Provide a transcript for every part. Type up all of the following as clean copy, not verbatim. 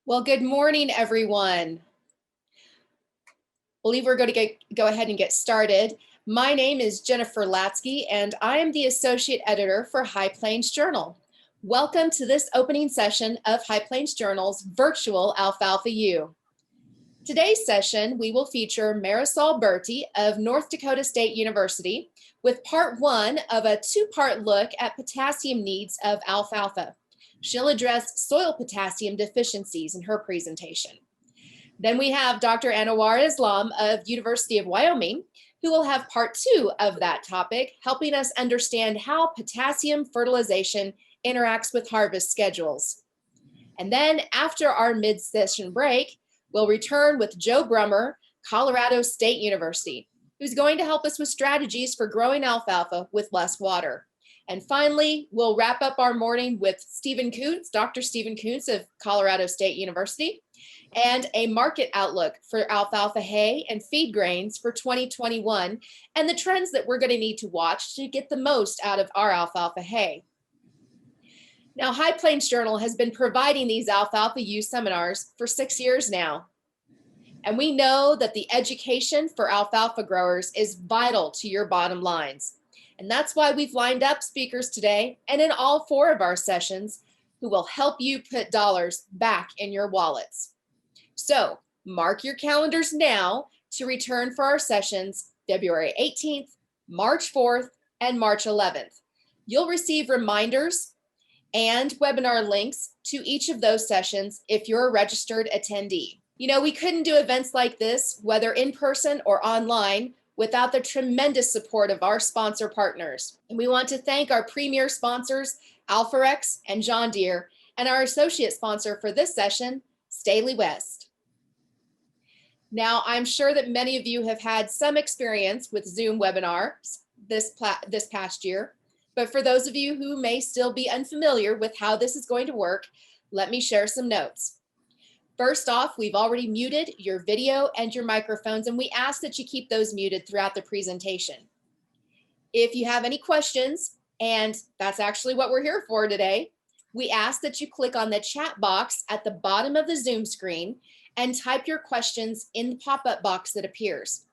Well, good morning, everyone. I believe we're going to go ahead and get started. My name is Jennifer Latsky, and I am the Associate Editor for High Plains Journal. Welcome to this opening session of High Plains Journal's virtual Alfalfa U. Today's session, we will feature Marisol Berti of North Dakota State University with part one of a two-part look at potassium needs of alfalfa. She'll address soil potassium deficiencies in her presentation. Then we have Dr. Anowar Islam of University of Wyoming, who will have part two of that topic, helping us understand how potassium fertilization interacts with harvest schedules. And then after our mid-session break, we'll return with Joe Brummer, Colorado State University, who's going to help us with strategies for growing alfalfa with less water. And finally, we'll wrap up our morning with Stephen Kuntz, Dr. Stephen Kuntz of Colorado State University, and a market outlook for alfalfa hay and feed grains for 2021, and the trends that we're going to need to watch to get the most out of our alfalfa hay. Now, High Plains Journal has been providing these Alfalfa U seminars for 6 years now. And we know that the education for alfalfa growers is vital to your bottom lines. And that's why we've lined up speakers today and in all four of our sessions who will help you put dollars back in your wallets. So mark your calendars now to return for our sessions February 18th, March 4th, and March 11th. You'll receive reminders and webinar links to each of those sessions if you're a registered attendee. You know, we couldn't do events like this, whether in person or online, without the tremendous support of our sponsor partners. And we want to thank our premier sponsors, Alforex and John Deere, and our associate sponsor for this session, STAHELIWEST. Now, I'm sure that many of you have had some experience with Zoom webinars this past year, but for those of you who may still be unfamiliar with how this is going to work, let me share some notes. First off, we've already muted your video and your microphones, and we ask that you keep those muted throughout the presentation. If you have any questions, and that's actually what we're here for today, we ask that you click on the chat box at the bottom of the Zoom screen and type your questions in the pop-up box that appears.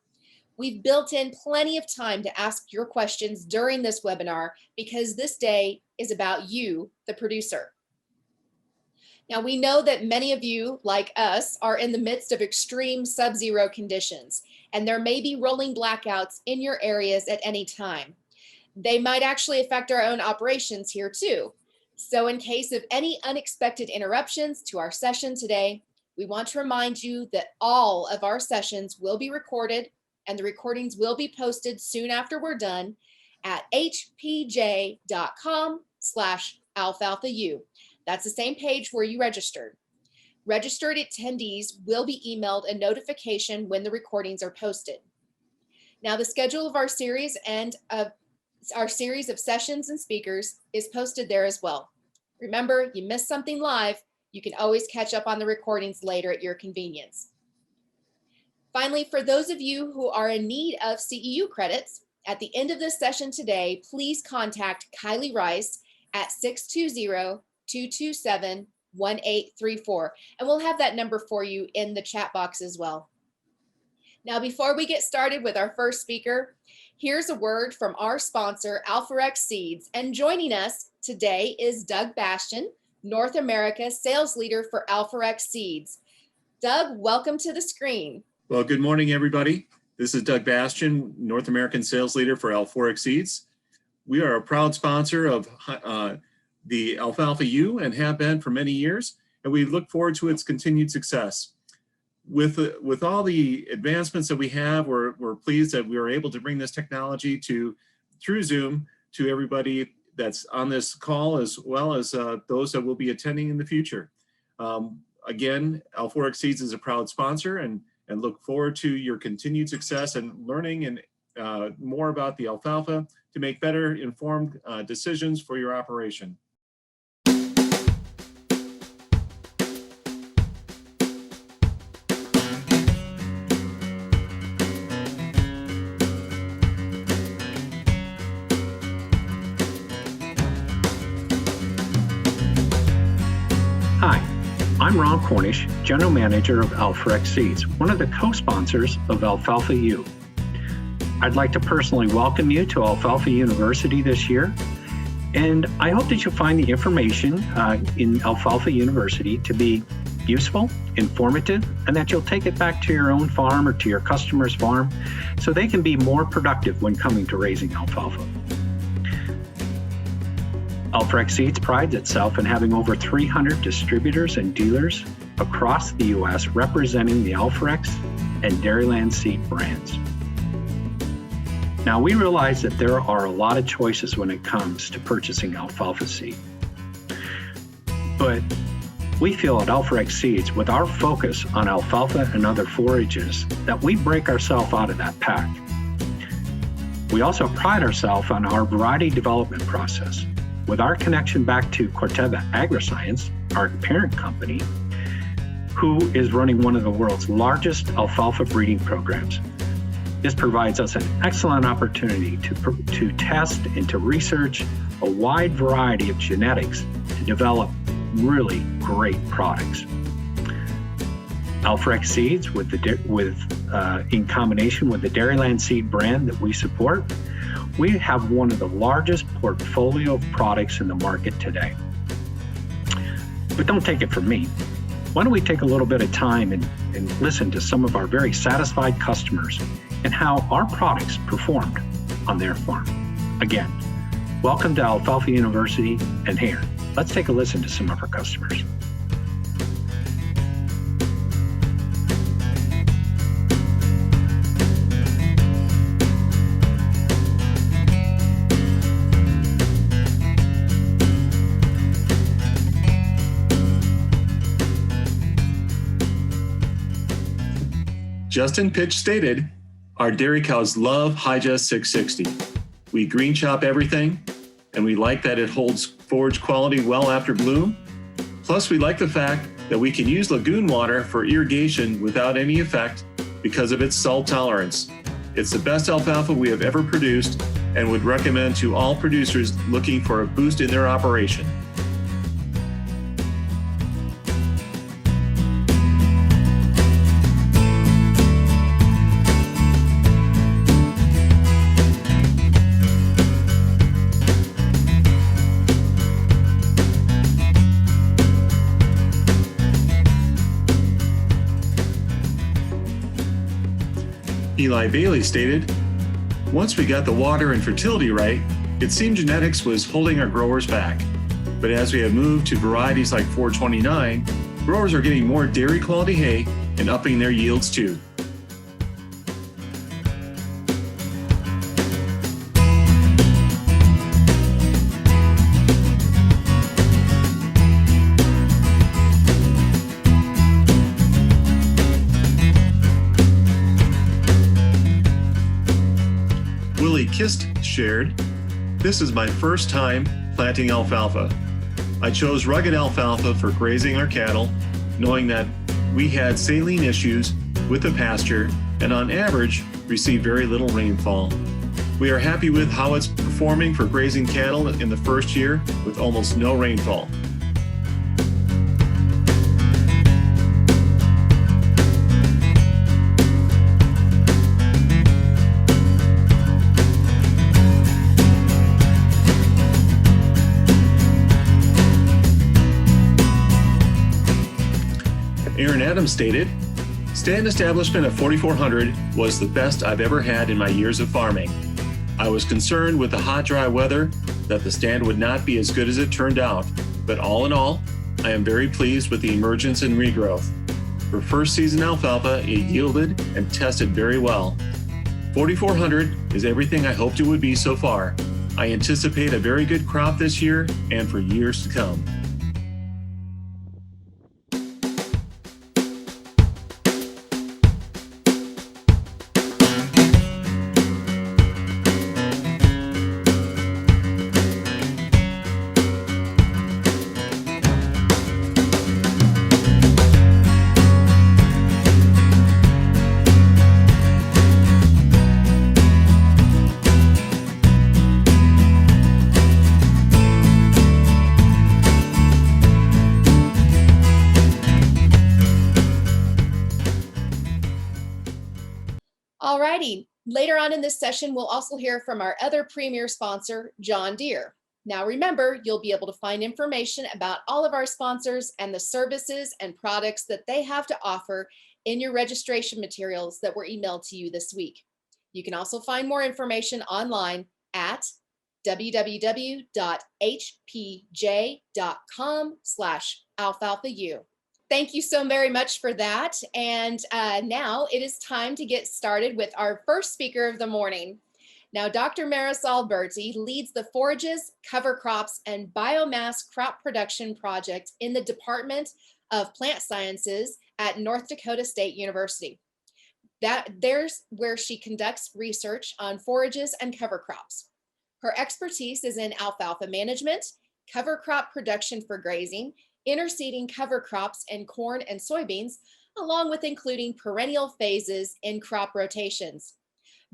We've built in plenty of time to ask your questions during this webinar because this day is about you, the producer. Now, we know that many of you, like us, are in the midst of extreme sub-zero conditions, and there may be rolling blackouts in your areas at any time. They might actually affect our own operations here too. So in case of any unexpected interruptions to our session today, we want to remind you that all of our sessions will be recorded, and the recordings will be posted soon after we're done at hpj.com/alfalfau. That's the same page where you registered. Registered attendees will be emailed a notification when the recordings are posted. Now, the schedule of our series and our series of sessions and speakers is posted there as well. Remember, you missed something live, you can always catch up on the recordings later at your convenience. Finally, for those of you who are in need of CEU credits, at the end of this session today, please contact Kylie Rice at 620-227-1834, and we'll have that number for you in the chat box as well. Now, before we get started with our first speaker, here's a word from our sponsor, Alforex Seeds, and joining us today is Doug Bastian, North America Sales Leader for Alforex Seeds. Doug, welcome to the screen. Well, good morning, everybody. This is Doug Bastian, North American Sales Leader for Alforex Seeds. We are a proud sponsor of the Alfalfa U and have been for many years, and we look forward to its continued success. With all the advancements that we have, we're pleased that we were able to bring this technology through Zoom to everybody that's on this call, as well as those that will be attending in the future. Again, Alforex Seeds is a proud sponsor, and look forward to your continued success and learning and more about the alfalfa to make better informed decisions for your operation. Hi, I'm I'm Ron Cornish, General Manager of Alforex Seeds, one of the co-sponsors of Alfalfa U. I'd like to personally welcome you to Alfalfa University this year, and I hope that you'll find the information in Alfalfa University to be useful, informative, and that you'll take it back to your own farm or to your customer's farm so they can be more productive when coming to raising alfalfa. Alforex Seeds prides itself in having over 300 distributors and dealers across the U.S. representing the Alforex and Dairyland seed brands. Now, we realize that there are a lot of choices when it comes to purchasing alfalfa seed. But we feel at Alforex Seeds, with our focus on alfalfa and other forages, that we break ourselves out of that pack. We also pride ourselves on our variety development process. With our connection back to Corteva Agriscience, our parent company, who is running one of the world's largest alfalfa breeding programs. This provides us an excellent opportunity to test and to research a wide variety of genetics to develop really great products. Alforex Seeds, in combination with the Dairyland seed brand that we support, we have one of the largest portfolio of products in the market today. But don't take it from me. Why don't we take a little bit of time and listen to some of our very satisfied customers and how our products performed on their farm. Again, welcome to Alfalfa University, and here, let's take a listen to some of our customers. Justin Pitch stated, our dairy cows love Hygest 660. We green chop everything, and we like that it holds forage quality well after bloom. Plus, we like the fact that we can use lagoon water for irrigation without any effect because of its salt tolerance. It's the best alfalfa we have ever produced and would recommend to all producers looking for a boost in their operation. Eli Bailey stated, once we got the water and fertility right, it seemed genetics was holding our growers back. But as we have moved to varieties like 429, growers are getting more dairy quality hay and upping their yields too. Kist shared, this is my first time planting alfalfa. I chose rugged alfalfa for grazing our cattle, knowing that we had saline issues with the pasture and on average received very little rainfall. We are happy with how it's performing for grazing cattle in the first year with almost no rainfall. Aaron Adams stated, stand establishment at 4400 was the best I've ever had in my years of farming. I was concerned with the hot, dry weather that the stand would not be as good as it turned out, but all in all, I am very pleased with the emergence and regrowth. For first season alfalfa, it yielded and tested very well. 4400 is everything I hoped it would be so far. I anticipate a very good crop this year and for years to come. All righty. Later on in this session, we'll also hear from our other premier sponsor, John Deere. Now remember, you'll be able to find information about all of our sponsors and the services and products that they have to offer in your registration materials that were emailed to you this week. You can also find more information online at www.hpj.com/alfalfau. Thank you so very much for that. And now it is time to get started with our first speaker of the morning. Now, Dr. Marisol Berti leads the Forages, Cover Crops, and Biomass Crop Production Project in the Department of Plant Sciences at North Dakota State University. There's where she conducts research on forages and cover crops. Her expertise is in alfalfa management, cover crop production for grazing, interseeding cover crops in corn and soybeans, along with including perennial phases in crop rotations.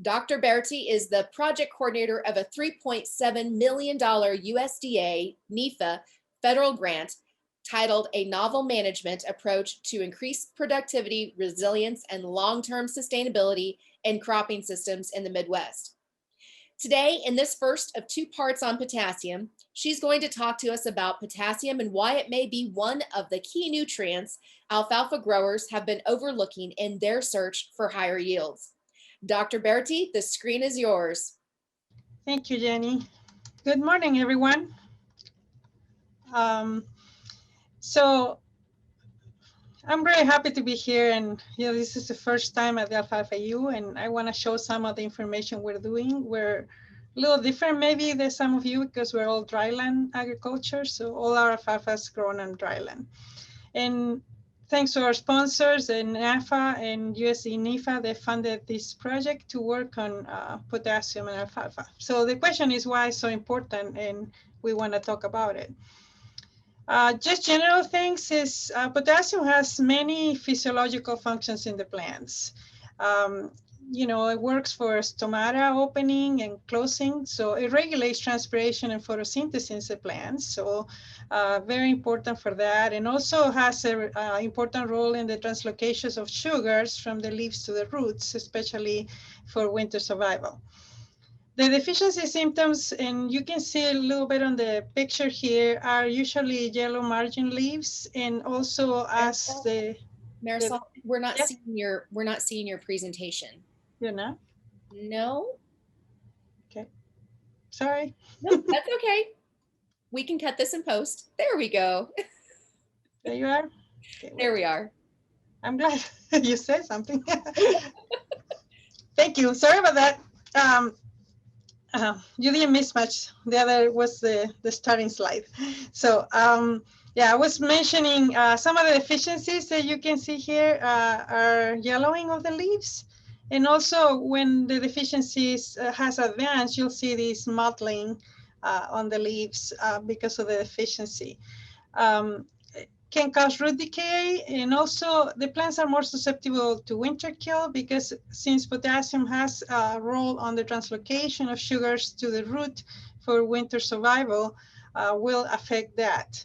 Dr. Berti is the project coordinator of a $3.7 million USDA NEFA federal grant titled A Novel Management Approach to Increase Productivity, Resilience, and Long-Term Sustainability in Cropping Systems in the Midwest. Today, in this first of two parts on potassium, she's going to talk to us about potassium and why it may be one of the key nutrients alfalfa growers have been overlooking in their search for higher yields. Dr. Berti, the screen is yours. Thank you, Jenny. Good morning, everyone. So I'm very happy to be here, and this is the first time at the Alfalfa U, and I want to show some of the information we're doing. We're a little different maybe than some of you because we're all dryland agriculture, so all our alfalfa is grown on dryland. And thanks to our sponsors and NAFA and USD NEFA, they funded this project to work on potassium and alfalfa. So the question is why it's so important, and we want to talk about it. Just general things is potassium has many physiological functions in the plants. It works for stomata opening and closing, so it regulates transpiration and photosynthesis in the plants. So very important for that, and also has an important role in the translocations of sugars from the leaves to the roots, especially for winter survival. The deficiency symptoms, and you can see a little bit on the picture here, are usually yellow margin leaves, and also as the Marisol, we're not seeing your presentation. You're not? No. Okay. Sorry. No, that's okay. We can cut this in post. There we go. There you are. Okay, there we are. I'm glad you said something. Thank you. Sorry about that. You didn't miss much. The other was the starting slide. So yeah, I was mentioning some of the deficiencies that you can see here are yellowing of the leaves. And also when the deficiencies has advanced, you'll see this mottling on the leaves because of the deficiency. Can cause root decay, and also the plants are more susceptible to winter kill because since potassium has a role on the translocation of sugars to the root for winter survival, will affect that.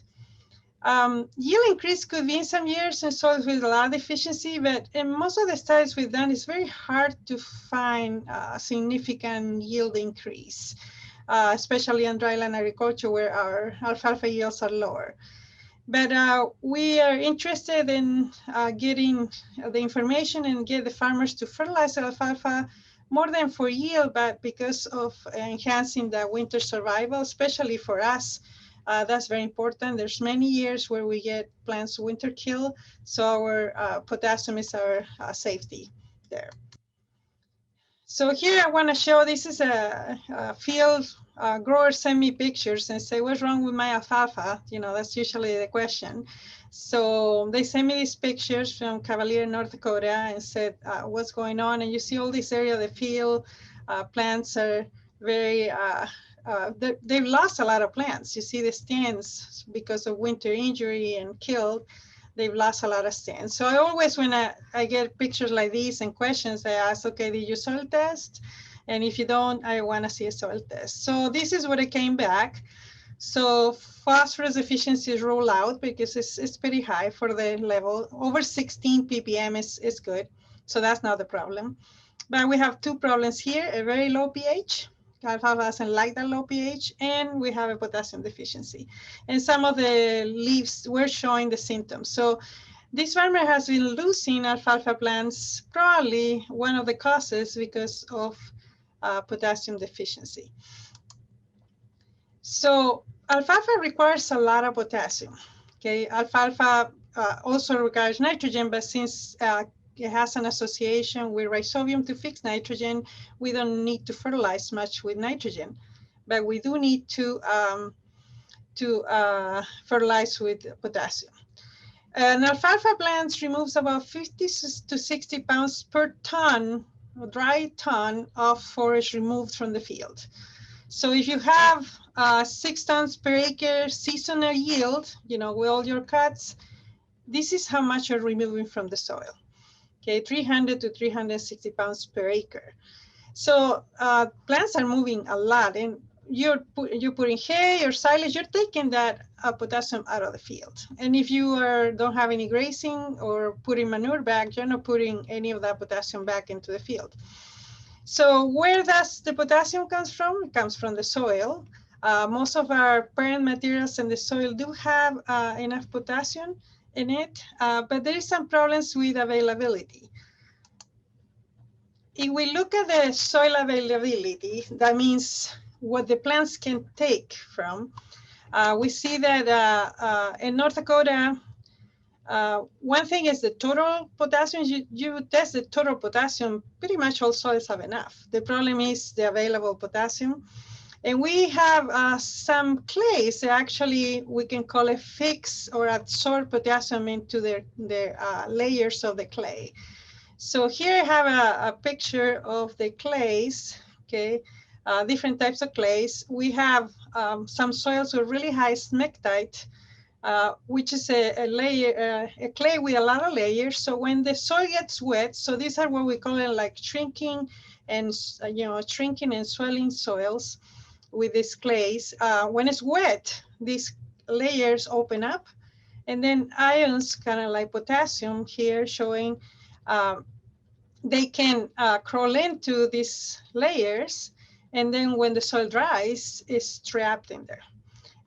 Yield increase could be in some years in soils with a lot of deficiency, but in most of the studies we've done, it's very hard to find a significant yield increase, especially on dryland agriculture where our alfalfa yields are lower. But we are interested in getting the information and get the farmers to fertilize alfalfa more than for yield, but because of enhancing the winter survival, especially for us. That's very important. There's many years where we get plants winter kill, so our potassium is our safety there. So here I want to show, this is a field grower send me pictures and say, what's wrong with my alfalfa? That's usually the question. So they sent me these pictures from Cavalier, North Dakota, and said, what's going on? And you see all this area of the field, plants are very, they've lost a lot of plants. You see the stands because of winter injury and killed. They've lost a lot of stands. So I always, when I get pictures like these and questions, I ask, okay, did you soil test? And if you don't, I want to see a soil test. So this is what it came back. So phosphorus deficiency is ruled out because it's pretty high for the level. Over 16 ppm is good. So that's not the problem. But we have two problems here, a very low pH. Alfalfa doesn't like that low pH, and we have a potassium deficiency. And some of the leaves were showing the symptoms. So this farmer has been losing alfalfa plants, probably one of the causes because of potassium deficiency. So alfalfa requires a lot of potassium. Okay, alfalfa also requires nitrogen, but since it has an association with rhizobium to fix nitrogen, we don't need to fertilize much with nitrogen, but we do need to fertilize with potassium. An alfalfa plant removes about 50 to 60 pounds per ton, dry ton of forage removed from the field. So if you have 6 tons per acre seasonal yield, you know, with all your cuts, this is how much you're removing from the soil. Okay, 300 to 360 pounds per acre. So plants are moving a lot, and you're putting hay or silage, you're taking that potassium out of the field. And if you don't have any grazing or putting manure back, you're not putting any of that potassium back into the field. So where does the potassium comes from? It comes from the soil. Most of our parent materials in the soil do have enough potassium in it, but there is some problems with availability. If we look at the soil availability, that means what the plants can take from, we see that in North Dakota, one thing is the total potassium. You test the total potassium, pretty much all soils have enough. The problem is the available potassium. And we have some clays that actually we can call it fix or absorb potassium into their layers of the clay. So here I have a picture of the clays, okay, different types of clays. We have some soils with really high smectite, which is a layer, a clay with a lot of layers. So when the soil gets wet, so these are what we call it like shrinking and, shrinking and swelling soils with these clays. When it's wet, these layers open up, and then ions, kind of like potassium here showing, they can crawl into these layers, and then when the soil dries, it's trapped in there,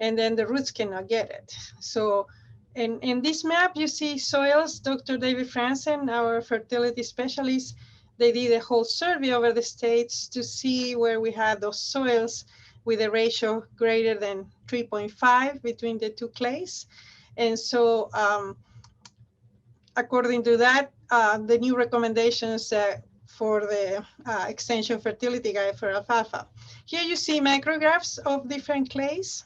and then the roots cannot get it. So in this map, you see soils. Dr. David Franzen, our fertility specialist, they did a whole survey over the states to see where we had those soils with a ratio greater than 3.5 between the two clays. And so according to that, the new recommendations for the extension fertility guide for alfalfa. Here you see micrographs of different clays,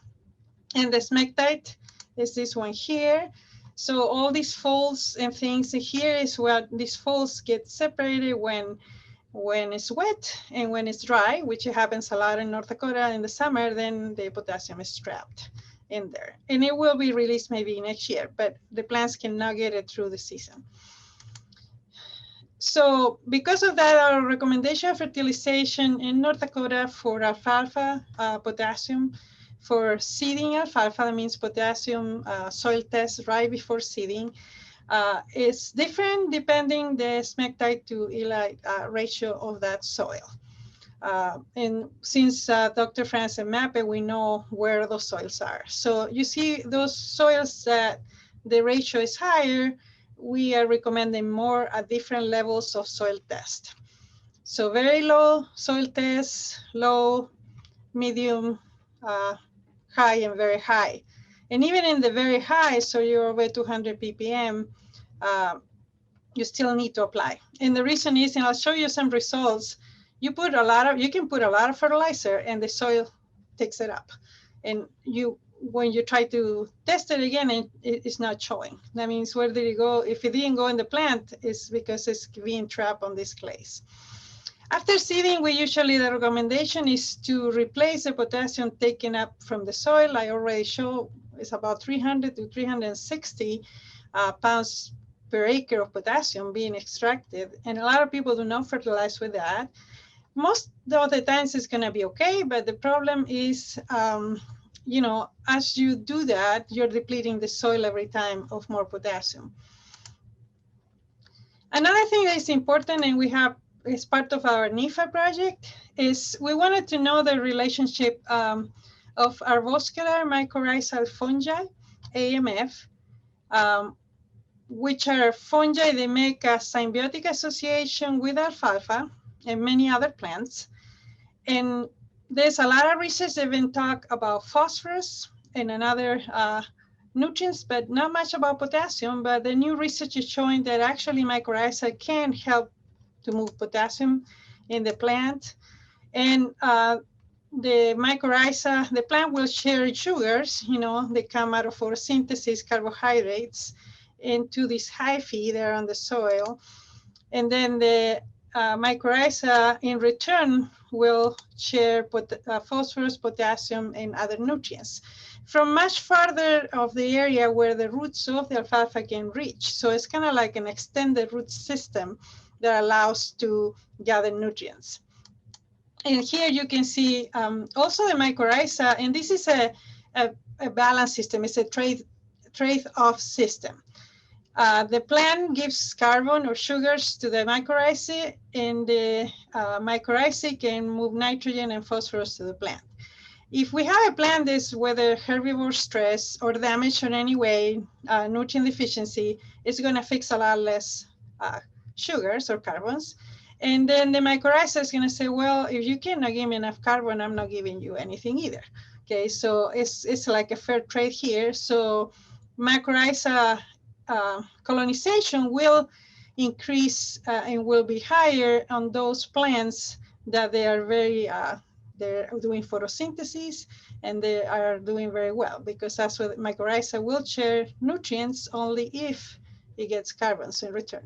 and the smectite is this one here. So all these folds and things here is where these folds get separated when it's wet, and when it's dry, which happens a lot in North Dakota in the summer, then the potassium is trapped in there. And it will be released maybe next year, but the plants cannot get it through the season. So because of that, our recommendation of fertilization in North Dakota for alfalfa, potassium, for seeding alfalfa, that means potassium soil test right before seeding, is different depending the smectite to illite ratio of that soil. And since Dr. Franzen mapped it, we know where those soils are. So you see those soils that the ratio is higher, we are recommending more at different levels of soil test. So very low soil test, low, medium, high, and very high. And even in the very high, so you're over 200 ppm, you still need to apply. And the reason is, and I'll show you some results, you can put a lot of fertilizer and the soil takes it up. And when you try to test it again, it's not showing. That means where did it go? If it didn't go in the plant, it's because it's being trapped on these clays. After seeding, the recommendation is to replace the potassium taken up from the soil. I already showed it's about 300 to 360 pounds per acre of potassium being extracted. And a lot of people do not fertilize with that. Most of the times it's gonna be okay, but the problem is, as you do that, you're depleting the soil every time of more potassium. Another thing that is important, and we have is part of our NIFA project, is we wanted to know the relationship of arbuscular mycorrhizal fungi, AMF, which are fungi that make a symbiotic association with alfalfa and many other plants. And there's a lot of research that been talk about phosphorus and another nutrients, but not much about potassium. But the new research is showing that actually mycorrhiza can help to move potassium in the plant. And the mycorrhiza, the plant will share sugars, you know, they come out of photosynthesis, carbohydrates, into this hyphae there on the soil. And then the mycorrhiza in return will share phosphorus, potassium, and other nutrients from much farther of the area where the roots of the alfalfa can reach. So it's kind of like an extended root system that allows to gather nutrients. And here you can see also the mycorrhiza, and this is a balance system. It's a trade-off system. The plant gives carbon or sugars to the mycorrhizae, and the mycorrhizae can move nitrogen and phosphorus to the plant. If we have a plant that's whether herbivore stress or damage in any way, nutrient deficiency, it's going to fix a lot less sugars or carbons. And then the mycorrhiza is going to say, well, if you cannot give me enough carbon, I'm not giving you anything either. Okay, so it's like a fair trade here. So mycorrhiza colonization will increase and will be higher on those plants that they are very, they're doing photosynthesis and they are doing very well, because that's what mycorrhiza will share nutrients only if it gets carbons in return.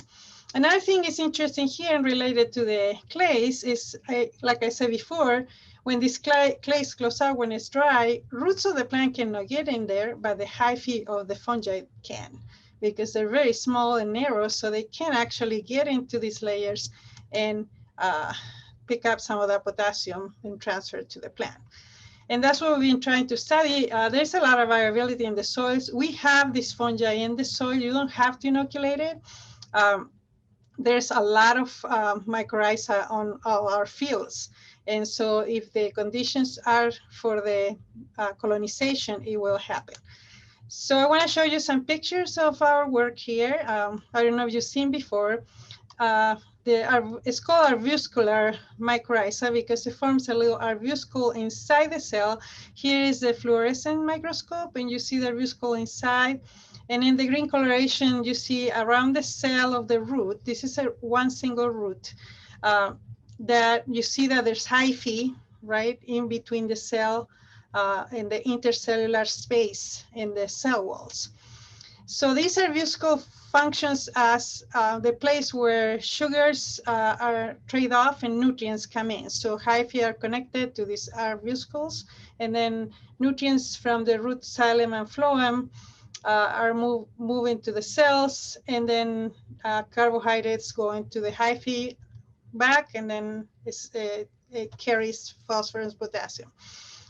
Another thing is interesting here and related to the clays is, like I said before, when this clays close out when it's dry, roots of the plant cannot get in there, but the hyphae of the fungi can, because they're very small and narrow, so they can actually get into these layers and pick up some of that potassium and transfer it to the plant. And that's what we've been trying to study. There's a lot of variability in the soils. We have this fungi in the soil. You don't have to inoculate it. There's a lot of mycorrhiza on all our fields. And so if the conditions are for the colonization, it will happen. So I want to show you some pictures of our work here. I don't know if you've seen before. It's called arbuscular mycorrhiza because it forms a little arbuscule inside the cell. Here is the fluorescent microscope, and you see the arbuscule inside. And in the green coloration, you see around the cell of the root, this is one single root, that you see that there's hyphae, right, in between the cell and the intercellular space in the cell walls. So these arbuscule functions as the place where sugars are traded off and nutrients come in. So hyphae are connected to these arbuscules, and then nutrients from the root, xylem, and phloem are moving to the cells, and then carbohydrates go into the hyphae back, and then it carries phosphorus, potassium.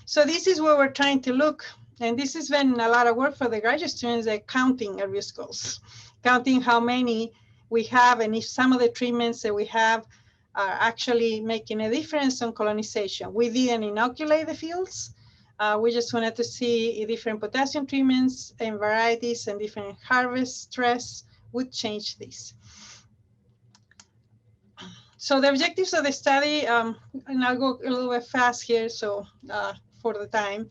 So this is where we're trying to look, and this has been a lot of work for the graduate students, like counting arbuscules, counting how many we have, and if some of the treatments that we have are actually making a difference on colonization. We didn't inoculate the fields. We just wanted to see if different potassium treatments and varieties and different harvest stress would change this. So the objectives of the study, and I'll go a little bit fast here, so for the time.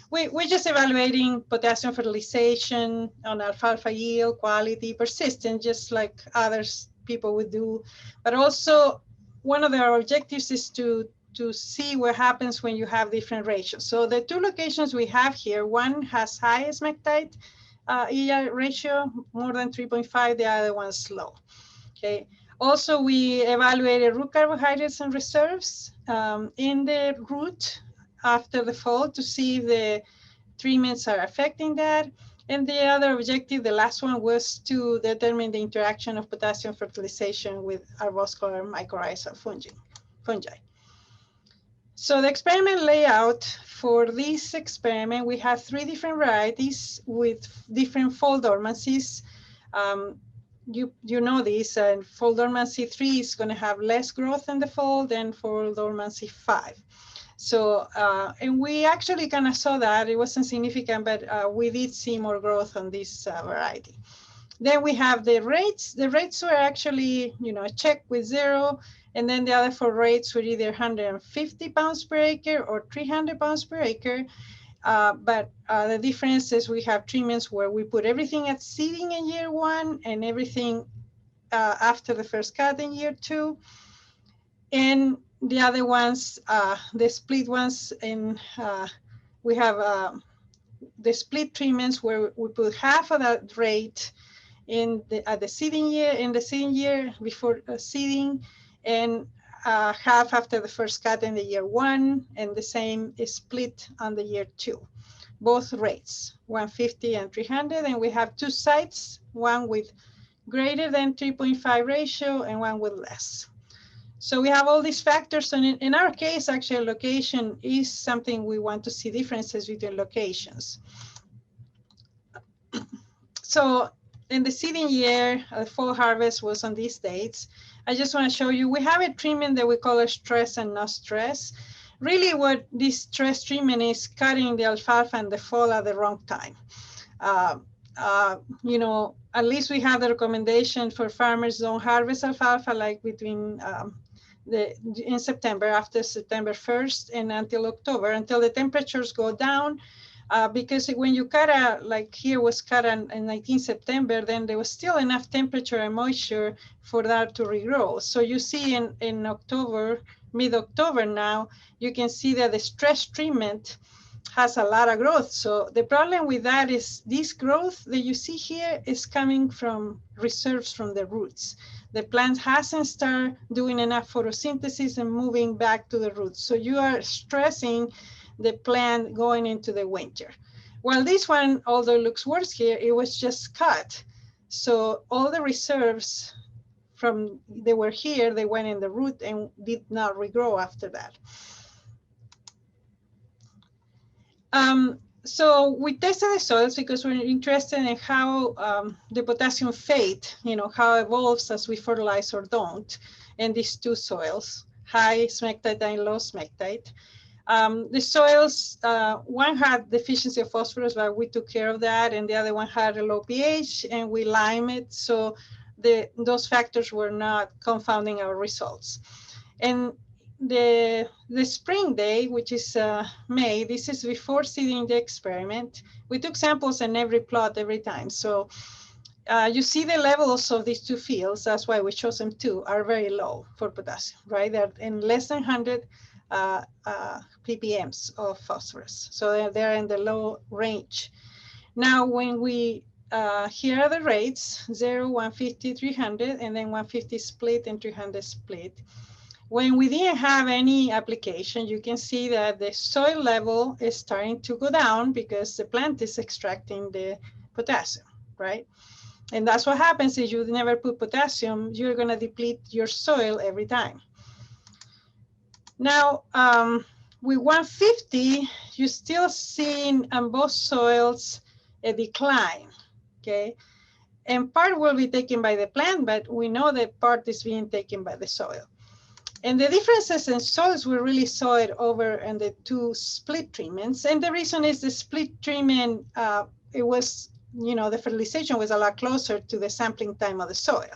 We're just evaluating potassium fertilization on alfalfa yield, quality, persistence, just like others people would do. But also one of our objectives is to see what happens when you have different ratios. So the two locations we have here, one has high smectite EI ratio, more than 3.5, the other one's low, okay? Also, we evaluated root carbohydrates and reserves in the root after the fall to see if the treatments are affecting that. And the other objective, the last one, was to determine the interaction of potassium fertilization with arbuscular mycorrhizal fungi. So the experiment layout for this experiment, we have 3 different varieties with different fall dormancies. you know this, fall dormancy 3 is going to have less growth in the fall than fall dormancy 5. So, and we actually kind of saw that. It wasn't significant, but we did see more growth on this variety. Then we have the rates. The rates were actually, a check with 0. And then the other 4 rates were either 150 pounds per acre or 300 pounds per acre. But the difference is we have treatments where we put everything at seeding in year 1 and everything after the first cut in year 2. And the other ones, the split ones, and we have the split treatments where we put half of that rate at the seeding year before seeding, and half after the first cut in the year 1, and the same is split on the year 2. Both rates, 150 and 300, and we have 2 sites, one with greater than 3.5 ratio and one with less. So we have all these factors, and in our case, actually, location is something we want to see differences between locations. So in the seeding year, fall harvest was on these dates. I just want to show you, we have a treatment that we call a stress and no stress. Really what this stress treatment is cutting the alfalfa in the fall at the wrong time. At least we have the recommendation for farmers don't harvest alfalfa like between in September, after September 1st and until October, until the temperatures go down. Because when you cut like here was cut in 19 September, then there was still enough temperature and moisture for that to regrow. So you see in October, mid-October now, you can see that the stress treatment has a lot of growth. So the problem with that is this growth that you see here is coming from reserves from the roots. The plant hasn't started doing enough photosynthesis and moving back to the roots. So you are stressing the plant going into the winter. Well, this one, although it looks worse here, it was just cut. So all the reserves they were here, they went in the root and did not regrow after that. So we tested the soils because we're interested in how the potassium fate, how it evolves as we fertilize or don't in these 2 soils, high smectite and low smectite. The soils, one had deficiency of phosphorus, but we took care of that, and the other one had a low pH, and we limed it, so those factors were not confounding our results. And the spring day, which is May, this is before seeding the experiment. We took samples in every plot every time. So you see the levels of these 2 fields, that's why we chose them 2, are very low for potassium, right? They're in less than 100 ppms of phosphorus. So they're in the low range. Now, when we, here are the rates, 0, 150, 300, and then 150 split and 300 split. When we didn't have any application, you can see that the soil level is starting to go down because the plant is extracting the potassium, right? And that's what happens if you never put potassium, you're gonna deplete your soil every time. Now, with 150, you're still seeing on both soils a decline, okay? And part will be taken by the plant, but we know that part is being taken by the soil. And the differences in soils, we really saw it over in the 2 split treatments. And the reason is the split treatment, it was, the fertilization was a lot closer to the sampling time of the soil.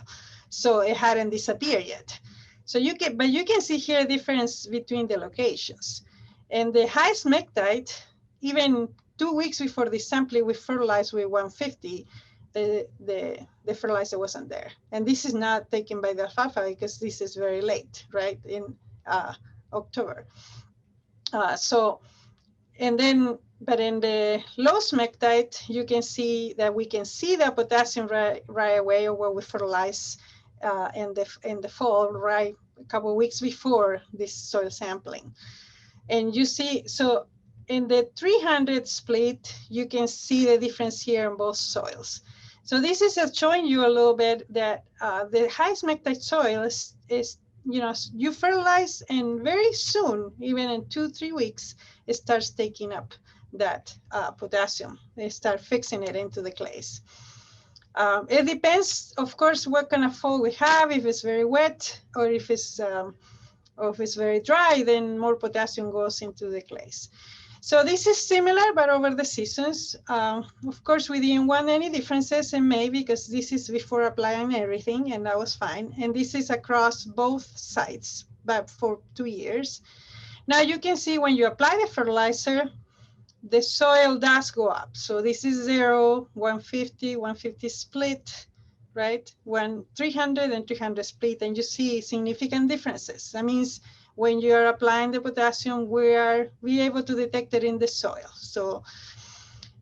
So it hadn't disappeared yet. So you can see here a difference between the locations. And the high smectite, even 2 weeks before the sampling, we fertilized with 150. The fertilizer wasn't there. And this is not taken by the alfalfa because this is very late, right, in October. But in the low smectite, you can see that we can see the potassium right away, or where we fertilize in the fall, right, a couple of weeks before this soil sampling. And you see, so in the 300 split, you can see the difference here in both soils. So this is showing you a little bit that the high smectite soil is, you fertilize, and very soon, even in 2-3 weeks, it starts taking up that potassium. They start fixing it into the clays. It depends, of course, what kind of fall we have. If it's very wet or if it's very dry, then more potassium goes into the clays. So this is similar, but over the seasons. Of course, we didn't want any differences in May because this is before applying everything, and that was fine. And this is across both sites, but for 2 years. Now you can see when you apply the fertilizer, the soil does go up. So this is 0, 150, 150 split, right? 300 and 300 split, and you see significant differences. That means when you are applying the potassium, we able to detect it in the soil. So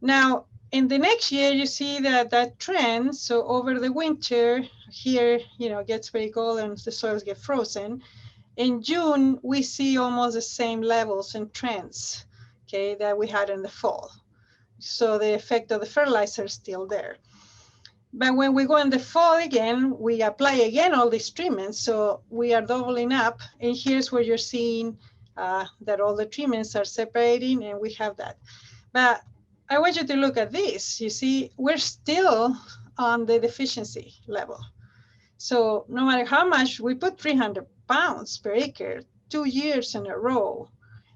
now in the next year, you see that trend. So over the winter here, gets very cold and the soils get frozen. In June, we see almost the same levels and trends, okay, that we had in the fall. So the effect of the fertilizer is still there. But when we go in the fall again, we apply again all these treatments. So we are doubling up. And here's where you're seeing that all the treatments are separating, and we have that. But I want you to look at this. You see, we're still on the deficiency level. So no matter how much, we put 300 pounds per acre 2 years in a row,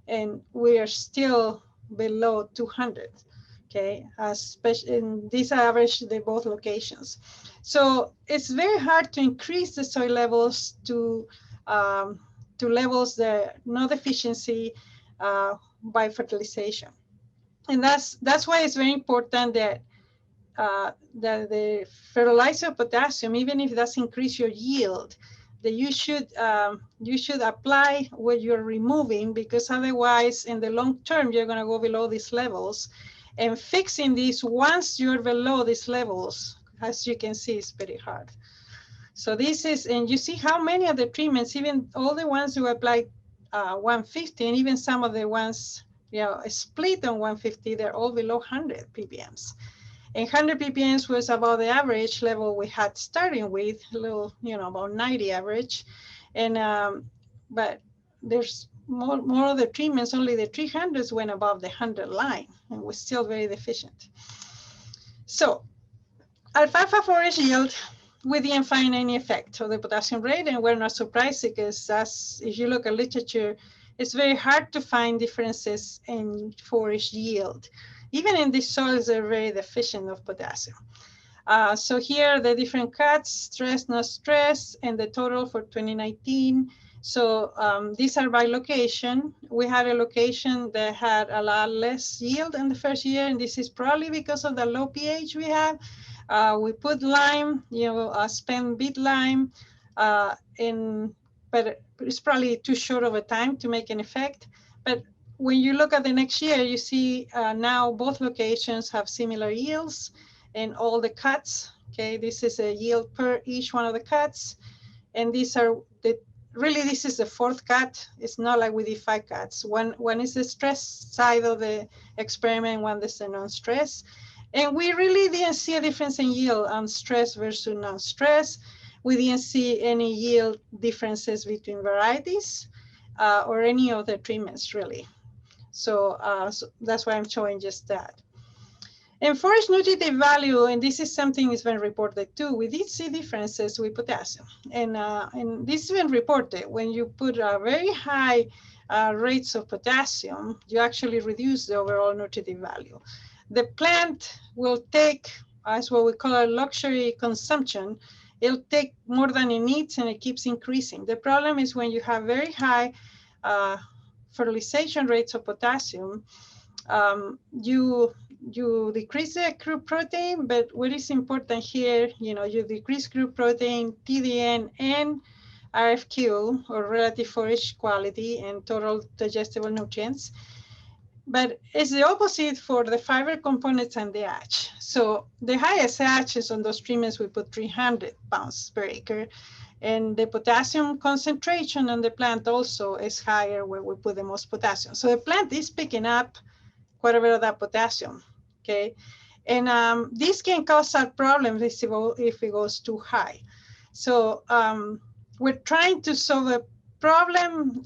and we are still below 200. Okay, especially in this average, they both locations. So it's very hard to increase the soil levels to levels that no deficiency by fertilization. And that's why it's very important that that the fertilizer potassium, even if that's increase your yield, that you should apply what you're removing, because otherwise in the long term, you're gonna go below these levels. And fixing these once you're below these levels, as you can see, is very hard. So this is, and you see how many of the treatments, even all the ones who applied 150, and even some of the ones, split on 150, they're all below 100 ppms. And 100 ppms was about the average level we had starting with, a little, about 90 average. And, but there's more of the treatments, only the 300s went above the 100 line, and was still very deficient. So alfalfa forage yield, we didn't find any effect of the potassium rate, and we're not surprised because if you look at literature, it's very hard to find differences in forage yield. Even in these soils, they're very deficient of potassium. So here are the different cuts, stress, no stress, and the total for 2019. So these are by location. We had a location that had a lot less yield in the first year, and this is probably because of the low pH we have. We put lime, spent beet lime, but it's probably too short of a time to make an effect. But when you look at the next year, you see now both locations have similar yields in all the cuts. Okay, this is a yield per each one of the cuts, and these are really, this is the fourth cut. It's not like we did 5 cuts. One is the stress side of the experiment, one is the non-stress. And we really didn't see a difference in yield on stress versus non-stress. We didn't see any yield differences between varieties or any of the treatments, really. So, so that's why I'm showing just that. And forage nutritive value, and this is something that's been reported too, we did see differences with potassium. And this has been reported. When you put very high rates of potassium, you actually reduce the overall nutritive value. The plant will take, as what we call a luxury consumption, it'll take more than it needs, and it keeps increasing. The problem is when you have very high fertilization rates of potassium, you decrease the crude protein, but what is important here, you decrease crude protein, TDN, and RFQ, or relative forage quality, and total digestible nutrients. But it's the opposite for the fiber components and the ash. So the highest ash is on those treatments, we put 300 pounds per acre. And the potassium concentration on the plant also is higher where we put the most potassium. So the plant is picking up quite a bit of that potassium, okay? And this can cause our problems if it goes too high. So we're trying to solve a problem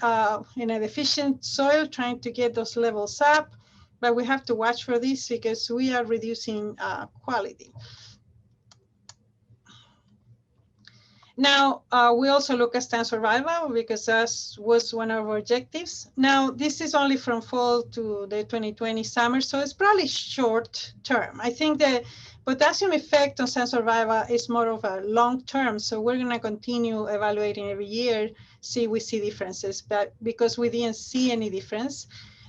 in a deficient soil, trying to get those levels up, but we have to watch for this because we are reducing quality. Now, we also look at stand survival because that was one of our objectives. Now, this is only from fall to the 2020 summer, so it's probably short term. I think the potassium effect on stand survival is more of a long term, so we're going to continue evaluating every year, see if we see differences, but because we didn't see any difference.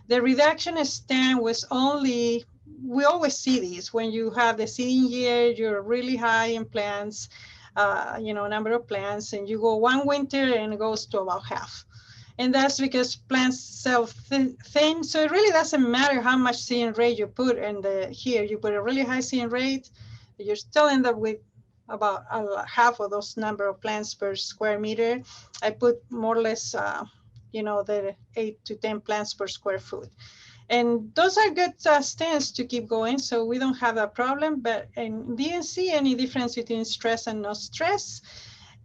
The reduction in stand was only, we always see this when you have the seeding year, you're really high in plants, number of plants, and you go one winter and it goes to about half. And that's because plants self-thin. So it really doesn't matter how much seeding rate you put in here. You put a really high seeding rate, you still end up with about half of those number of plants per square meter. I put more or less, the 8 to 10 plants per square foot. And those are good stands to keep going, so we don't have that problem, but and didn't see any difference between stress and no stress.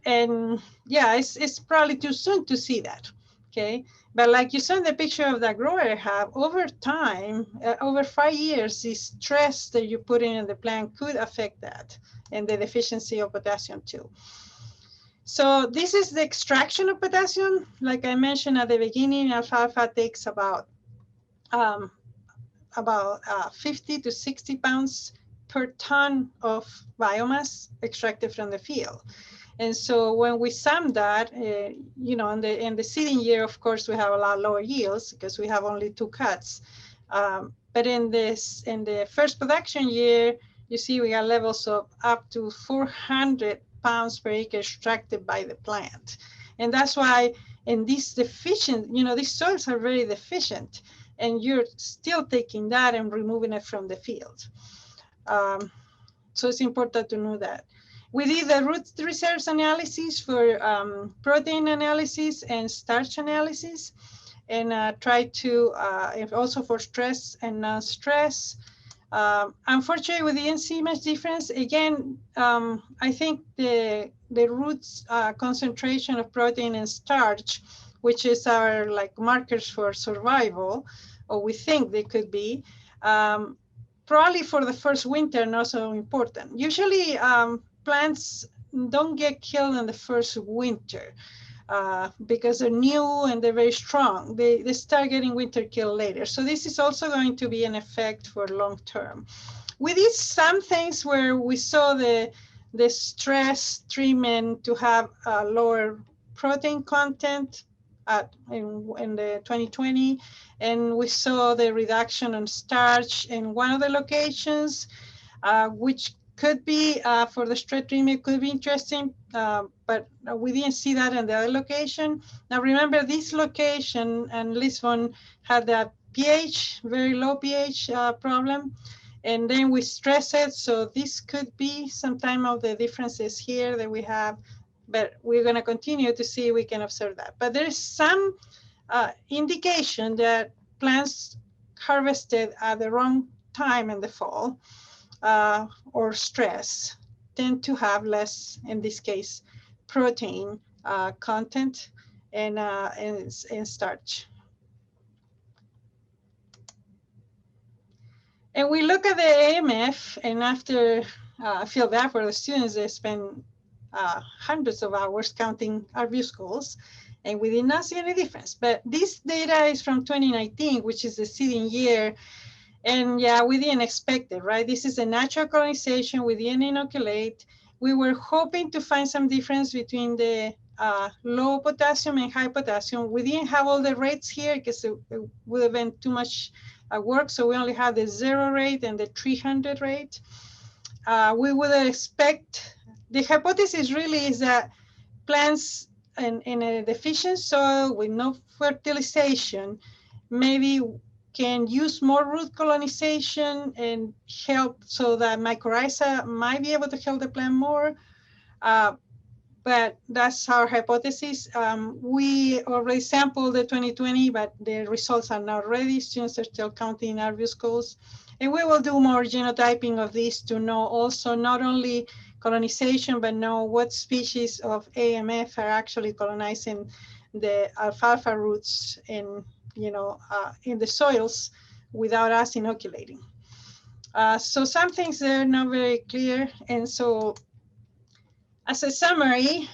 And yeah, it's probably too soon to see that, okay? But like you saw in the picture of that grower I have, over time, over 5 years, the stress that you put in the plant could affect that and the deficiency of potassium too. So this is the extraction of potassium. Like I mentioned at the beginning, alfalfa takes about 50 to 60 pounds per ton of biomass extracted from the field. And so when we sum that, in the seeding year, of course, we have a lot lower yields because we have only 2 cuts. But in the first production year, you see we got levels of up to 400 pounds per acre extracted by the plant. And that's why in these deficient, these soils are very deficient, and you're still taking that and removing it from the field. So it's important to know that. We did the root reserves analysis for protein analysis and starch analysis, and tried to, also for stress and non-stress. Unfortunately, we didn't see much difference. Again, I think the roots concentration of protein and starch, which is our markers for survival, or we think they could be, probably for the first winter, not so important. Usually plants don't get killed in the first winter because they're new and they're very strong. They start getting winter kill later. So this is also going to be an effect for long term. We did some things where we saw the stress treatment to have a lower protein content in the 2020, and we saw the reduction in starch in one of the locations, which could be for the stress treatment could be interesting, but we didn't see that in the other location. Now remember, this location and Lisbon had that pH, very low pH problem, and then we stress it, so this could be some time of the differences here that we have, but we're going to continue to see if we can observe that. But there's some indication that plants harvested at the wrong time in the fall or stress tend to have less, in this case, protein content and starch. And we look at the AMF, and after I feel bad for the students, they spend hundreds of hours counting RView scores, and we did not see any difference. But this data is from 2019, which is the seeding year. And yeah, we didn't expect it, right? This is a natural colonization. We didn't inoculate. We were hoping to find some difference between the low potassium and high potassium. We didn't have all the rates here because it would have been too much work. So we only have the 0 rate and the 300 rate. We would expect, the hypothesis really is that plants in a deficient soil with no fertilization maybe can use more root colonization and help, so that mycorrhiza might be able to help the plant more. But that's our hypothesis. We already sampled the 2020, but the results are not ready. Students are still counting RView scores. And we will do more genotyping of these to know also not only colonization, but know what species of AMF are actually colonizing the alfalfa roots in the soils without us inoculating. So some things are not very clear. And so as a summary,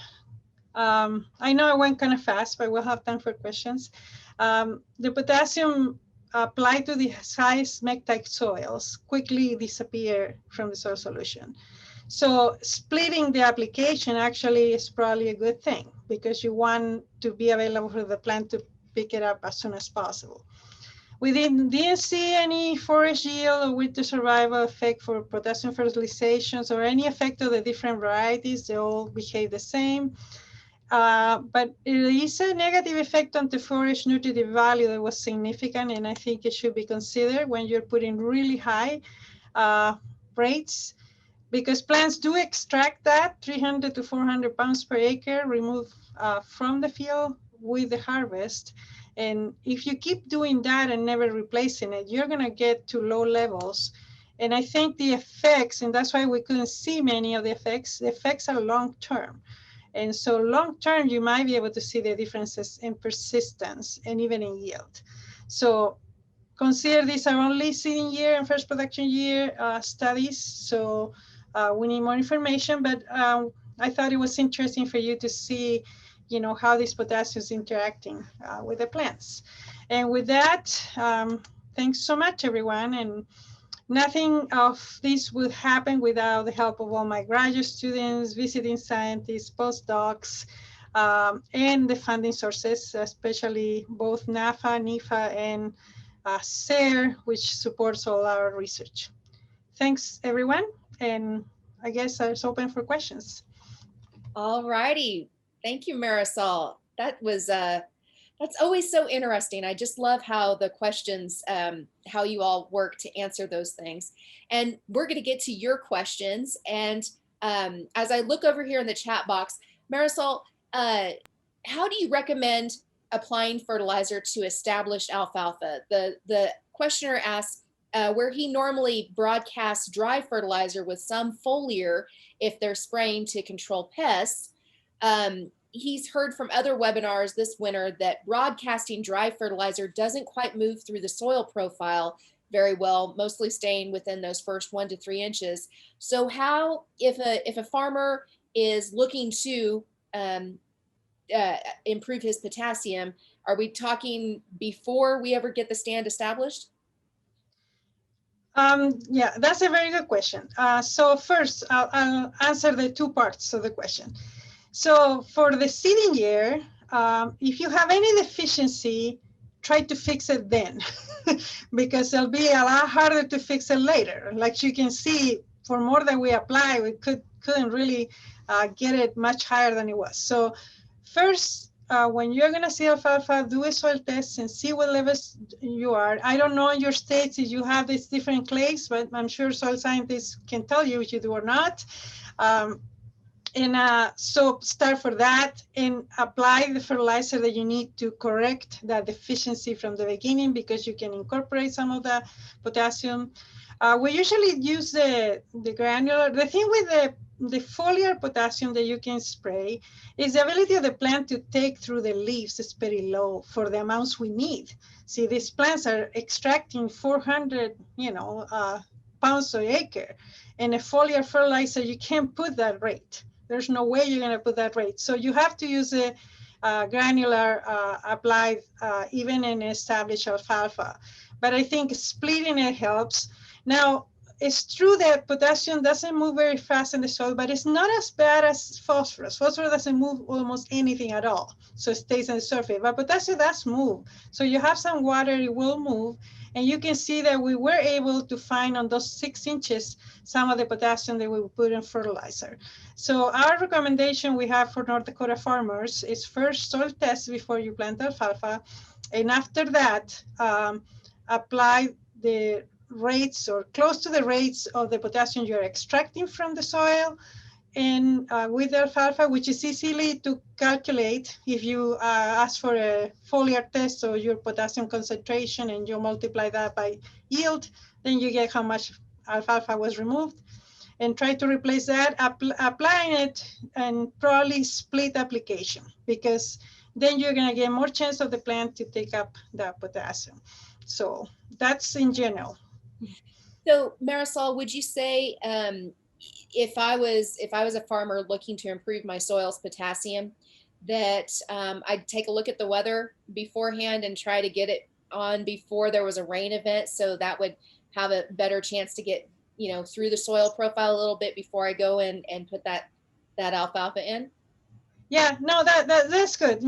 I know I went kind of fast, but we'll have time for questions. The potassium applied to the high smectite soils quickly disappear from the soil solution. So splitting the application actually is probably a good thing because you want to be available for the plant to pick it up as soon as possible. We didn't see any forage yield or winter survival effect for potassium fertilizations or any effect of the different varieties. They all behave the same. But it is a negative effect on the forage nutritive value that was significant, and I think it should be considered when you're putting really high rates, because plants do extract that 300 to 400 pounds per acre removed from the field with the harvest. And if you keep doing that and never replacing it, you're going to get to low levels. And I think the effects, and that's why we couldn't see many of the effects are long term. And so long term, you might be able to see the differences in persistence and even in yield. So consider these are only seeding year and first production year studies. So we need more information, but I thought it was interesting for you to see, how this potassium is interacting with the plants. And with that, thanks so much, everyone. And nothing of this would happen without the help of all my graduate students, visiting scientists, postdocs, and the funding sources, especially both NAFA, NIFA, and SARE, which supports all our research. Thanks, everyone. And I guess it's open for questions. All righty. Thank you, Marisol. That was that's always so interesting. I just love how the questions, how you all work to answer those things. And we're going to get to your questions. And as I look over here in the chat box, Marisol, how do you recommend applying fertilizer to established alfalfa? The questioner asks where he normally broadcasts dry fertilizer with some foliar if they're spraying to control pests. He's heard from other webinars this winter that broadcasting dry fertilizer doesn't quite move through the soil profile very well, mostly staying within those first 1 to 3 inches. So how, if a farmer is looking to improve his potassium, are we talking before we ever get the stand established? Yeah, that's a very good question. So first, I'll answer the 2 parts of the question. So for the seeding year, if you have any deficiency, try to fix it then, because it'll be a lot harder to fix it later. Like you can see, for more than we apply, we couldn't really get it much higher than it was. So first, when you're gonna see alfalfa, do a soil test and see what levels you are. I don't know in your states if you have these different clays, but I'm sure soil scientists can tell you if you do or not. So start for that and apply the fertilizer that you need to correct that deficiency from the beginning, because you can incorporate some of the potassium. We usually use the granular. The thing with the foliar potassium that you can spray is the ability of the plant to take through the leaves is very low for the amounts we need. See, these plants are extracting 400, pounds per acre, and a foliar fertilizer, you can't put that rate. There's no way you're going to put that rate. So you have to use a granular applied even in established alfalfa. But I think splitting it helps. Now, it's true that potassium doesn't move very fast in the soil, but it's not as bad as phosphorus. Phosphorus doesn't move almost anything at all, so it stays on the surface. But potassium does move. So you have some water, it will move. And you can see that we were able to find on those 6 inches some of the potassium that we put in fertilizer. So our recommendation we have for North Dakota farmers is first soil test before you plant alfalfa. And after that, apply the rates or close to the rates of the potassium you're extracting from the soil and with the alfalfa, which is easily to calculate. If you ask for a foliar test or your potassium concentration and you multiply that by yield, then you get how much alfalfa was removed, and try to replace that, applying it, and probably split application, because then you're going to get more chance of the plant to take up that potassium. So that's in general. So Marisol, would you say if I was a farmer looking to improve my soil's potassium, that I'd take a look at the weather beforehand and try to get it on before there was a rain event, so that would have a better chance to get, through the soil profile a little bit before I go in and put that alfalfa in? Yeah, no, that's good,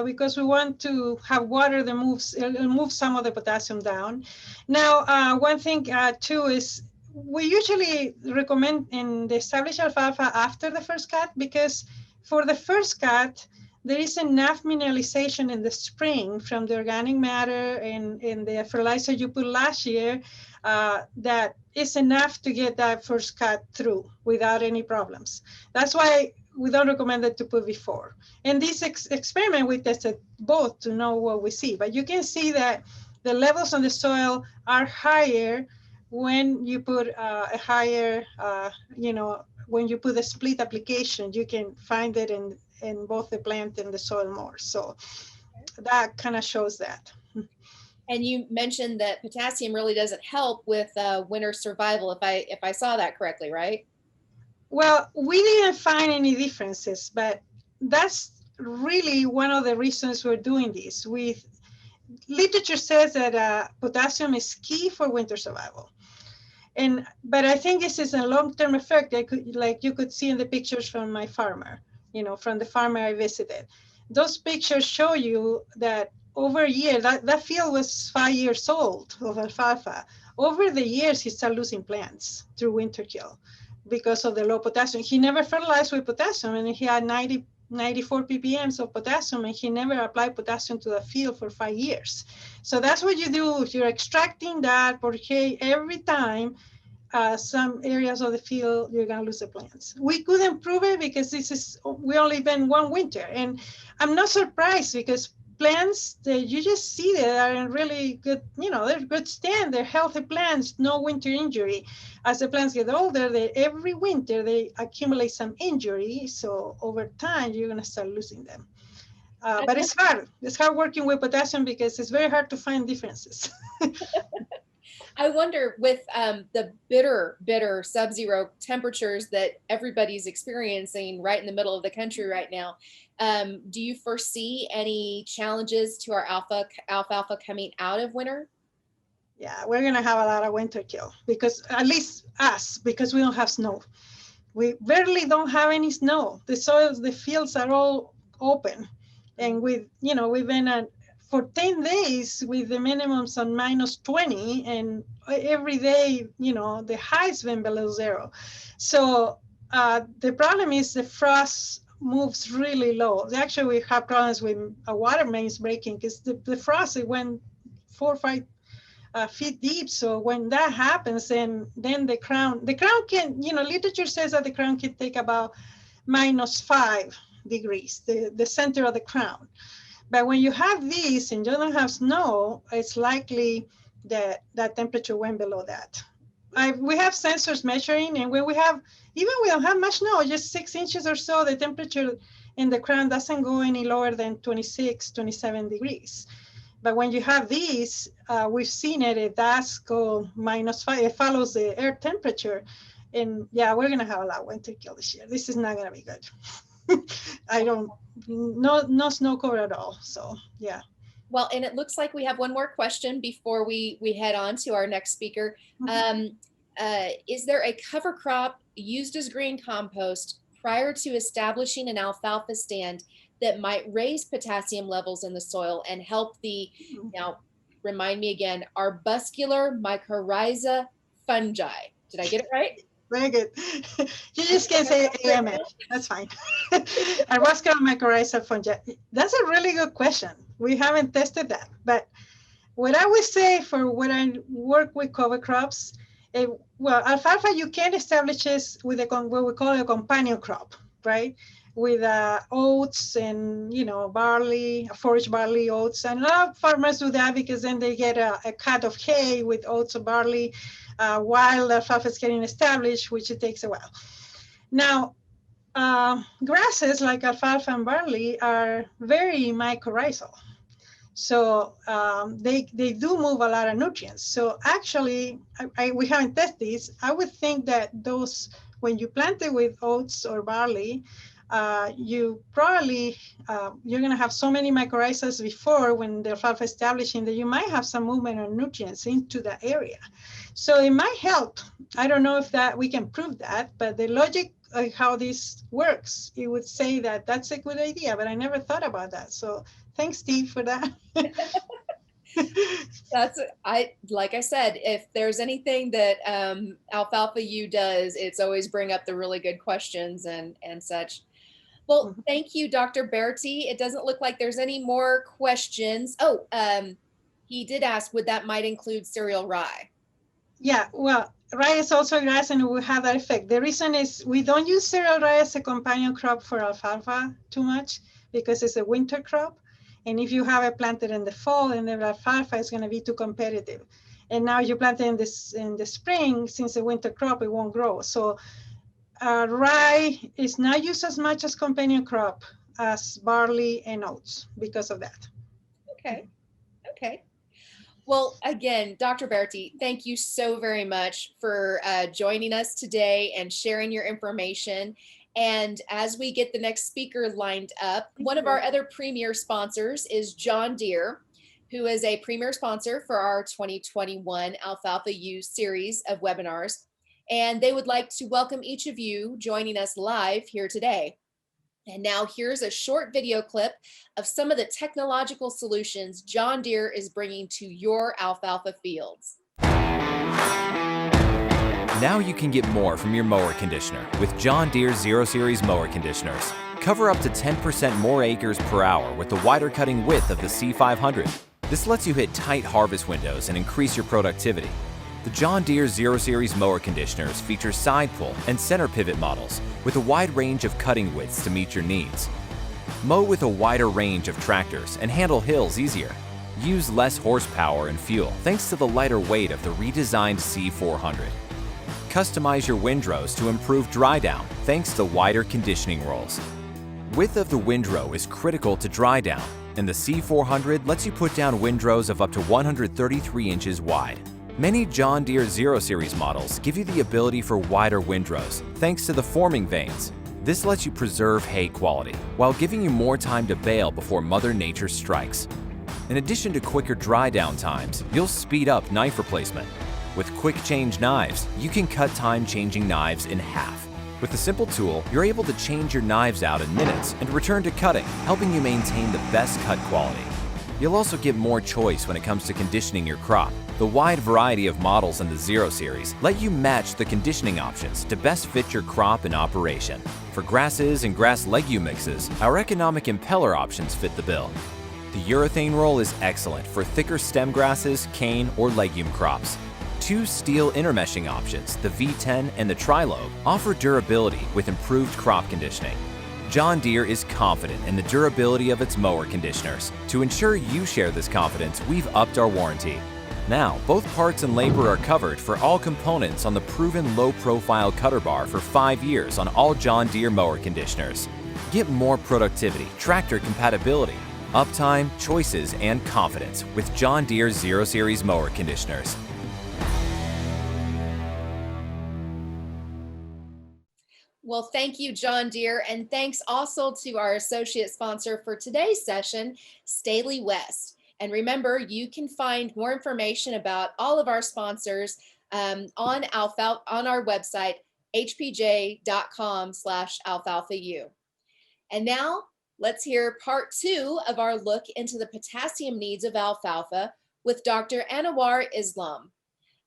because we want to have water that moves some of the potassium down. Now, one thing too is we usually recommend in the established alfalfa after the first cut, because for the first cut, there is enough mineralization in the spring from the organic matter and the fertilizer you put last year that is enough to get that first cut through without any problems. That's why we don't recommend it to put before. In this experiment, we tested both to know what we see, but you can see that the levels on the soil are higher when you put a higher, when you put a split application, you can find it in both the plant and the soil more. So that kind of shows that. And you mentioned that potassium really doesn't help with winter survival, if I saw that correctly, right? Well, we didn't find any differences, but that's really one of the reasons we're doing this. Literature says that potassium is key for winter survival. But I think this is a long-term effect like you could see in the pictures from my farmer, from the farmer I visited. Those pictures show you that over a year, that field was 5 years old of alfalfa. Over the years, he started losing plants through winter kill because of the low potassium. He never fertilized with potassium, and he had 94 ppms of potassium, and he never applied potassium to the field for 5 years. So that's what you do. You're extracting that porque every time some areas of the field, you're gonna lose the plants. We couldn't prove it because we only been one winter. And I'm not surprised because plants that you just see that are in really good, they're good stand, they're healthy plants, no winter injury. As the plants get older, every winter they accumulate some injury. So over time, you're gonna start losing them. But it's hard. It's hard working with potassium because it's very hard to find differences. I wonder with the bitter sub-zero temperatures that everybody's experiencing right in the middle of the country right now, do you foresee any challenges to our alfalfa coming out of winter? Yeah, we're gonna have a lot of winter kill because at least us, because we don't have snow. We barely don't have any snow. The soils, the fields are all open. And we've been for 10 days with the minimums on -20, and every day, the high's been below zero. So the problem is the frost moves really low. Actually, we have problems with water mains breaking because the frost, it went 4 or 5 feet deep. So when that happens, then the crown can, literature says that the crown can take about -5 degrees, the center of the crown. But when you have these and you don't have snow, it's likely that that temperature went below that. We have sensors measuring, and when we don't have much snow, just 6 inches or so, the temperature in the crown doesn't go any lower than 26, 27 degrees. But when you have these, we've seen it does go -5. It follows the air temperature. And yeah, we're gonna have a lot of winter kill this year. This is not gonna be good. No snow cover at all. So yeah. Well, and it looks like we have one more question before we head on to our next speaker. Is there a cover crop used as green compost prior to establishing an alfalfa stand that might raise potassium levels in the soil and help now remind me again, arbuscular mycorrhiza fungi? Did I get it right? Very good. You just can't say AMF. That's fine. Arbuscular mycorrhiza fungi. That's a really good question. We haven't tested that. But what I would say for when I work with cover crops, well, alfalfa, you can establish this with what we call a companion crop, right? With oats and, barley, forage barley, oats. And a lot of farmers do that because then they get a cut of hay with oats or barley while the alfalfa is getting established, which it takes a while. Now, grasses like alfalfa and barley are very mycorrhizal. So they do move a lot of nutrients. So actually, we haven't tested this. I would think that those, when you plant it with oats or barley, you probably, you're going to have so many mycorrhizas before when the alfalfa establishing that you might have some movement of nutrients into the area. So it might help. I don't know if that we can prove that, but the logic of how this works, it would say that that's a good idea, but I never thought about that. So thanks, Steve, for that. Like I said, if there's anything that Alfalfa U does, it's always bring up the really good questions and such. Well, thank you, Dr. Berti. It doesn't look like there's any more questions. Oh, he did ask, would that might include cereal rye? Yeah, well, rye is also grass and it will have that effect. The reason is we don't use cereal rye as a companion crop for alfalfa too much because it's a winter crop. And if you have it planted in the fall, and the alfalfa is going to be too competitive. And now you plant it in the spring, since the winter crop, it won't grow. So rye is not used as much as companion crop as barley and oats because of that. Okay. Okay. Well, again, Dr. Berti, thank you so very much for joining us today and sharing your information. And as we get the next speaker lined up, one of our other premier sponsors is John Deere, who is a premier sponsor for our 2021 Alfalfa U series of webinars. And they would like to welcome each of you joining us live here today. And now here's a short video clip of some of the technological solutions John Deere is bringing to your alfalfa fields. Now you can get more from your mower conditioner with John Deere 0 Series mower conditioners. Cover up to 10% more acres per hour with the wider cutting width of the C500. This lets you hit tight harvest windows and increase your productivity. The John Deere 0 Series mower conditioners feature side pull and center pivot models with a wide range of cutting widths to meet your needs. Mow with a wider range of tractors and handle hills easier. Use less horsepower and fuel thanks to the lighter weight of the redesigned C400. Customize your windrows to improve dry down thanks to wider conditioning rolls. Width of the windrow is critical to dry down, and the C400 lets you put down windrows of up to 133 inches wide. Many John Deere 0 Series models give you the ability for wider windrows thanks to the forming vanes. This lets you preserve hay quality while giving you more time to bale before Mother Nature strikes. In addition to quicker dry down times, you'll speed up knife replacement. With quick change knives, you can cut time changing knives in half. With the simple tool, you're able to change your knives out in minutes and return to cutting, helping you maintain the best cut quality. You'll also get more choice when it comes to conditioning your crop. The wide variety of models in the 0 Series let you match the conditioning options to best fit your crop and operation. For grasses and grass legume mixes, our economic impeller options fit the bill. The urethane roll is excellent for thicker stem grasses, cane, or legume crops. Two steel intermeshing options, the V10 and the Trilobe, offer durability with improved crop conditioning. John Deere is confident in the durability of its mower conditioners. To ensure you share this confidence, we've upped our warranty. Now, both parts and labor are covered for all components on the proven low-profile cutter bar for 5 years on all John Deere mower conditioners. Get more productivity, tractor compatibility, uptime, choices, and confidence with John Deere 0 Series mower conditioners. Well, thank you, John Deere, and thanks also to our associate sponsor for today's session, STAHELIWEST. And remember, you can find more information about all of our sponsors on our website, hpj.com/alfalfau. And now let's hear part 2 of our look into the potassium needs of alfalfa with Dr. Anowar Islam.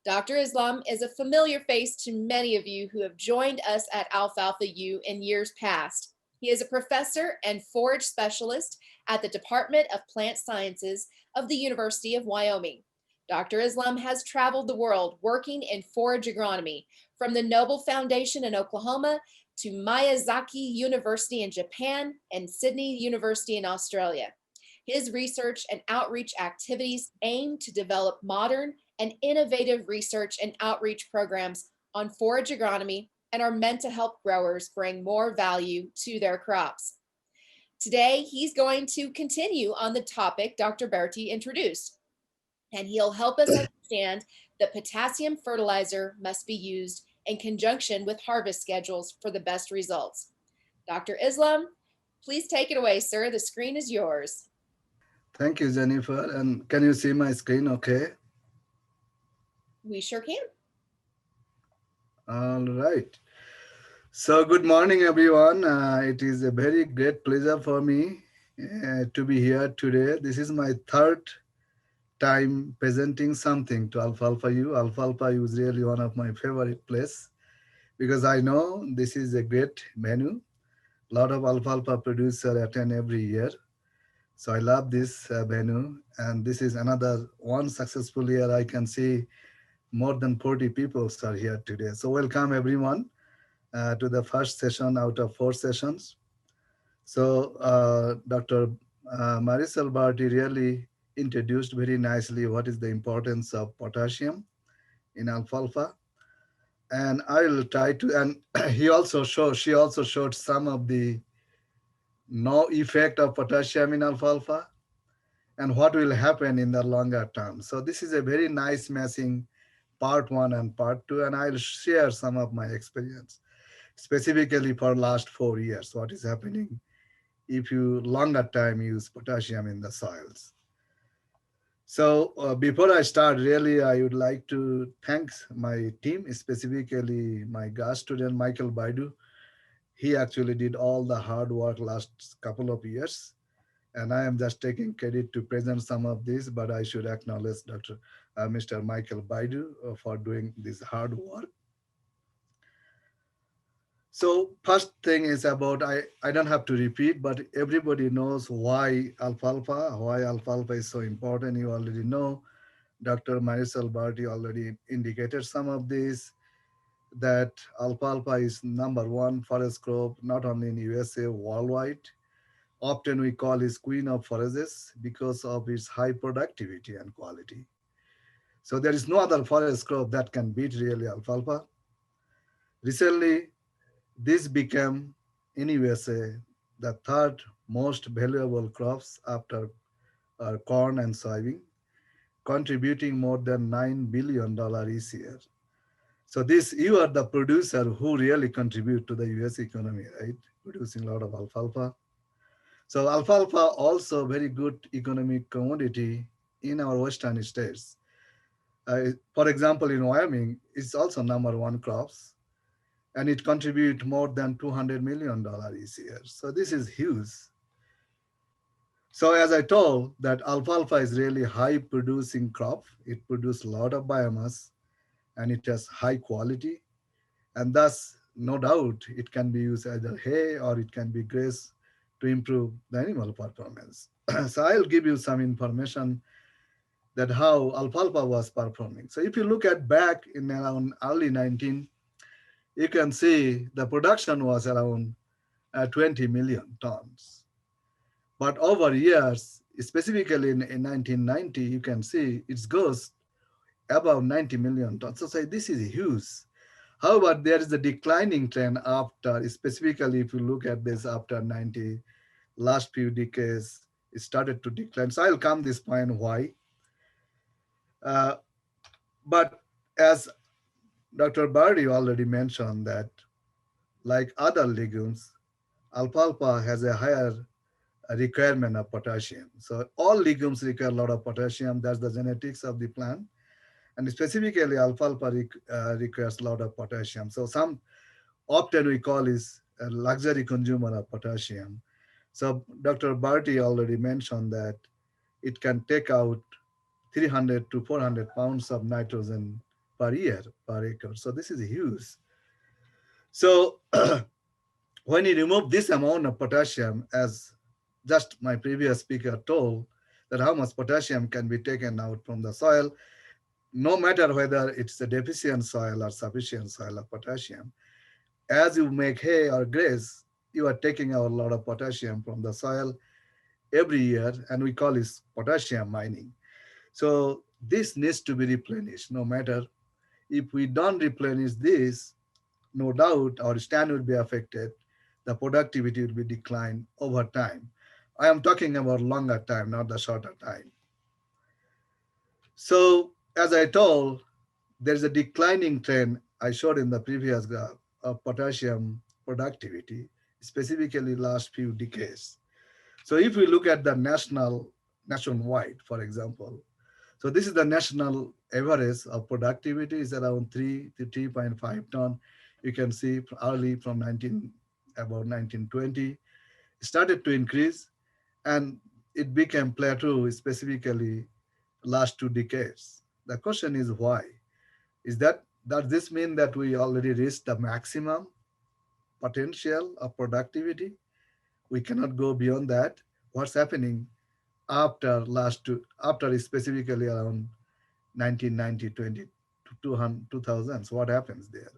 Dr. Islam is a familiar face to many of you who have joined us at Alfalfa U in years past. He is a professor and forage specialist at the Department of Plant Sciences of the University of Wyoming. Dr. Islam has traveled the world working in forage agronomy, from the Noble Foundation in Oklahoma to Miyazaki University in Japan and Sydney University in Australia. His research and outreach activities aim to develop modern and innovative research and outreach programs on forage agronomy and are meant to help growers bring more value to their crops. Today, he's going to continue on the topic Dr. Berti introduced, and he'll help us understand that potassium fertilizer must be used in conjunction with harvest schedules for the best results. Dr. Islam, please take it away, sir. The screen is yours. Thank you, Jennifer. And can you see my screen okay? We sure can. All right. So good morning, everyone. It is a very great pleasure for me to be here today. This is my third time presenting something to Alfalfa U. Alfalfa U is really one of my favorite places because I know this is a great venue. A lot of alfalfa producers attend every year. So I love this venue. And this is another one successful year. I can see more than 40 people are here today. So welcome everyone to the first session out of 4 sessions. So Dr. Marisol Berti really introduced very nicely what is the importance of potassium in alfalfa. And I will try to, and she also showed some of the no effect of potassium in alfalfa and what will happen in the longer term. So this is a very nice matching part 1 and part 2, and I'll share some of my experience, specifically for last 4 years, what is happening if you longer time use potassium in the soils. So before I start, really, I would like to thank my team, specifically my grad student, Michael Baidu. He actually did all the hard work last couple of years. And I am just taking credit to present some of this, but I should acknowledge Mr. Michael Baidu for doing this hard work. So first thing is about, I don't have to repeat, but everybody knows why alfalfa is so important. You already know. Dr. Marisol Berti already indicated some of this, that alfalfa is #1 forest crop, not only in USA, worldwide. Often we call it queen of forages because of its high productivity and quality. So there is no other forest crop that can beat really alfalfa. Recently, this became in USA the third most valuable crops after corn and soybean, contributing more than $9 billion each year. So you are the producer who really contribute to the US economy, right? Producing a lot of alfalfa. So alfalfa also very good economic commodity in our western states. For example, in Wyoming, it's also #1 crops, and it contributes more than $200 million each year. So this is huge. So as I told, that alfalfa is really high producing crop. It produces a lot of biomass, and it has high quality. And thus, no doubt, it can be used as a hay or it can be grass to improve the animal performance. So I'll give you some information that how alfalfa was performing. So if you look at back in around early 19, you can see the production was around 20 million tons. But over years, specifically in 1990, you can see it goes above 90 million tons. So say this is huge. However, there is a declining trend after, specifically if you look at this after 90, last few decades, it started to decline. So I'll come this point why. But as Dr. Berti already mentioned that, like other legumes, alfalfa has a higher requirement of potassium. So all legumes require a lot of potassium. That's the genetics of the plant. And specifically alfalfa requires a lot of potassium. So often we call is a luxury consumer of potassium. So Dr. Berti already mentioned that it can take out 300 to 400 pounds of nitrogen per year, per acre. So this is huge. So when you remove this amount of potassium, as just my previous speaker told, that how much potassium can be taken out from the soil, no matter whether it's a deficient soil or sufficient soil of potassium, as you make hay or grass, you are taking out a lot of potassium from the soil every year, and we call it potassium mining. So this needs to be replenished, no matter if we don't replenish this, no doubt our stand will be affected, the productivity will be declined over time. I am talking about longer time, not the shorter time. So as I told, there's a declining trend I showed in the previous graph of potassium productivity, specifically last few decades. So if we look at the nationwide, for example, so this is the national average of productivity is around 3 to 3.5 ton. You can see early from about 1920, it started to increase and it became plateau specifically last 2 decades. The question is why? Does this mean that we already reached the maximum potential of productivity? We cannot go beyond that. What's happening after after specifically around 1990, 2000s, what happens there?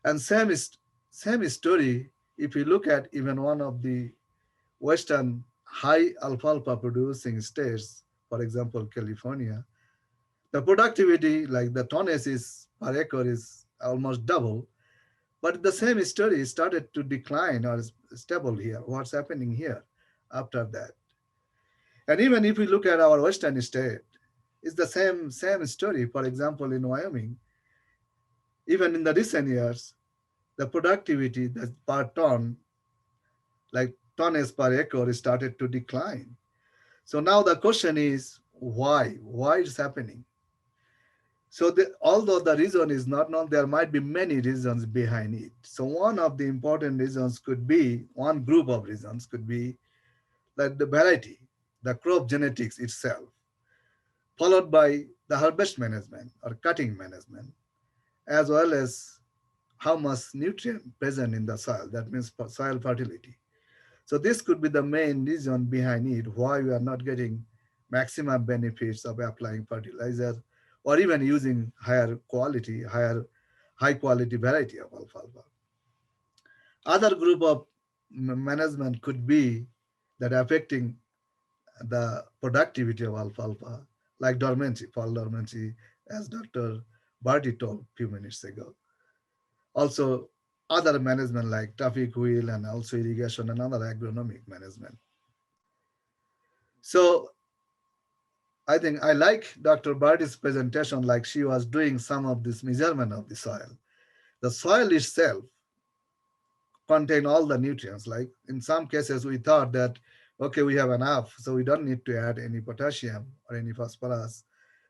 And same story, if you look at even one of the Western high alfalfa producing states, for example, California, the productivity, like the tonnage is per acre is almost double, but the same story started to decline or is stable here. What's happening here after that? And even if we look at our Western state, it's the same story. For example, in Wyoming, even in the recent years, the productivity that per ton, like tonnage per acre, started to decline. So now the question is why? Why it's happening? So although the reason is not known, there might be many reasons behind it. So one of the important reasons could be, one group of reasons could be that the variety, the crop genetics itself, followed by the harvest management or cutting management, as well as how much nutrient present in the soil, that means soil fertility. So this could be the main reason behind it, why we are not getting maximum benefits of applying fertilizer or even using high quality variety of alfalfa. Other group of management could be that affecting the productivity of alfalfa, like dormancy, fall dormancy, as Dr. Berti told a few minutes ago. Also, other management like traffic wheel and also irrigation and other agronomic management. So I think I like Dr. Berti's presentation, like she was doing some of this measurement of the soil. The soil itself contain all the nutrients. Like in some cases, we thought that, okay, we have enough, so we don't need to add any potassium or any phosphorus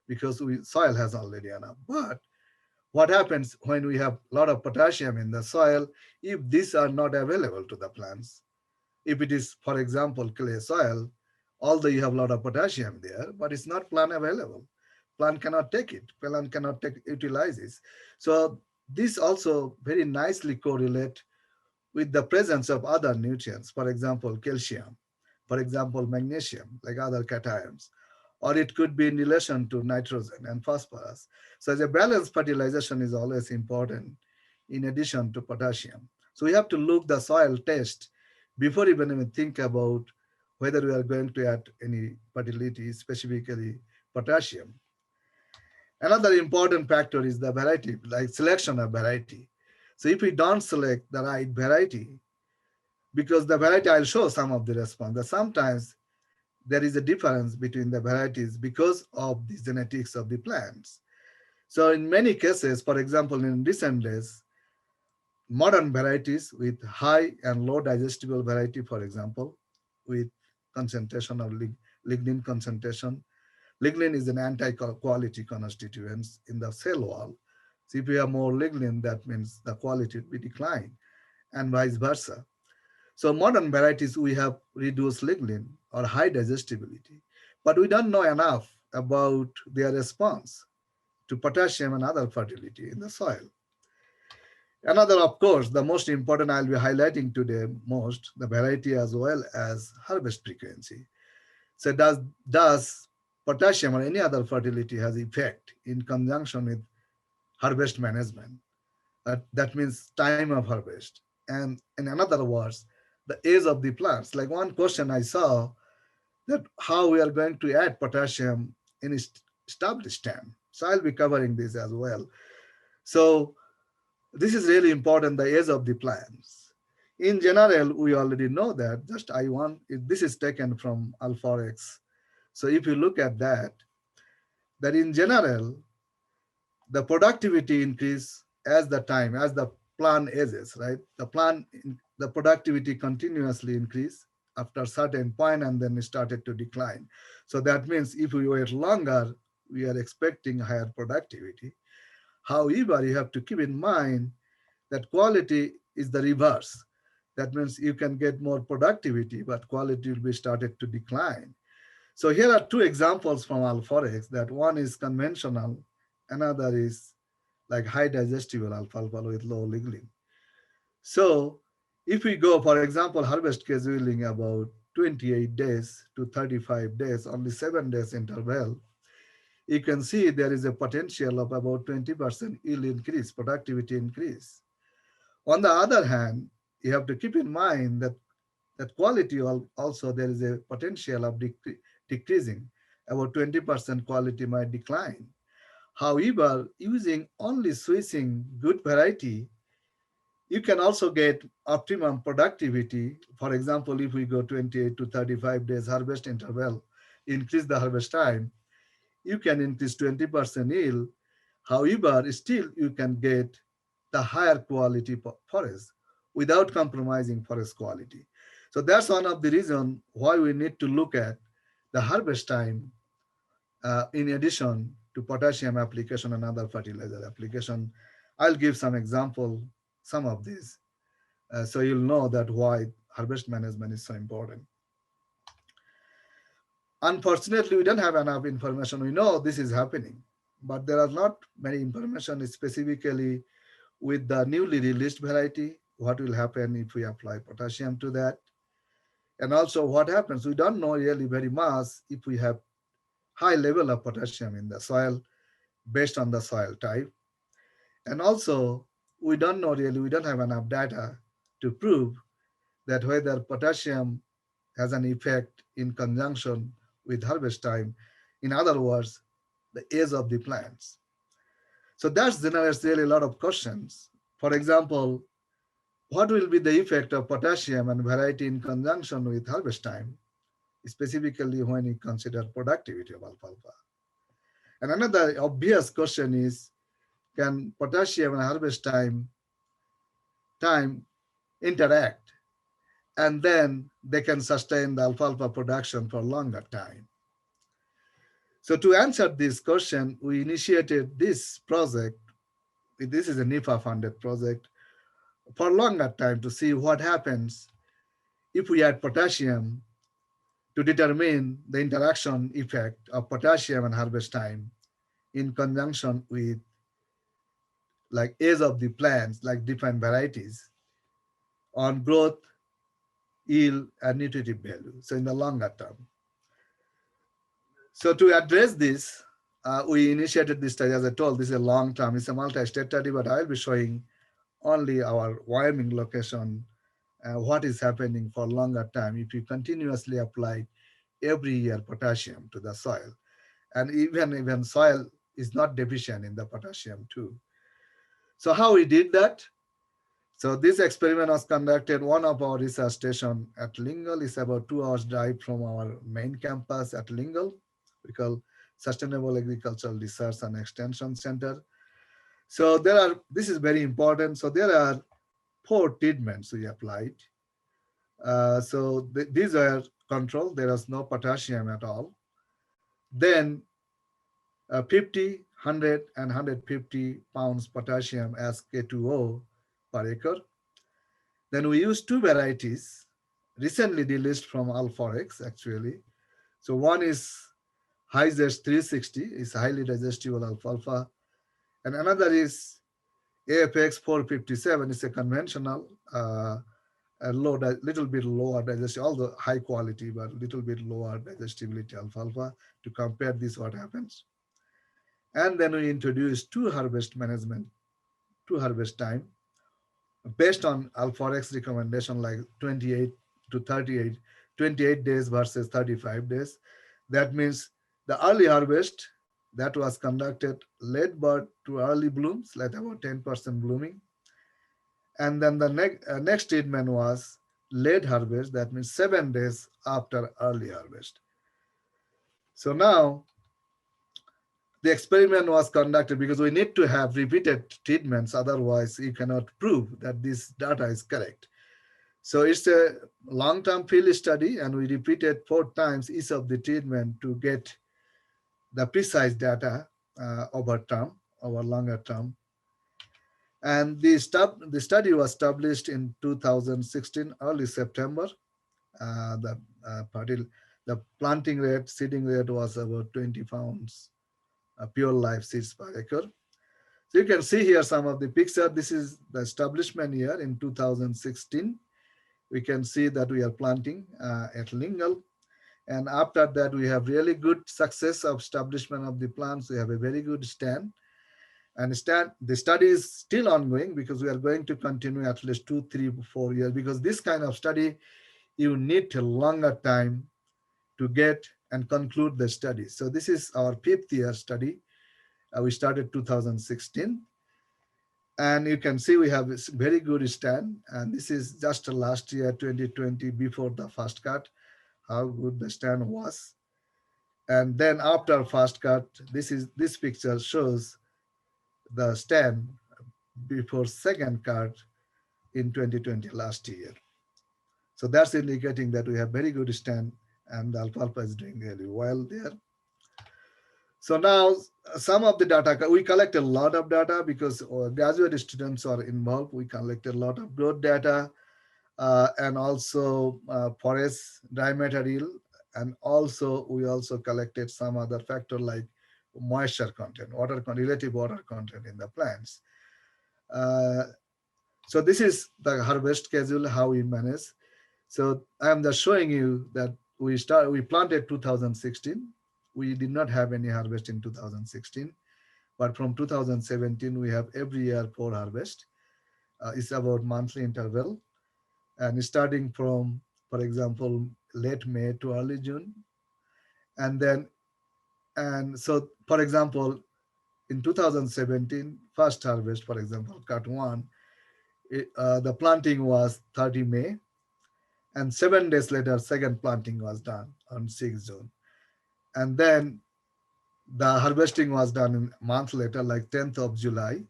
because soil has already enough. But what happens when we have a lot of potassium in the soil, if these are not available to the plants? If it is, for example, clay soil, although you have a lot of potassium there, but it's not plant available. Plant cannot take it, plant cannot utilize it. So this also very nicely correlate with the presence of other nutrients, for example, calcium, for example, magnesium, like other cations, or it could be in relation to nitrogen and phosphorus. So the balanced fertilization is always important in addition to potassium. So we have to look the soil test before even think about whether we are going to add any fertility, specifically potassium. Another important factor is the variety, like selection of variety. So if we don't select the right variety, because the variety, I'll show some of the response, that sometimes there is a difference between the varieties because of the genetics of the plants. So in many cases, for example, in recent days, modern varieties with high and low digestible variety, for example, with concentration of lignin concentration. Lignin is an anti-quality constituent in the cell wall. So if you have more lignin, that means the quality will be declined, and vice versa. So modern varieties, we have reduced lignin or high digestibility, but we don't know enough about their response to potassium and other fertility in the soil. Another, of course, the most important I'll be highlighting today most, the variety as well as harvest frequency. So does potassium or any other fertility has effect in conjunction with harvest management? That means time of harvest. And in other words, the age of the plants. Like one question I saw, that how we are going to add potassium in established stem. So I'll be covering this as well. So this is really important, the age of the plants. In general, we already know that. Just this is taken from Alforex. So if you look at that in general, the productivity increase as the plant ages, right? The plant the productivity continuously increased after a certain point and then it started to decline. So that means if we wait longer, we are expecting higher productivity. However, you have to keep in mind that quality is the reverse. That means you can get more productivity, but quality will be started to decline. So here are two examples from Alforex, that one is conventional, another is like high digestible alfalfa with low lignin. So if we go, for example, harvest scheduling about 28 days to 35 days, only 7 days interval, you can see there is a potential of about 20% yield increase, productivity increase. On the other hand, you have to keep in mind that quality also there is a potential of decreasing. About 20% quality might decline. However, using only switching good variety, you can also get optimum productivity. For example, if we go 28 to 35 days harvest interval, increase the harvest time, you can increase 20% yield. However, still you can get the higher quality forest without compromising forest quality. So that's one of the reasons why we need to look at the harvest time in addition to potassium application and other fertilizer application. I'll give some example, some of these, so you'll know that why harvest management is so important. Unfortunately, we don't have enough information. We know this is happening, but there are not many information specifically with the newly released variety, what will happen if we apply potassium to that. And also what happens, we don't know really very much if we have high level of potassium in the soil based on the soil type. And also we don't know really, we don't have enough data to prove that whether potassium has an effect in conjunction with harvest time. In other words, the age of the plants. So that generates really a lot of questions. For example, what will be the effect of potassium and variety in conjunction with harvest time, specifically when you consider productivity of alfalfa? And another obvious question is, can potassium and harvest time interact? And then they can sustain the alfalfa production for longer time. So to answer this question, we initiated this project. This is a NIFA funded project for longer time to see what happens if we add potassium to determine the interaction effect of potassium and harvest time in conjunction with like age of the plants, like different varieties on growth, yield, and nutritive value. So in the longer term. So to address this, we initiated this study. As I told, this is a long term, it's a multi-state study, but I'll be showing only our Wyoming location, what is happening for longer time if you continuously apply every year potassium to the soil. And even soil is not deficient in the potassium too. So how we did that? So this experiment was conducted one of our research station at Lingle. It's about 2 hours drive from our main campus at Lingle. We call Sustainable Agricultural Research and Extension Center. So this is very important. So there are 4 treatments we applied. These are controlled. There is no potassium at all. Then 50, 100, and 150 pounds potassium as K2O per acre. Then we use 2 varieties recently released from Alforex actually. So one is High-Zest 360, is highly digestible alfalfa. And another is AFX 457, is a conventional, little bit lower digestibility, although high quality, but little bit lower digestibility alfalfa. To compare this, what happens. And then we introduced 2 harvest management, 2 harvest time, based on Alforex recommendation, like 28 to 38, 28 days versus 35 days. That means the early harvest that was conducted late bud to early blooms, like about 10% blooming. And then the next treatment was late harvest, that means 7 days after early harvest. So now the experiment was conducted because we need to have repeated treatments, otherwise you cannot prove that this data is correct. So it's a long-term field study, and we repeated 4 times each of the treatment to get the precise data over longer term. And the study was published in 2016, early September. The planting rate, seeding rate was about 20 pounds pure live seeds per acre. So you can see here some of the picture. This is the establishment year in 2016. We can see that we are planting at Lingle. And after that, we have really good success of establishment of the plants. We have a very good stand. And the study is still ongoing because we are going to continue at least 2, 3, 4 years, because this kind of study, you need a longer time to get and conclude the study. So this is our 5th year study. We started 2016. And you can see we have a very good stand. And this is just last year, 2020, before the first cut, how good the stand was. And then after first cut, this picture shows the stand before second cut in 2020 last year. So that's indicating that we have very good stand, and the alfalfa is doing really well there. So now some of the data, we collect a lot of data because graduate students are involved. We collected a lot of growth data and also forage dry matter yield. And also we also collected some other factor like moisture content, relative water content in the plants. So this is the harvest schedule, how we manage. So I'm just showing you that we planted 2016. We did not have any harvest in 2016, but from 2017, we have every year 4 harvest. It's about monthly interval. And starting from, for example, late May to early June. And so, for example, in 2017, first harvest, for example, cut 1, the planting was 30 May. And 7 days later, second planting was done on 6 June. And then the harvesting was done a month later, like 10th of July.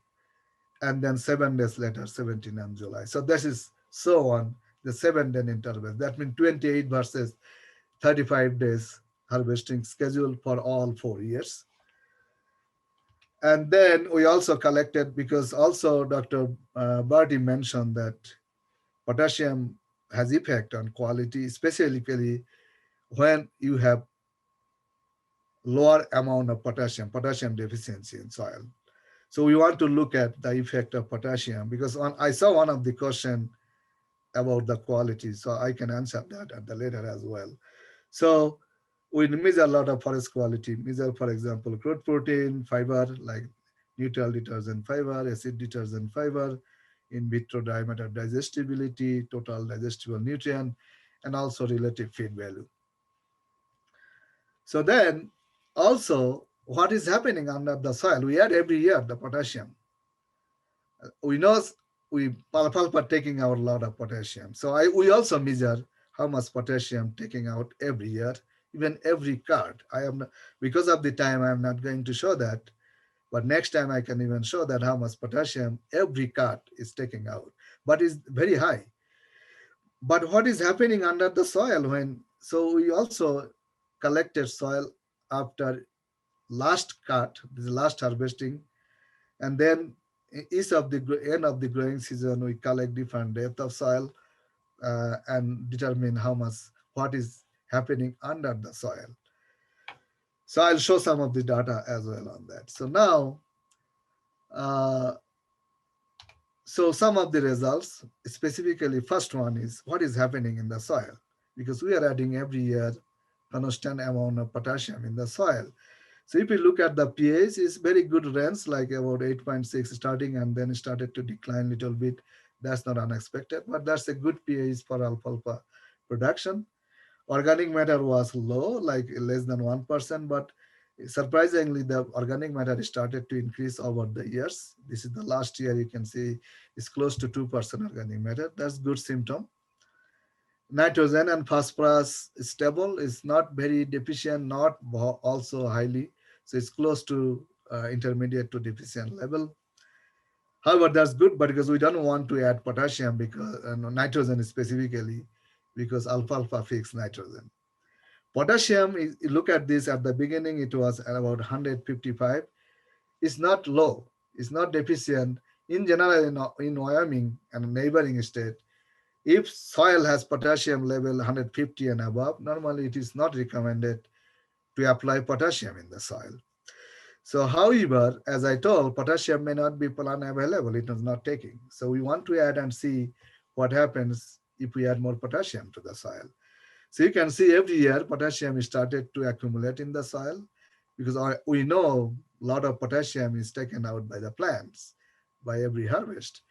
And then 7 days later, 17th of July. So this is so on, the 7-day interval. That means 28 versus 35 days harvesting schedule for all 4 years. And then we also collected, because also Dr. Berti mentioned that potassium has effect on quality, specifically when you have lower amount of potassium deficiency in soil. So we want to look at the effect of potassium, because I saw one of the question about the quality, so I can answer that at the later as well. So we measure a lot of forest quality, measure, for example, crude protein, fiber, like neutral detergent fiber, acid detergent fiber, in vitro dry matter digestibility, total digestible nutrient, and also relative feed value. So then also what is happening under the soil? We add every year the potassium. We know alfalfa taking out a lot of potassium. So we also measure how much potassium taking out every year, even every card. Because of the time, I'm not going to show that. But next time I can even show that how much potassium every card is taking out, but it's very high. But what is happening under the soil so we also collected soil after last cut, the last harvesting, and then each of the end of the growing season, we collect different depth of soil and determine what is happening under the soil. So I'll show some of the data as well on that. So now, so some of the results, specifically first one is what is happening in the soil, because we are adding every year constant amount of potassium in the soil. So if you look at the pH, it's very good range, like about 8.6 starting, and then it started to decline a little bit. That's not unexpected, but that's a good pH for alfalfa production. Organic matter was low, like less than 1%, but surprisingly, the organic matter started to increase over the years. This is the last year, you can see it's close to 2% organic matter. That's good symptom. Nitrogen and phosphorus is stable. It's not very deficient, not also highly. So it's close to intermediate to deficient level. However, that's good, but because we don't want to add potassium because nitrogen specifically, because alfalfa fixes nitrogen. Potassium is, look at this at the beginning, it was at about 155. It's not low, it's not deficient. In general, in Wyoming and neighboring state, if soil has potassium level 150 and above, normally it is not recommended to apply potassium in the soil. So however, as I told, potassium may not be plant available, it is not taking. So we want to add and see what happens if we add more potassium to the soil. So you can see every year potassium is started to accumulate in the soil because we know a lot of potassium is taken out by the plants by every harvest.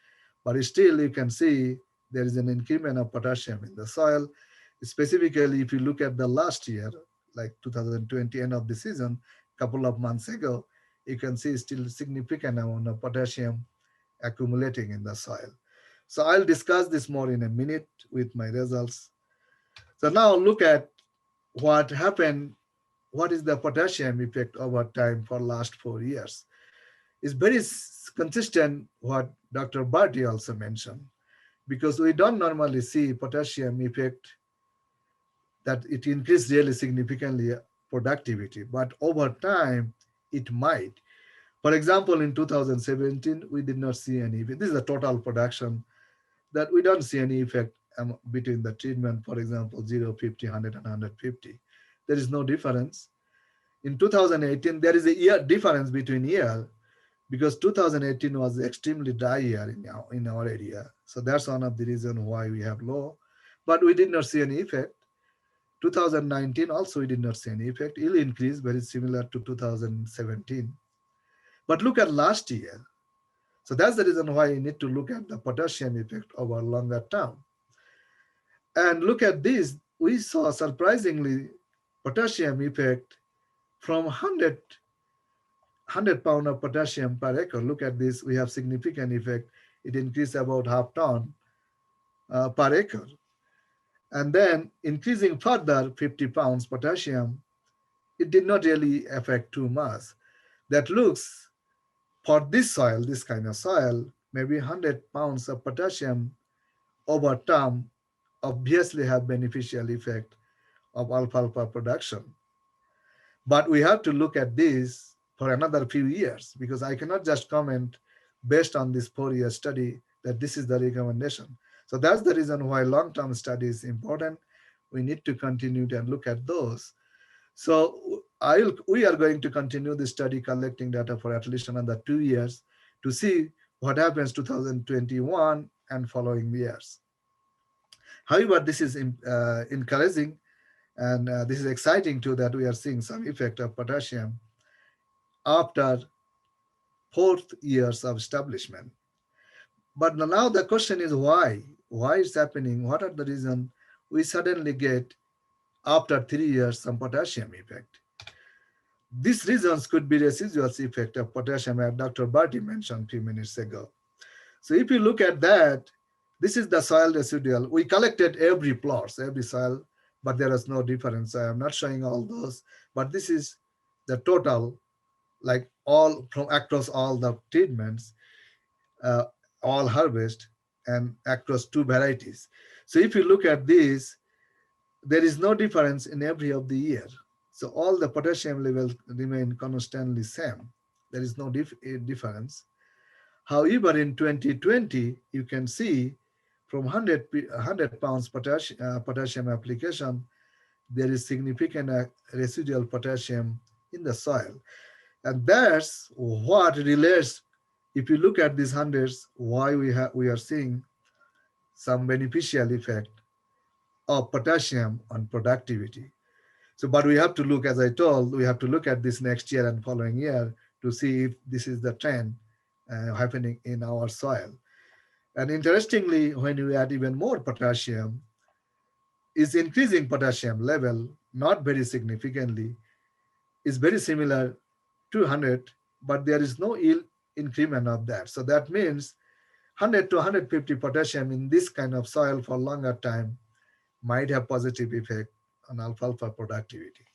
But still you can see there is an increment of potassium in the soil. Specifically, if you look at the last year, like 2020, end of the season, couple of months ago, you can see still significant amount of potassium accumulating in the soil. So I'll discuss this more in a minute with my results. So now look at what happened. What is the potassium effect over time for last 4 years? It's very consistent what Dr. Berti also mentioned, because we don't normally see potassium effect that it increased really significantly productivity, but over time it might. For example, in 2017, we did not see any effect. This is the total production that we don't see any effect between the treatment, for example, 0, 50, 100, and 150. There is no difference. In 2018, there is a year difference between year because 2018 was extremely dry year in our area. So that's one of the reasons why we have low, but we did not see any effect. 2019 also we did not see any effect. Yield increase very similar to 2017. But look at last year. So that's the reason why you need to look at the potassium effect over longer term. And look at this, we saw surprisingly potassium effect from 100 pound of potassium per acre. Look at this, we have significant effect. It increased about half ton per acre. And then increasing further 50 pounds potassium, it did not really affect too much. That looks, for this soil, this kind of soil, maybe 100 pounds of potassium over time obviously have beneficial effect of alfalfa production. But we have to look at this for another few years because I cannot just comment based on this 4-year study that this is the recommendation. So that's the reason why long-term study is important. We need to continue to look at those. So we are going to continue the study collecting data for at least another 2 years to see what happens 2021 and following years. However, this is encouraging and this is exciting too that we are seeing some effect of potassium after 4th years of establishment. But now the question is why? Why it's happening? What are the reasons we suddenly get after 3 years some potassium effect? These reasons could be residual effect of potassium as Dr. Berti mentioned a few minutes ago. So if you look at that, this is the soil residual. We collected every plots, every soil, but there is no difference. I am not showing all those, but this is the total, like all from across all the treatments, all harvest and across 2 varieties. So if you look at this, there is no difference in every of the year. So all the potassium levels remain constantly same. There is no difference. However, in 2020, you can see from 100 pounds potassium application, there is significant residual potassium in the soil. And that's what relates, if you look at these hundreds, why we are seeing some beneficial effect of potassium on productivity. So, but we have to look, as I told, we have to look at this next year and following year to see if this is the trend happening in our soil. And interestingly, when you add even more potassium, is increasing potassium level, not very significantly, is very similar to 100, but there is no yield increment of that. So that means 100 to 150 potassium in this kind of soil for longer time might have positive effect on alfalfa productivity.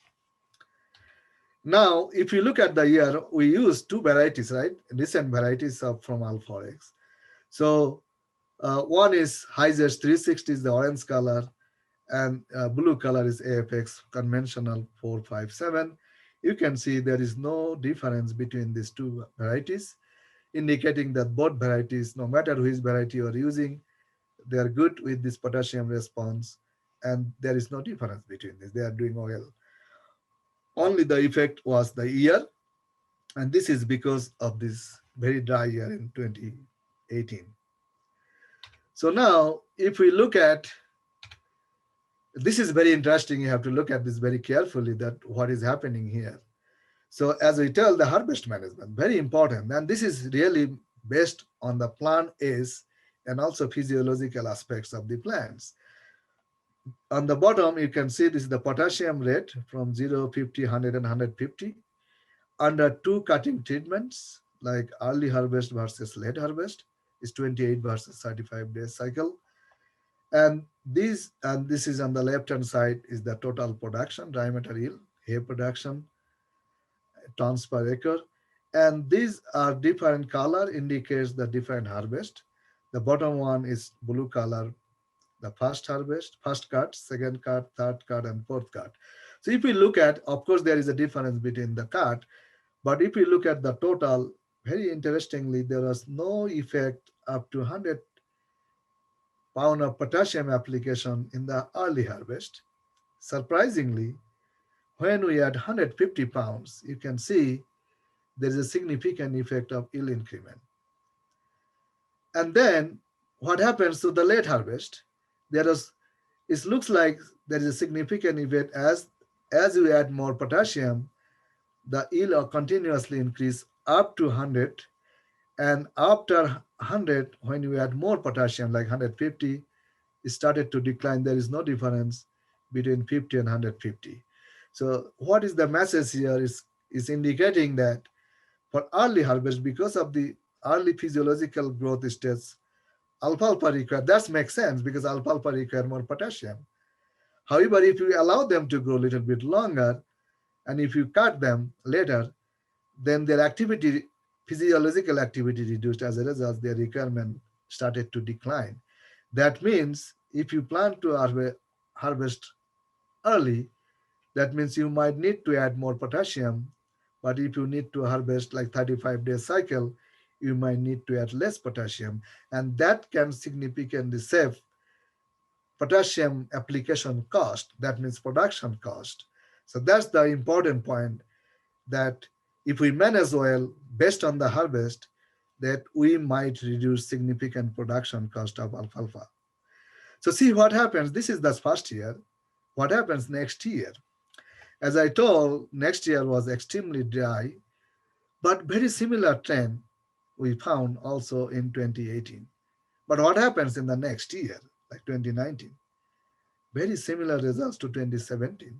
Now, if you look at the year, we use two varieties, right? Recent varieties from Alforex. So one is Hyzest 360 is the orange color, and blue color is AFX conventional 457. You can see there is no difference between these two varieties, indicating that both varieties, no matter which variety you are using, they are good with this potassium response, and there is no difference between this. They are doing well. Only the effect was the year, and this is because of this very dry year in 2018. So now, if we look at, this is very interesting. You have to look at this very carefully, that what is happening here. So as we tell, the harvest management, very important. And this is really based on the plant age and also physiological aspects of the plants. On the bottom, you can see this is the potassium rate from 0, 50, 100, and 150 under two cutting treatments, like early harvest versus late harvest, is 28 versus 35 days cycle. And this is on the left-hand side is the total production, diameter yield, hay production, tons per acre. And these are different color, indicates the different harvest. The bottom one is blue color, the first harvest, first cut, second cut, third cut, and fourth cut. So if we look at, of course, there is a difference between the cut, but if we look at the total, very interestingly, there was no effect up to 100 pound of potassium application in the early harvest. Surprisingly, when we add 150 pounds, you can see there is a significant effect of yield increment. And then what happens to the late harvest? It looks like there is a significant effect as you add more potassium, the yield will continuously increase up to 100. And after 100, when you add more potassium, like 150, it started to decline. There is no difference between 50 and 150. So what is the message here is indicating that for early harvest, because of the early physiological growth stages, alfalfa require, that makes sense because alfalfa require more potassium. However, if you allow them to grow a little bit longer, and if you cut them later, then their activity, physiological activity reduced. As a result, their requirement started to decline. That means if you plan to harvest early, that means you might need to add more potassium. But if you need to harvest like 35-day cycle, you might need to add less potassium. And that can significantly save potassium application cost. That means production cost. So that's the important point, that if we manage well based on the harvest, that we might reduce significant production cost of alfalfa. So see what happens. This is the first year. What happens next year? As I told, next year was extremely dry, but very similar trend we found also in 2018. But what happens in the next year, like 2019? Very similar results to 2017.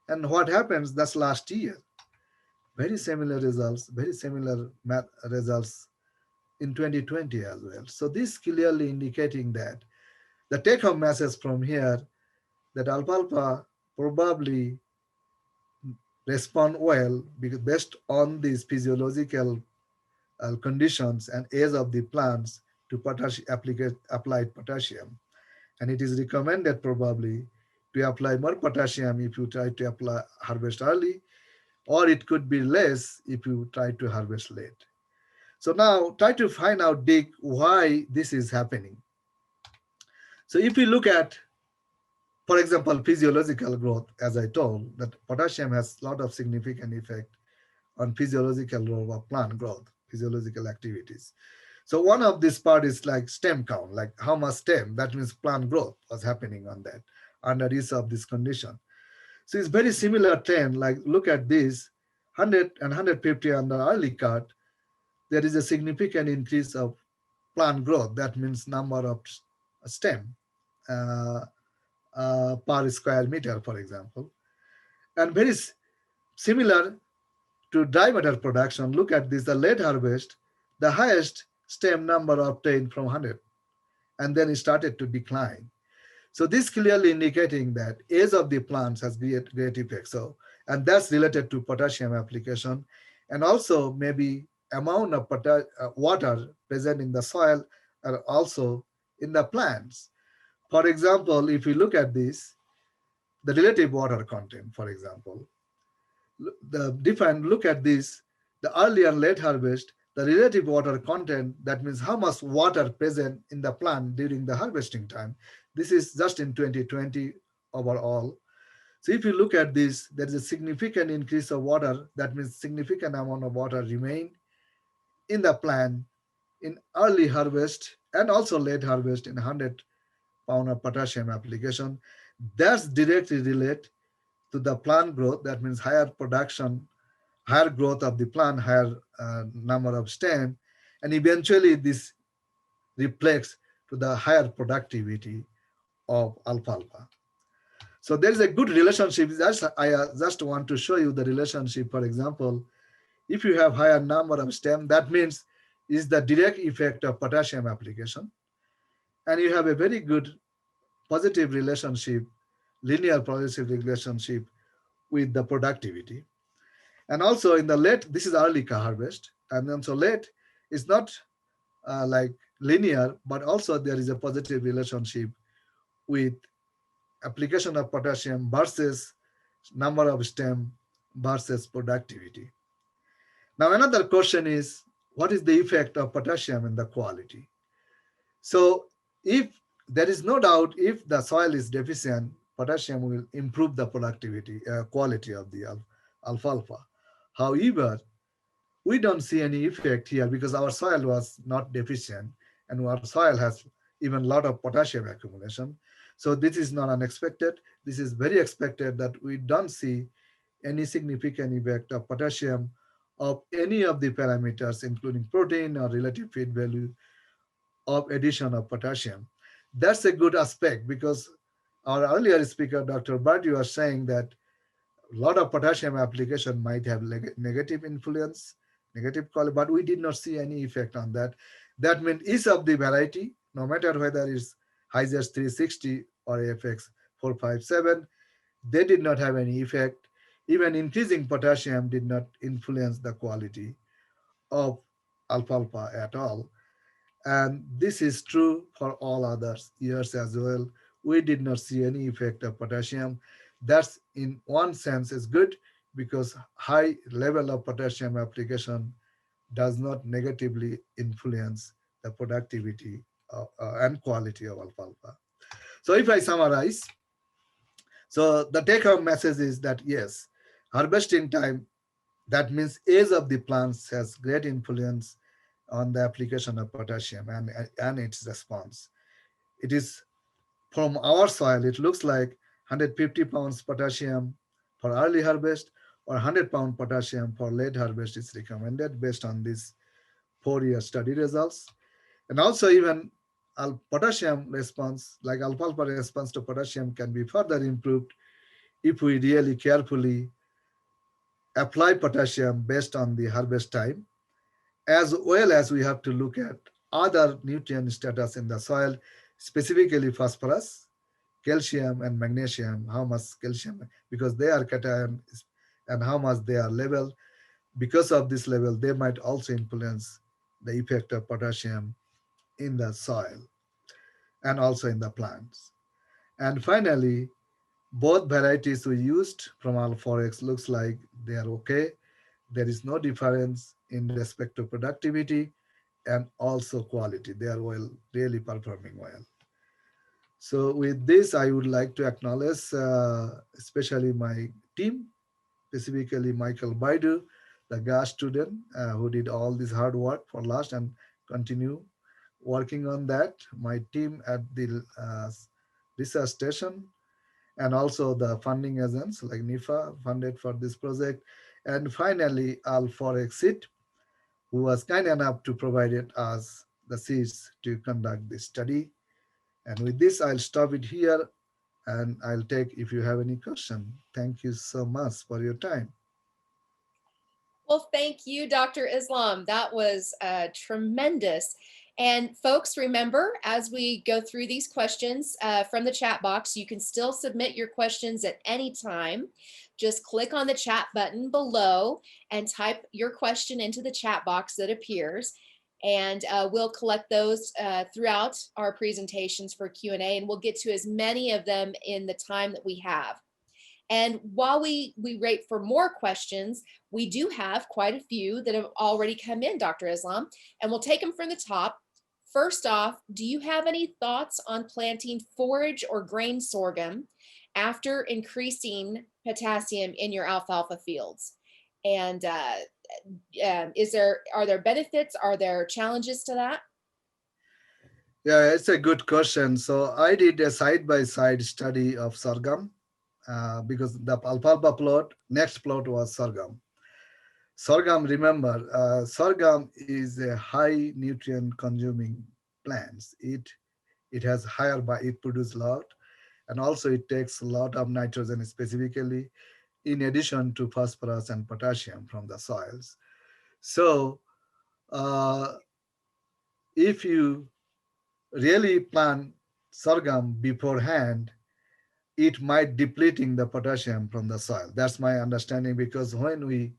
And what happens, that's last year. Very similar results, very similar results in 2020 as well. So this clearly indicating that the take-home message from here, that alfalfa probably respond well because based on these physiological conditions and age of the plants to applied potassium. And it is recommended probably to apply more potassium if you try to harvest early, or it could be less if you try to harvest late. So now try to find out, dig, why this is happening. So if we look at, for example, physiological growth, as I told, that potassium has a lot of significant effect on physiological role of plant growth, physiological activities. So one of this part is like stem count, like how much stem, that means plant growth was happening on that under each of this condition. So it's very similar trend, like look at this, 100 and 150 on the early cut, there is a significant increase of plant growth. That means number of stem per square meter, for example. And very similar to dry matter production, look at this, the late harvest, the highest stem number obtained from 100, and then it started to decline. So this clearly indicating that age of the plants has great effect. So and that's related to potassium application, and also maybe amount of water present in the soil are also in the plants. For example, if you look at this, the relative water content, for example, look at this, the early and late harvest, the relative water content, that means how much water present in the plant during the harvesting time. This is just in 2020 overall. So if you look at this, there is a significant increase of water. That means significant amount of water remain in the plant in early harvest and also late harvest in 100 pound of potassium application. That's directly related to the plant growth. That means higher production, higher growth of the plant, higher number of stem, and eventually this reflects to the higher productivity of alfalfa. So there is a good relationship. I just want to show you the relationship. For example, if you have higher number of stem, that means is the direct effect of potassium application, and you have a very good positive relationship, linear positive relationship with the productivity. And also in the late, this is early harvest, and then so late is not like linear, but also there is a positive relationship with application of potassium versus number of stem versus productivity. Now another question is, what is the effect of potassium in the quality? So if there is no doubt, if the soil is deficient, potassium will improve the productivity, quality of the alfalfa. However, we don't see any effect here because our soil was not deficient and our soil has even a lot of potassium accumulation. So this is not unexpected. This is very expected that we don't see any significant effect of potassium of any of the parameters, including protein or relative feed value of addition of potassium. That's a good aspect because our earlier speaker, Dr. Berti, was saying that a lot of potassium application might have negative influence, negative quality, but we did not see any effect on that. That means each of the variety, no matter whether it's HiZest 360 or FX 457, they did not have any effect. Even increasing potassium did not influence the quality of alfalfa at all. And this is true for all other years as well. We did not see any effect of potassium. That's in one sense is good because high level of potassium application does not negatively influence the productivity and quality of alfalfa. So if I summarize, so the take-home message is that yes, harvesting time, that means age of the plants has great influence on the application of potassium and its response. It is from our soil, it looks like 150 pounds potassium for early harvest or 100 pound potassium for late harvest is recommended based on these 4-year study results. And also even potassium response, like alfalfa response to potassium can be further improved if we really carefully apply potassium based on the harvest time, as well as we have to look at other nutrient status in the soil, specifically phosphorus, calcium, and magnesium, how much calcium, because they are cation, and how much they are level. Because of this level, they might also influence the effect of potassium in the soil and also in the plants. And finally, both varieties we used from Alforex looks like they are okay. There is no difference in respect to productivity and also quality. They are well, really performing well. So with this, I would like to acknowledge especially my team, specifically Michael Baidu, the GAS student who did all this hard work for last and continue working on that. My team at the research station, and also the funding agents like NIFA funded for this project. And finally, Alforex Seeds, who was kind enough to provide us the seeds to conduct this study. And with this, I'll stop it here and I'll take if you have any question. Thank you so much for your time. Well, thank you, Dr. Islam. That was tremendous. And folks, remember, as we go through these questions from the chat box, you can still submit your questions at any time. just click on the chat button below and type your question into the chat box that appears. And we'll collect those throughout our presentations for Q&A, and we'll get to as many of them in the time that we have. And while we wait for more questions, we do have quite a few that have already come in, Dr. Islam, and we'll take them from the top. First off, do you have any thoughts on planting forage or grain sorghum after increasing potassium in your alfalfa fields? And are there benefits? Are there challenges to that? Yeah, it's a good question. So I did a side-by-side study of sorghum because the alfalfa plot, next plot was sorghum. Sorghum, remember, sorghum is a high nutrient consuming plants. It has it produces a lot, and also it takes a lot of nitrogen specifically, in addition to phosphorus and potassium from the soils. So if you really plant sorghum beforehand, it might depleting the potassium from the soil. That's my understanding, because when we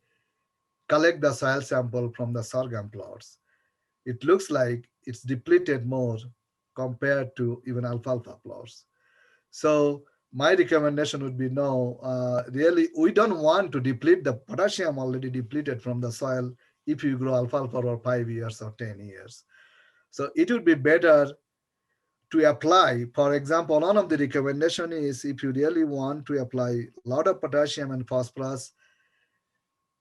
collect the soil sample from the sorghum plots, it looks like it's depleted more compared to even alfalfa plots. So my recommendation would be no, really, we don't want to deplete the potassium already depleted from the soil if you grow alfalfa for 5 years or 10 years. So it would be better to apply. For example, one of the recommendation is if you really want to apply a lot of potassium and phosphorus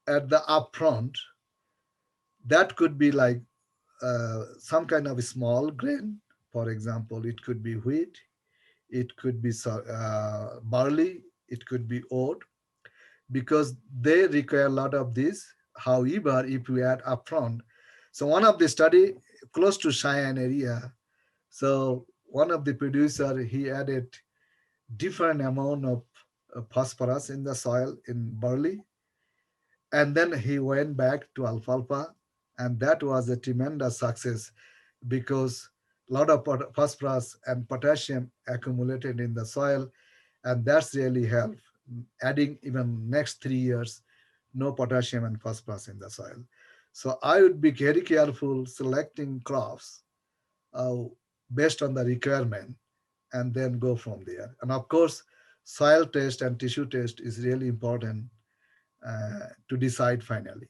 at the upfront, that could be like some kind of a small grain. For example, it could be wheat, it could be barley, it could be oat, because they require a lot of this. However, if we add upfront, so one of the study close to Cheyenne area, so one of the producer, he added different amount of phosphorus in the soil in barley, and then he went back to alfalfa, and that was a tremendous success because a lot of phosphorus and potassium accumulated in the soil, and that's really helped. Adding even next 3 years, no potassium and phosphorus in the soil. So I would be very careful selecting crops based on the requirement, and then go from there. And of course, soil test and tissue test is really important to decide finally.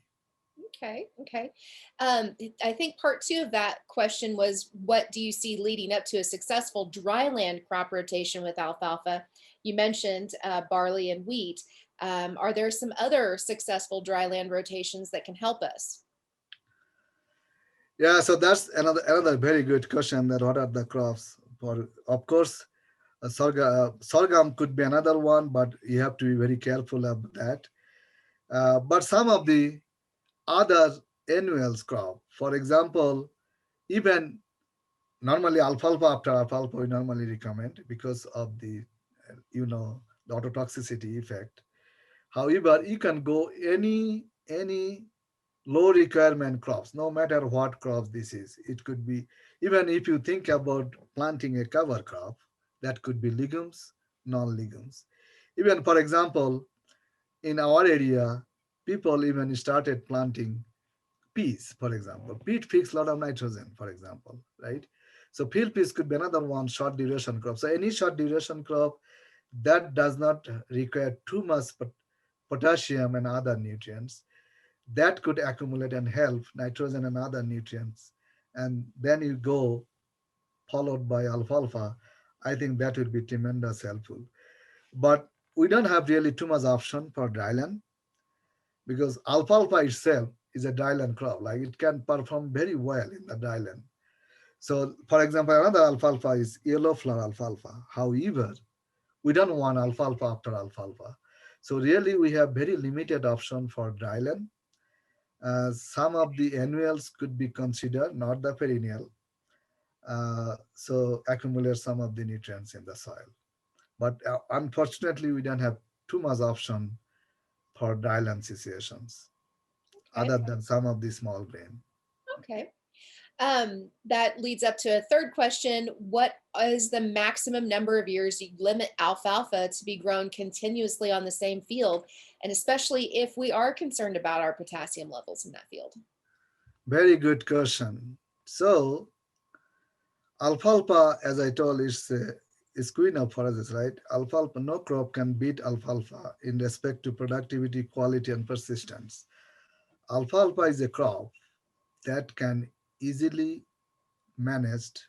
Okay. I think part 2 of that question was, what do you see leading up to a successful dryland crop rotation with alfalfa? You mentioned barley and wheat. Are there some other successful dryland rotations that can help us? Yeah, so that's another very good question, that what are the crops for? Of course, sorghum could be another one, but you have to be very careful of that. But some of the other annuals crop, for example, even normally alfalfa, after alfalfa we normally recommend because of the the autotoxicity effect. However, you can go any low requirement crops, no matter what crops this is. It could be, even if you think about planting a cover crop, that could be legumes, non-legumes. Even for example, in our area, people even started planting peas, for example. Peat fixes a lot of nitrogen, for example, right? So field peas could be another one short duration crop. So any short duration crop that does not require too much potassium and other nutrients, that could accumulate and help nitrogen and other nutrients. And then you go followed by alfalfa. I think that would be tremendous helpful. But we don't have really too much option for dryland, because alfalfa itself is a dryland crop. Like, it can perform very well in the dryland. So for example, another alfalfa is yellow flower alfalfa. However, we don't want alfalfa after alfalfa. So really we have very limited option for dryland. Some of the annuals could be considered, not the perennial. So accumulate some of the nutrients in the soil. But unfortunately, we don't have too much option for dryland situations, other than some of the small grain. Okay. That leads up to a third question. What is the maximum number of years you limit alfalfa to be grown continuously on the same field? And especially if we are concerned about our potassium levels in that field. Very good question. So alfalfa, as I told, is queen of forages, right? Alfalfa, no crop can beat alfalfa in respect to productivity, quality, and persistence. Alfalfa is a crop that can easily managed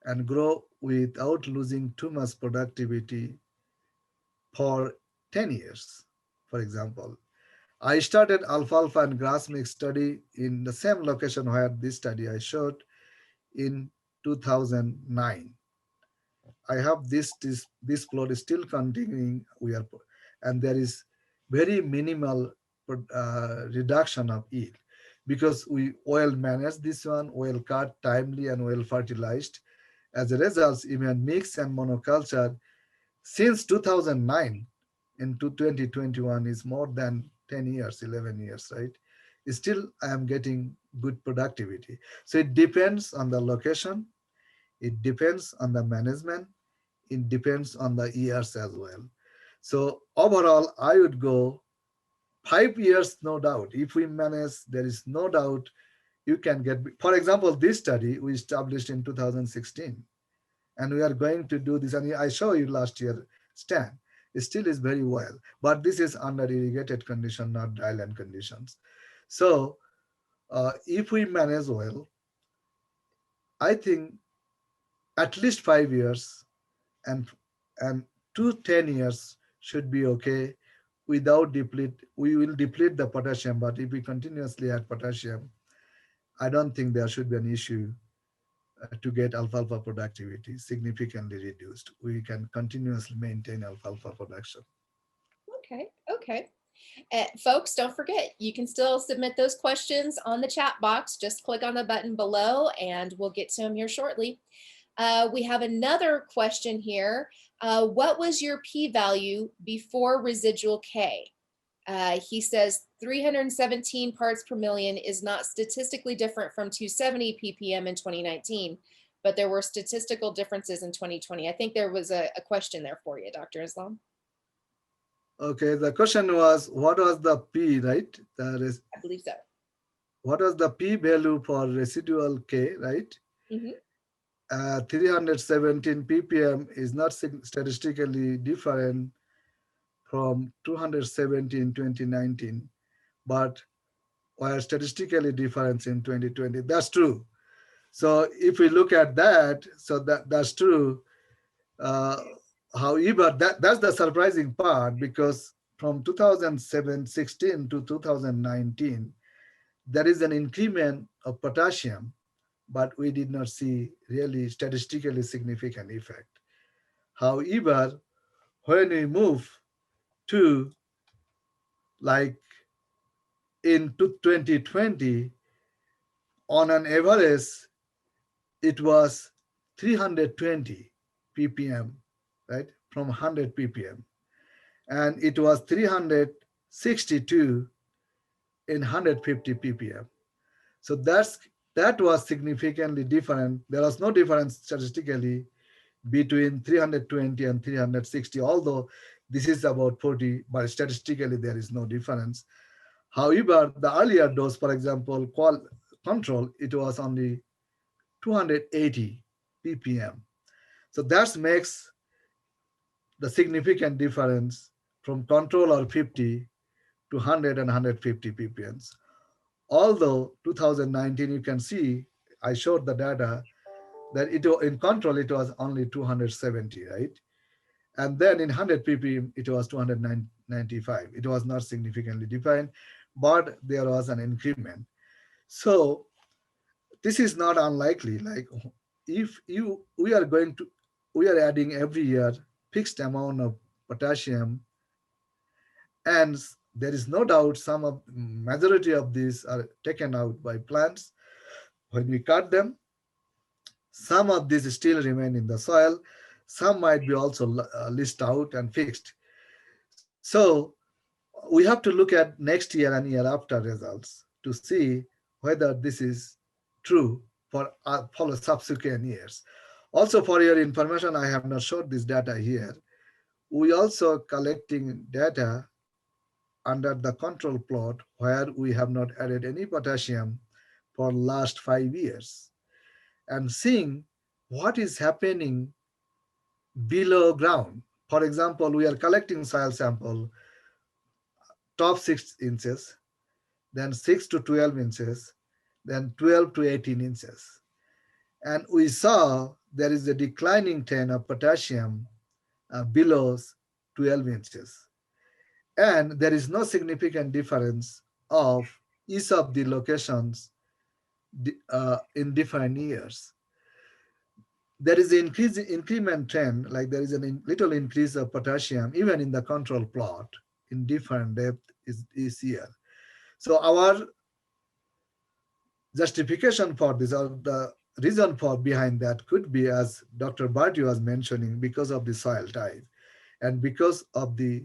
and grow without losing too much productivity for 10 years. For example, I started alfalfa and grass mix study in the same location where this study I showed in 2009. I have this plot is still continuing. And there is very minimal reduction of yield because we oil manage this one, oil cut timely and oil fertilized. As a result, even mix and monoculture since 2009 into 2021 is more than 10 years, 11 years, right? Still, I am getting good productivity. So it depends on the location, it depends on the management, it depends on the years as well. So overall, I would go 5 years, no doubt. If we manage, there is no doubt you can get, for example, this study we established in 2016, and we are going to do this. And I show you last year, Stan, it still is very well, but this is under irrigated condition, not dryland conditions. So if we manage well, I think at least 5 years and 10 years should be okay without deplete. We will deplete the potassium, but if we continuously add potassium, I don't think there should be an issue to get alfalfa productivity significantly reduced. We can continuously maintain alfalfa production. Okay. Folks, don't forget, you can still submit those questions on the chat box. Just click on the button below and we'll get to them here shortly. We have another question here. What was your p-value before residual K? He says 317 parts per million is not statistically different from 270 ppm in 2019, but there were statistical differences in 2020. I think there was a question there for you, Dr. Islam. Okay, the question was, what was the P, right? I believe so. What was the P value for residual K, right? 317 ppm is not statistically different from 270 in 2019, but were statistically different in 2020. That's true. So if we look at that, so that's true. However, that's the surprising part, because from 2016 to 2019, there is an increment of potassium, but we did not see really statistically significant effect. However, when we move to like in 2020, on an average, it was 320 ppm, right, from 100 ppm. And it was 362 in 150 ppm. So that was significantly different. There was no difference statistically between 320 and 360, although this is about 40, but statistically there is no difference. However, the earlier dose, for example, control, it was only 280 ppm. So that makes the significant difference from control or 50 to 100 and 150 ppm. Although 2019, you can see, I showed the data that in control, it was only 270, right? And then in 100 ppm, it was 295. It was not significantly defined, but there was an increment. So this is not unlikely. Like if we are adding every year fixed amount of potassium, and there is no doubt majority of these are taken out by plants. When we cut them, some of these still remain in the soil. Some might be also leached out and fixed. So we have to look at next year and year after results to see whether this is true for subsequent years. Also, for your information, I have not showed this data here. We also collecting data under the control plot where we have not added any potassium for last 5 years, and seeing what is happening below ground. For example, we are collecting soil sample top 6 inches, then 6 to 12 inches, then 12 to 18 inches. And we saw there is a declining trend of potassium below 12 inches. And there is no significant difference of each of the locations in different years. There is an increment trend, like there is a little increase of potassium even in the control plot in different depth is year. So our justification for this, or the reason for behind that, could be, as Dr. Berti was mentioning, because of the soil type and because of the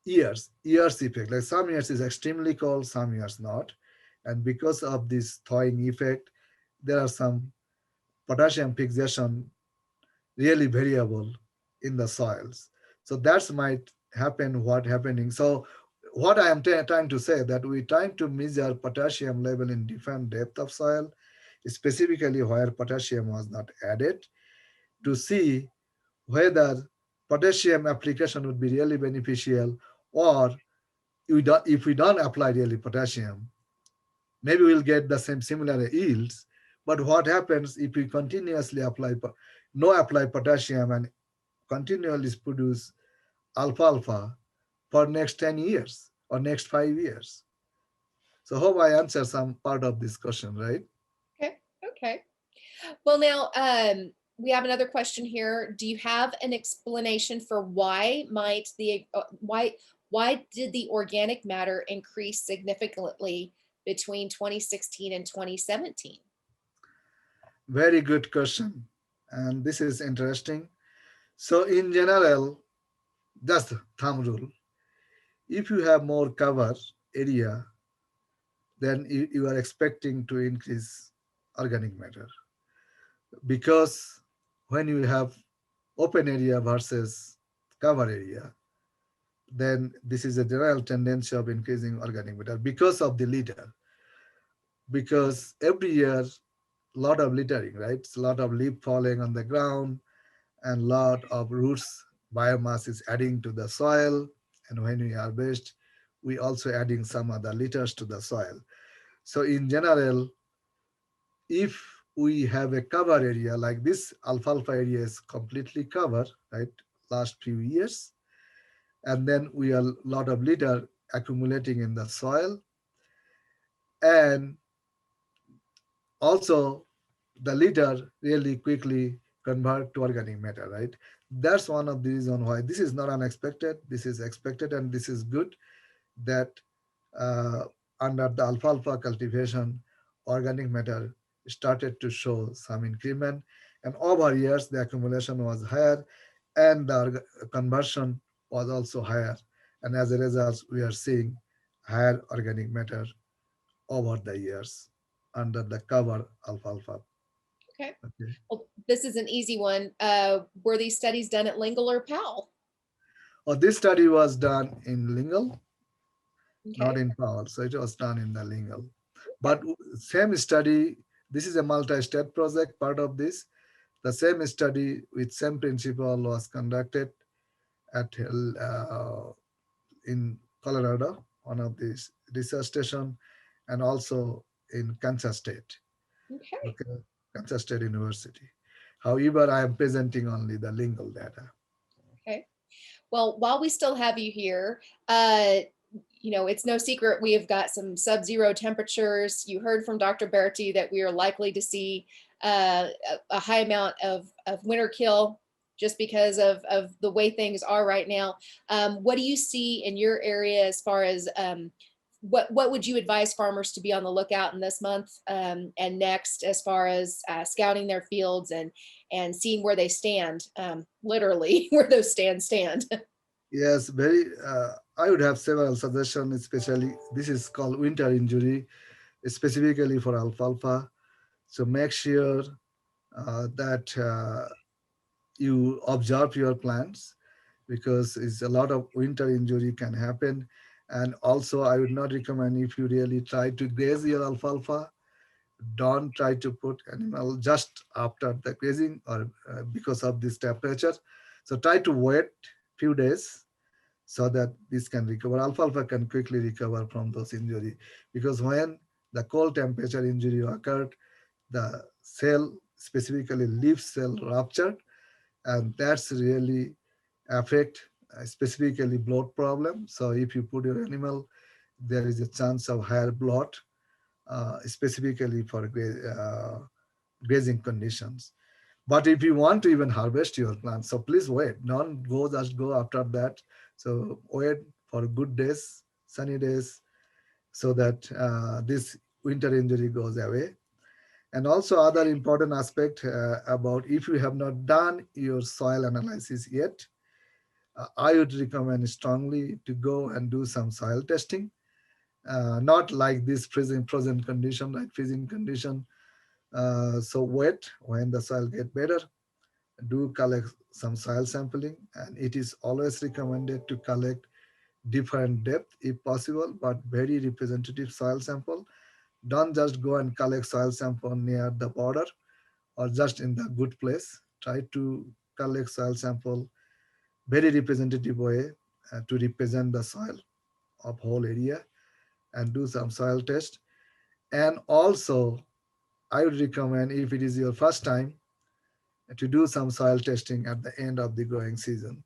years effect. Like some years is extremely cold, some years not. And because of this thawing effect, there are some potassium fixation really variable in the soils. So that's might happen what happening. So what I am trying to say, that we trying to measure potassium level in different depth of soil, specifically where potassium was not added, to see whether potassium application would be really beneficial, or if we don't apply really potassium, maybe we'll get the similar yields. But what happens if we continuously apply potassium and continually produce alfalfa for next 10 years or next 5 years? So hope I answered some part of this question, right? Okay. Well, now we have another question here. Do you have an explanation for why did the organic matter increase significantly between 2016 and 2017? Very good question. And this is interesting. So in general, that's the thumb rule. If you have more cover area, then you are expecting to increase organic matter. Because when you have open area versus cover area, then this is a general tendency of increasing organic matter because of the litter. Because every year, a lot of littering, right? It's a lot of leaf falling on the ground, and a lot of roots biomass is adding to the soil. And when we harvest, we also adding some other litters to the soil. So in general, if we have a cover area like this, alfalfa area is completely covered, right? Last few years. And then we have a lot of litter accumulating in the soil. And also the litter really quickly convert to organic matter, right? That's one of the reasons why this is not unexpected. This is expected, and this is good that under the alfalfa cultivation, organic matter started to show some increment. And over years, the accumulation was higher and the conversion was also higher. And as a result, we are seeing higher organic matter over the years under the cover alfalfa. Okay. Well, this is an easy one. Were these studies done at Lingle or Powell? Well, this study was done in Lingle, Okay. not in Powell. So it was done in the Lingle. But same study, this is a multi-state project, part of this. The same study with same principle was conducted at in Colorado, one of these research station, and also in Kansas State. Okay, Kansas State University. However, I am presenting only the Lingle data. Okay. Well, while we still have you here, you know, it's no secret we have got some sub-zero temperatures. You heard from Dr. Berti that we are likely to see a high amount of winter kill just because of the way things are right now. What do you see in your area as far as what would you advise farmers to be on the lookout in this month and next as far as scouting their fields and seeing where they stand, literally where those stands stand? Yes, I would have several suggestions, especially this is called winter injury, specifically for alfalfa. So make sure that you observe your plants, because it's a lot of winter injury can happen. And also I would not recommend, if you really try to graze your alfalfa, don't try to put animal just after the grazing or because of this temperature. So try to wait few days so that this can recover. Alfalfa can quickly recover from those injury, because when the cold temperature injury occurred, the cell, specifically leaf cell, ruptured, and that's really affect specifically blood problem. So if you put your animal, there is a chance of higher blood, specifically for grazing conditions. But if you want to even harvest your plant, so please wait. Don't go just go after that. So wait for good days, sunny days, so that this winter injury goes away. And also other important aspect about, if you have not done your soil analysis yet, I would recommend strongly to go and do some soil testing. Not like this frozen condition, like freezing condition. So wait, when the soil get better, do collect some soil sampling, and it is always recommended to collect different depth if possible, but very representative soil sample. Don't just go and collect soil sample near the border or just in the good place. Try to collect soil sample very representative way to represent the soil of whole area, and do some soil test. And also I would recommend, if it is your first time, to do some soil testing at the end of the growing season,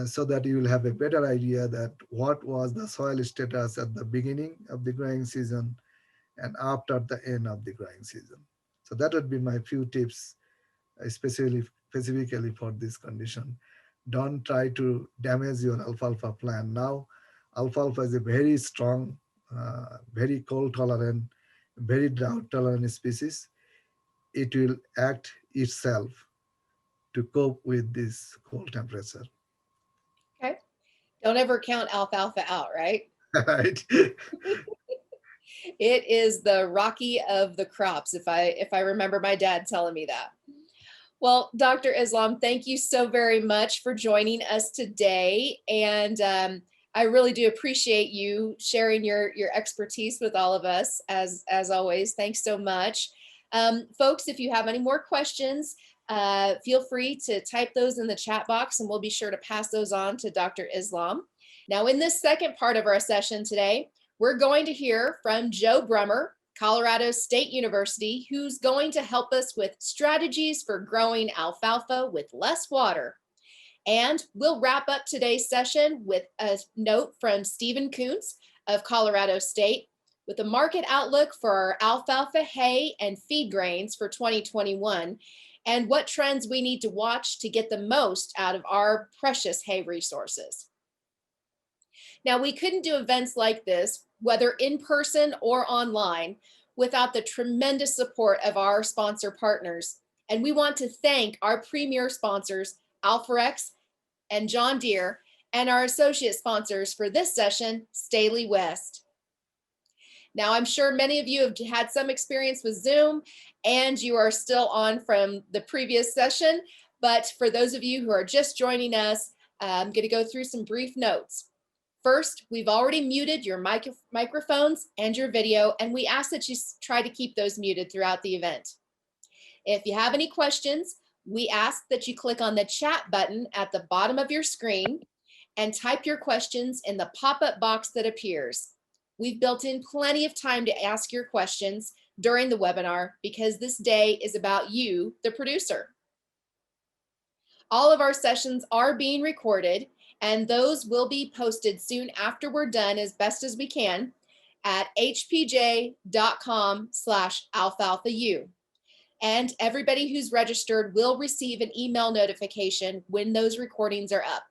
so that you will have a better idea that what was the soil status at the beginning of the growing season and after the end of the growing season. So that would be my few tips, specifically for this condition. Don't try to damage your alfalfa plant now. Alfalfa is a very strong, very cold tolerant, very drought tolerant species. It will act itself to cope with this cold temperature. Okay. Don't ever count alfalfa out, right? Right. It is the Rocky of the crops, if I remember my dad telling me that. Well, Dr. Islam, thank you so very much for joining us today. And I really do appreciate you sharing your expertise with all of us, as always. Thanks so much. Folks, if you have any more questions, feel free to type those in the chat box, and we'll be sure to pass those on to Dr. Islam. Now, in this second part of our session today, we're going to hear from Joe Brummer, Colorado State University, who's going to help us with strategies for growing alfalfa with less water. And we'll wrap up today's session with a note from Stephen Kuntz of Colorado State with a market outlook for our alfalfa, hay, and feed grains for 2021, and what trends we need to watch to get the most out of our precious hay resources. Now, we couldn't do events like this, whether in person or online, without the tremendous support of our sponsor partners. And we want to thank our premier sponsors, Alforex and John Deere, and our associate sponsors for this session, STAHELIWEST. Now, I'm sure many of you have had some experience with Zoom, and you are still on from the previous session. But for those of you who are just joining us, I'm going to go through some brief notes. First, we've already muted your microphones and your video, and we ask that you try to keep those muted throughout the event. If you have any questions, we ask that you click on the chat button at the bottom of your screen and type your questions in the pop-up box that appears. We've built in plenty of time to ask your questions during the webinar, because this day is about you, the producer. All of our sessions are being recorded, and those will be posted soon after we're done, as best as we can, at hpj.com/alfalfau. And everybody who's registered will receive an email notification when those recordings are up.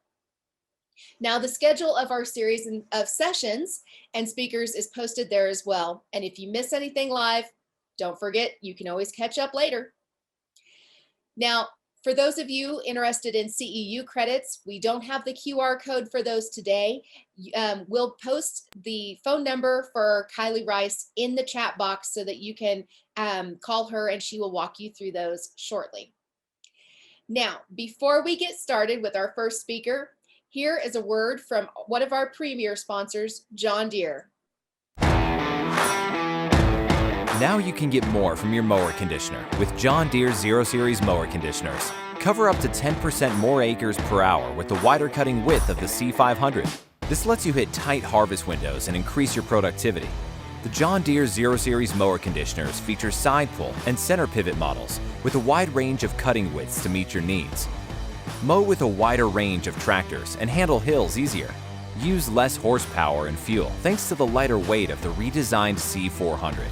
Now, the schedule of our series of sessions and speakers is posted there as well. And if you miss anything live, don't forget, you can always catch up later. Now, For those of you interested in CEU credits, we don't have the QR code for those today. We'll post the phone number for Kylie Rice in the chat box so that you can call her and she will walk you through those shortly. Now, before we get started with our first speaker, here is a word from one of our premier sponsors, John Deere. Now you can get more from your mower conditioner with John Deere 0 Series mower conditioners. Cover up to 10% more acres per hour with the wider cutting width of the C500. This lets you hit tight harvest windows and increase your productivity. The John Deere 0 Series mower conditioners feature side pull and center pivot models with a wide range of cutting widths to meet your needs. Mow with a wider range of tractors and handle hills easier. Use less horsepower and fuel thanks to the lighter weight of the redesigned C400.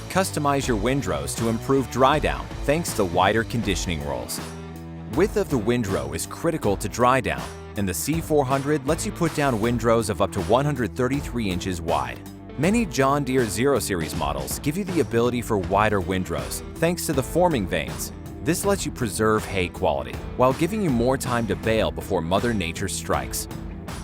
Customize your windrows to improve dry down thanks to wider conditioning rolls. Width of the windrow is critical to dry down, and the C400 lets you put down windrows of up to 133 inches wide. Many John Deere 0 Series models give you the ability for wider windrows thanks to the forming vanes. This lets you preserve hay quality while giving you more time to bale before Mother Nature strikes.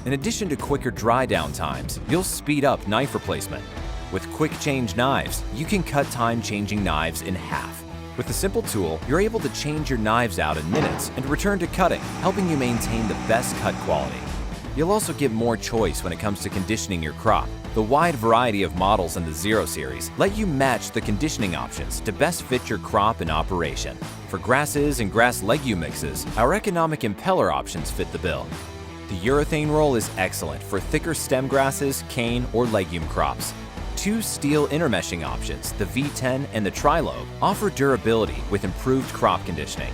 In addition to quicker dry down times, you'll speed up knife replacement. With quick change knives, you can cut time changing knives in half. With a simple tool, you're able to change your knives out in minutes and return to cutting, helping you maintain the best cut quality. You'll also get more choice when it comes to conditioning your crop. The wide variety of models in the 0 Series let you match the conditioning options to best fit your crop and operation. For grasses and grass legume mixes, our economic impeller options fit the bill. The urethane roll is excellent for thicker stem grasses, cane, or legume crops. Two steel intermeshing options, the V10 and the Trilobe, offer durability with improved crop conditioning.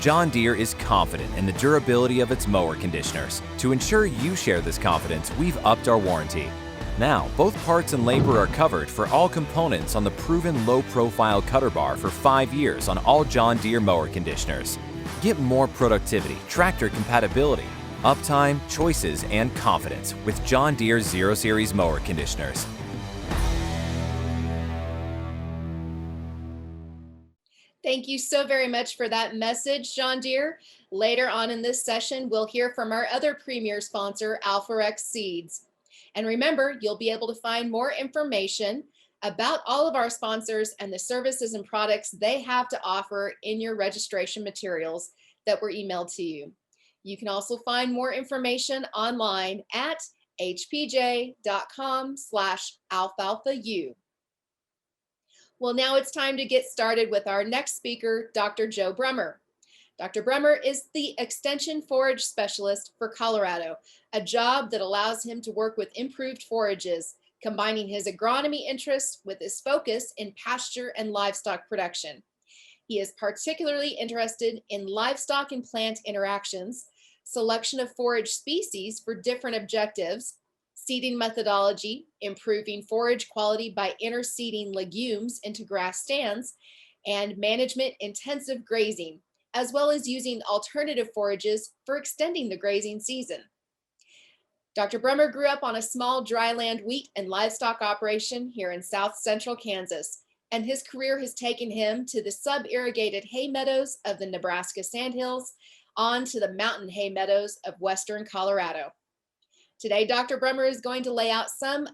John Deere is confident in the durability of its mower conditioners. To ensure you share this confidence, we've upped our warranty. Now, both parts and labor are covered for all components on the proven low-profile cutter bar for 5 years on all John Deere mower conditioners. Get more productivity, tractor compatibility, uptime, choices, and confidence with John Deere 0 Series mower conditioners. Thank you so very much for that message, John Deere. Later on in this session, we'll hear from our other premier sponsor, Alforex Seeds. And remember, you'll be able to find more information about all of our sponsors and the services and products they have to offer in your registration materials that were emailed to you. You can also find more information online at hpj.com/alfalfau. Well, now it's time to get started with our next speaker, Dr. Joe Brummer. Dr. Brummer is the Extension Forage Specialist for Colorado, a job that allows him to work with improved forages, combining his agronomy interests with his focus in pasture and livestock production. He is particularly interested in livestock and plant interactions, selection of forage species for different objectives, seeding methodology, improving forage quality by interseeding legumes into grass stands, and management intensive grazing, as well as using alternative forages for extending the grazing season. Dr. Brummer grew up on a small dryland wheat and livestock operation here in south central Kansas, and his career has taken him to the sub-irrigated hay meadows of the Nebraska Sandhills, on to the mountain hay meadows of western Colorado. Today, Dr. Brummer is going to lay out some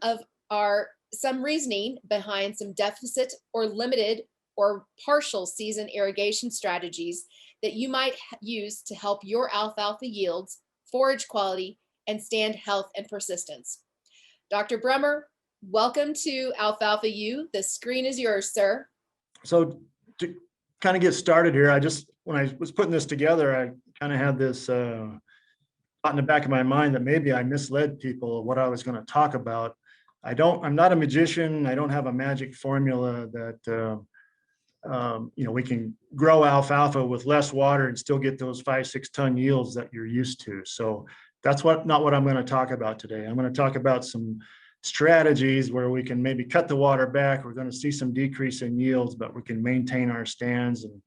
reasoning behind some deficit or limited or partial season irrigation strategies that you might use to help your alfalfa yields, forage quality, and stand health and persistence. Dr. Brummer, welcome to Alfalfa U. The screen is yours, sir. So to kind of get started here, when I was putting this together, I kind of had this thought in the back of my mind that maybe I misled people of what I was going to talk about. I'm not a magician. I don't have a magic formula that, we can grow alfalfa with less water and still get those 5-6 ton yields that you're used to. So that's not what I'm going to talk about today. I'm going to talk about some strategies where we can maybe cut the water back. We're going to see some decrease in yields, but we can maintain our stands and,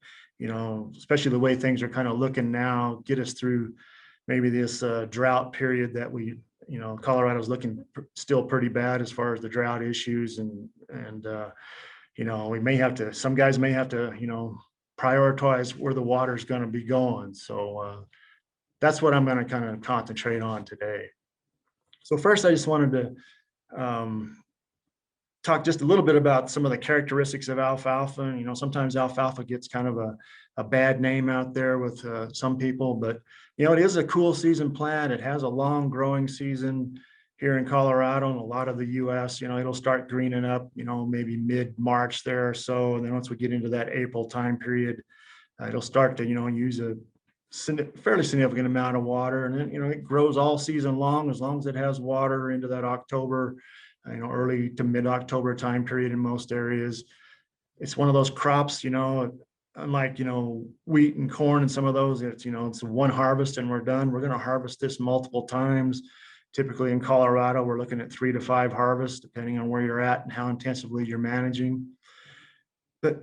especially the way things are kind of looking now, get us through maybe this drought period that Colorado's looking still pretty bad as far as the drought issues. And we may have to, some guys may have to, prioritize where the water is going to be going. So that's what I'm going to kind of concentrate on today. So first, I just wanted to talk just a little bit about some of the characteristics of alfalfa. You know, sometimes alfalfa gets kind of a bad name out there with some people, but you know, it is a cool season plant. It has a long growing season here in Colorado and a lot of the US. You know, it'll start greening up, you know, maybe mid-March there or so. And then once we get into that April time period, it'll start to, you know, use a fairly significant amount of water. And then, you know, it grows all season long as it has water into that October, you know, early to mid-October time period in most areas. It's one of those crops, you know, unlike, you know, wheat and corn and some of those, it's, you know, it's one harvest and we're done. We're going to harvest this multiple times. Typically in Colorado, we're looking at 3 to 5 harvests, depending on where you're at and how intensively you're managing. But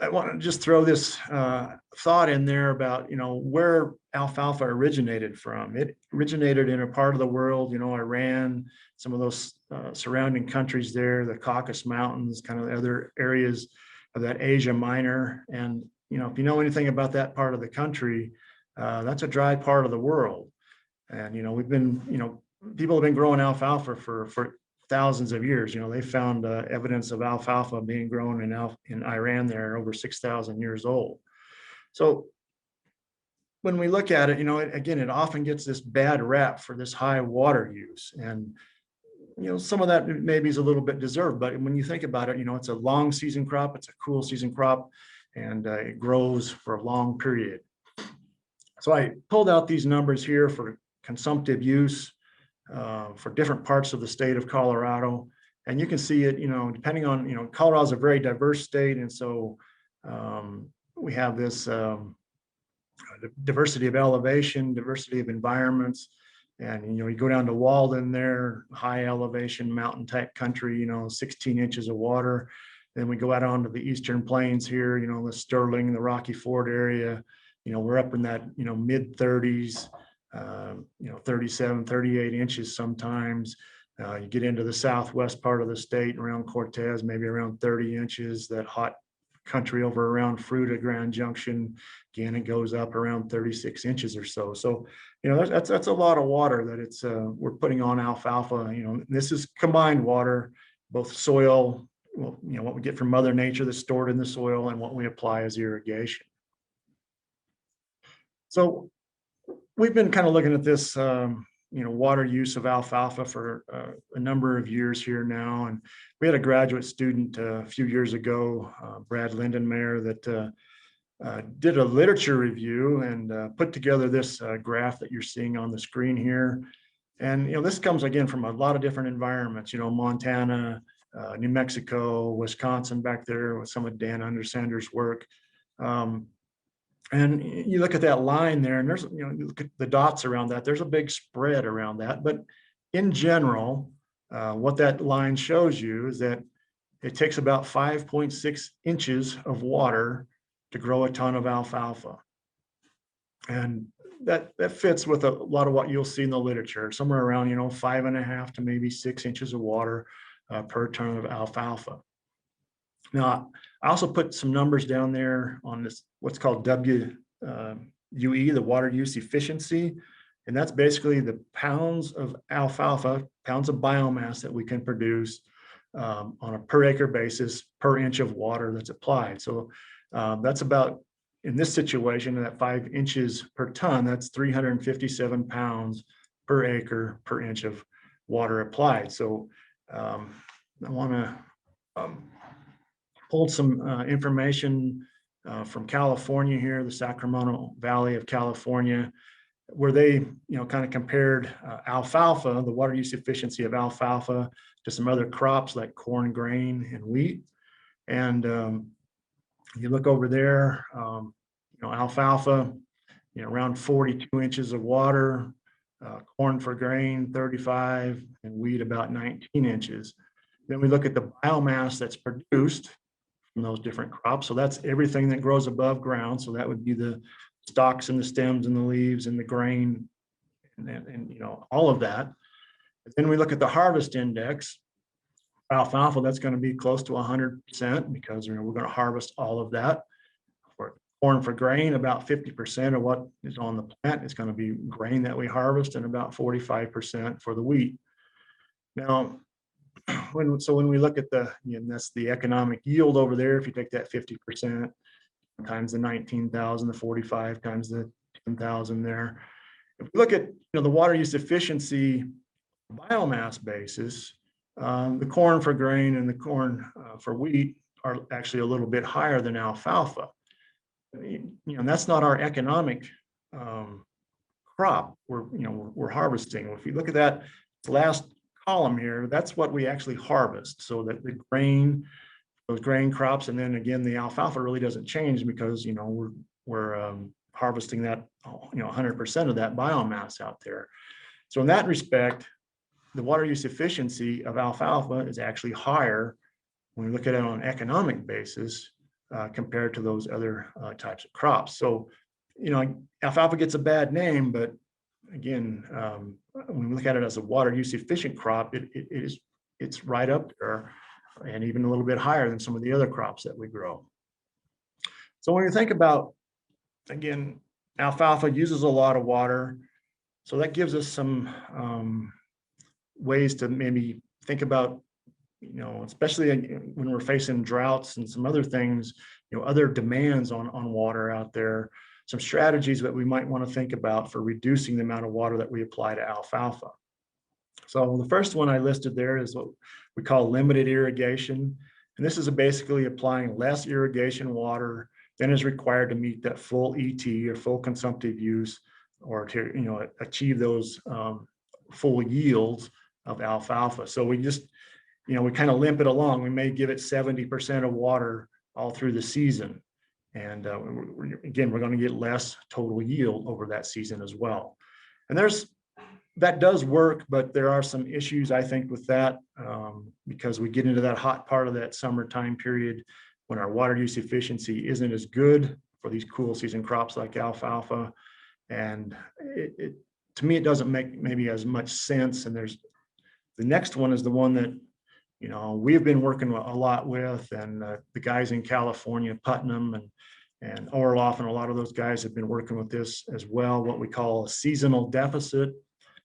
I want to just throw this thought in there about, you know, where alfalfa originated from. It originated in a part of the world, you know, Iran, some of those surrounding countries there, the Caucasus Mountains, kind of other areas of that Asia Minor. And, you know, if you know anything about that part of the country, that's a dry part of the world. And, you know, we've been, you know, people have been growing alfalfa for thousands of years. You know, they found evidence of alfalfa being grown in Iran there, over 6,000 years old. So when we look at it, you know, again, it often gets this bad rap for this high water use. And, you know, some of that maybe is a little bit deserved, but when you think about it, you know, it's a long season crop, it's a cool season crop, and it grows for a long period. So I pulled out these numbers here for consumptive use for different parts of the state of Colorado. And you can see it, you know, depending on, you know, Colorado's a very diverse state. And so we have this diversity of elevation, diversity of environments. And, you know, you go down to Walden there, high elevation mountain type country, you know, 16 inches of water. Then we go out onto the Eastern Plains here, you know, the Sterling, the Rocky Ford area, you know, we're up in that, you know, mid 30s. You know, 37, 38 inches sometimes. You get into the southwest part of the state around Cortez, maybe around 30 inches. That hot country over around Fruita, Grand Junction, again, it goes up around 36 inches or so. So, you know, that's a lot of water that it's we're putting on alfalfa. You know, this is combined water, both soil, well, you know, what we get from Mother Nature that's stored in the soil and what we apply as irrigation. So we've been kind of looking at this, you know, water use of alfalfa for a number of years here now. And we had a graduate student a few years ago, Brad Lindenmayer, that did a literature review and put together this graph that you're seeing on the screen here. And, you know, this comes again from a lot of different environments, you know, Montana, New Mexico, Wisconsin back there with some of Dan Undersander's work. And you look at that line there, and there's, you know, you look at the dots around that, there's a big spread around that. But in general, what that line shows you is that it takes about 5.6 inches of water to grow a ton of alfalfa. And that fits with a lot of what you'll see in the literature, somewhere around, you know, 5.5 to maybe 6 inches of water per ton of alfalfa. Now, I also put some numbers down there on this, what's called WUE, the water use efficiency. And that's basically the pounds of alfalfa, pounds of biomass that we can produce on a per acre basis, per inch of water that's applied. So that's about, in this situation, that 5 inches per ton, that's 357 pounds per acre per inch of water applied. So I want to pulled some information from California here, the Sacramento Valley of California, where they, you know, kind of compared alfalfa, the water use efficiency of alfalfa, to some other crops like corn, grain, and wheat. And you look over there, you know, alfalfa, you know, around 42 inches of water, corn for grain, 35, and wheat about 19 inches. Then we look at the biomass that's produced from those different crops. So that's everything that grows above ground. So that would be the stalks and the stems and the leaves and the grain and you know, all of that. But then we look at the harvest index. Alfalfa, that's going to be close to 100% because, you know, we're going to harvest all of that. For corn for grain, about 50% of what is on the plant is going to be grain that we harvest, and about 45% for the wheat. Now, when we look at that's the economic yield over there. If you take that 50% times the 19,000, the 45 times the 10,000 there. If we look at the water use efficiency biomass basis, the corn for grain and the corn for wheat are actually a little bit higher than alfalfa. And that's not our economic crop we're harvesting. If you look at that last column here, that's what we actually harvest. So that the grain, those grain crops, and then again the alfalfa really doesn't change because we're harvesting that 100% of that biomass out there. So in that respect, the water use efficiency of alfalfa is actually higher when we look at it on an economic basis compared to those other types of crops. So alfalfa gets a bad name, but again, when we look at it as a water use efficient crop, it's right up there and even a little bit higher than some of the other crops that we grow. So when you think about, again, alfalfa uses a lot of water, so that gives us some ways to maybe think about, especially when we're facing droughts and some other things, other demands on water out there, some strategies that we might want to think about for reducing the amount of water that we apply to alfalfa. So the first one I listed there is what we call limited irrigation. And this is basically applying less irrigation water than is required to meet that full ET or full consumptive use, or to achieve those full yields of alfalfa. So we just, we kind of limp it along. We may give it 70% of water all through the season. And again, we're going to get less total yield over that season as well. And that does work, but there are some issues, I think, with that because we get into that hot part of that summertime period when our water use efficiency isn't as good for these cool season crops like alfalfa. And to me, it doesn't make maybe as much sense. And the next one is the one that we've been working a lot with, and the guys in California, Putnam and Orloff, and a lot of those guys have been working with this as well, what we call a seasonal deficit,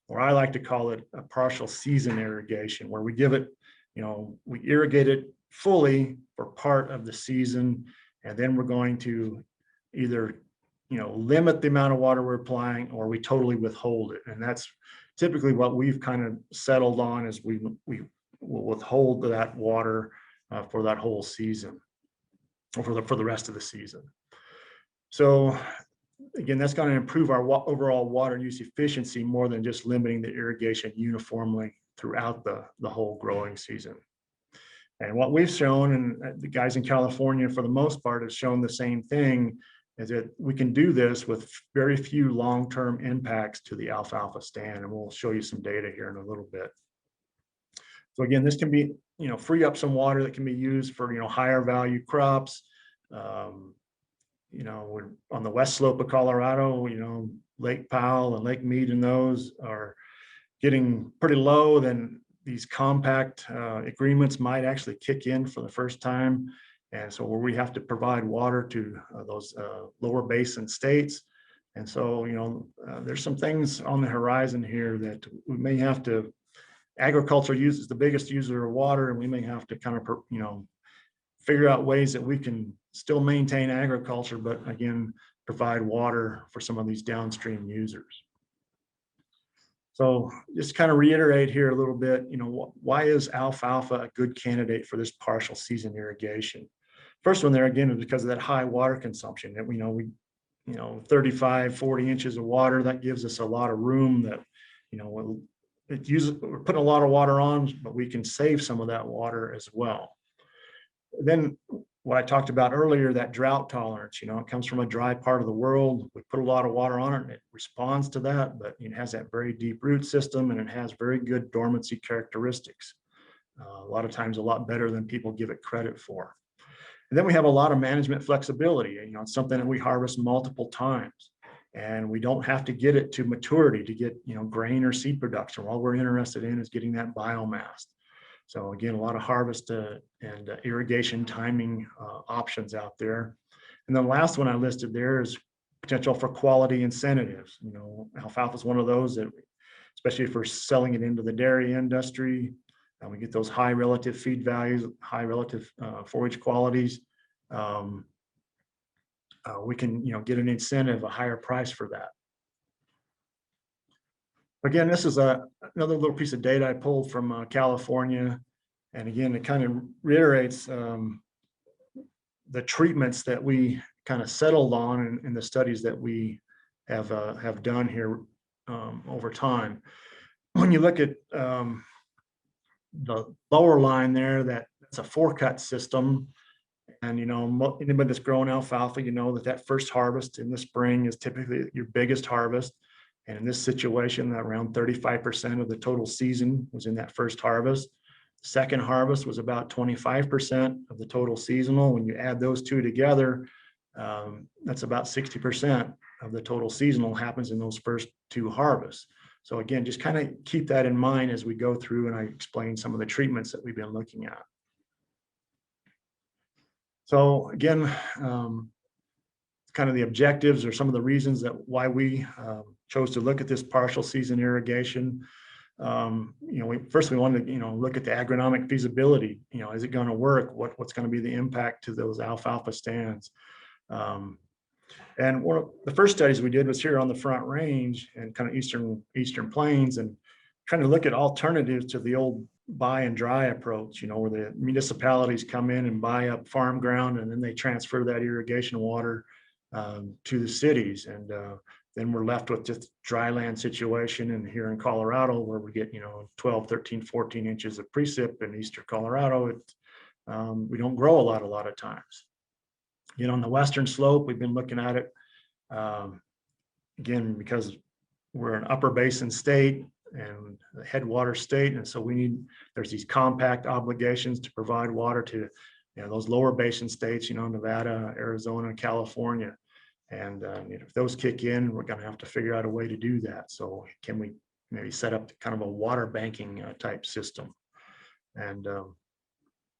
or I like to call it a partial season irrigation, where we give it, we irrigate it fully for part of the season, and then we're going to either, limit the amount of water we're applying, or we totally withhold it. And that's typically what we've kind of settled on, is we will withhold that water for that whole season, or for the rest of the season. So again, that's going to improve our overall water use efficiency more than just limiting the irrigation uniformly throughout the whole growing season. And what we've shown, and the guys in California for the most part have shown the same thing, is that we can do this with very few long-term impacts to the alfalfa stand. And we'll show you some data here in a little bit. So again, this can be, free up some water that can be used for, higher value crops. We're on the west slope of Colorado, Lake Powell and Lake Mead, and those are getting pretty low. Then these compact agreements might actually kick in for the first time. And so where we have to provide water to those lower basin states. And so, there's some things on the horizon here that we may have to, agriculture uses the biggest user of water, and we may have to kind of, figure out ways that we can still maintain agriculture, but again, provide water for some of these downstream users. So just kind of reiterate here a little bit, why is alfalfa a good candidate for this partial season irrigation? First one there, again, is because of that high water consumption that we know 35, 40 inches of water, that gives us a lot of room that, we're putting a lot of water on, but we can save some of that water as well. Then what I talked about earlier, that drought tolerance, it comes from a dry part of the world. We put a lot of water on it and it responds to that, but it has that very deep root system, and it has very good dormancy characteristics. A lot of times a lot better than people give it credit for. And then we have a lot of management flexibility. It's something that we harvest multiple times, and we don't have to get it to maturity to get, grain or seed production. All we're interested in is getting that biomass. So again, a lot of harvest and irrigation timing options out there. And the last one I listed there is potential for quality incentives. You know, alfalfa is one of those that, especially if we're selling it into the dairy industry, and we get those high relative feed values, high relative forage qualities. We can, you know, get an incentive, a higher price for that. Again, this is another little piece of data I pulled from California. And again, it kind of reiterates the treatments that we kind of settled on in the studies that we have done here over time. When you look at the lower line there, that's a 4-cut system. And, you know, anybody that's growing alfalfa, you know that first harvest in the spring is typically your biggest harvest. And in this situation, around 35% of the total season was in that first harvest. Second harvest was about 25% of the total seasonal. When you add those two together, that's about 60% of the total seasonal happens in those first 2 harvests. So again, just kind of keep that in mind as we go through and I explain some of the treatments that we've been looking at. So again, kind of the objectives or some of the reasons that why we chose to look at this partial season irrigation. You know, first we wanted to, you know, look at the agronomic feasibility. You know, is it going to work? What's going to be the impact to those alfalfa stands? And one of the first studies we did was here on the Front Range and kind of eastern plains, and trying to look at alternatives to the old buy and dry approach, you know, where the municipalities come in and buy up farm ground and then they transfer that irrigation water to the cities. And then we're left with just dry land situation. And here in Colorado, where we get, you know, 12, 13, 14 inches of precip in eastern Colorado, we don't grow a lot of times. You know, on the western slope, we've been looking at it, again, because we're an upper basin state and a headwater state. And so there's these compact obligations to provide water to, you know, those lower basin states, you know, Nevada, Arizona, California. And if those kick in, we're going to have to figure out a way to do that. So can we maybe set up kind of a water banking type system? And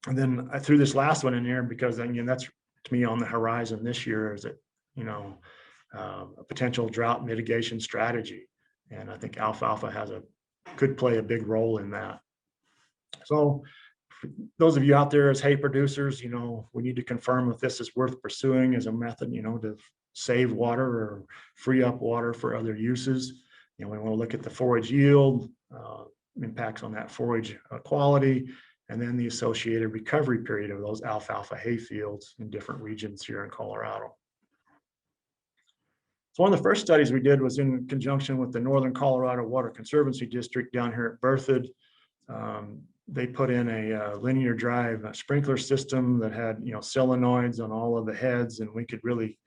then I threw this last one in here because, again, that's to me on the horizon this year, is that, you know, a potential drought mitigation strategy. And I think alfalfa could play a big role in that. So for those of you out there as hay producers, you know, we need to confirm if this is worth pursuing as a method, you know, to save water or free up water for other uses. You know, we want to look at the forage yield, impacts on that forage quality, and then the associated recovery period of those alfalfa hay fields in different regions here in Colorado. So one of the first studies we did was in conjunction with the Northern Colorado Water Conservancy District down here at Berthoud. They put in a linear drive sprinkler system that had, you know, solenoids on all of the heads, and we could really,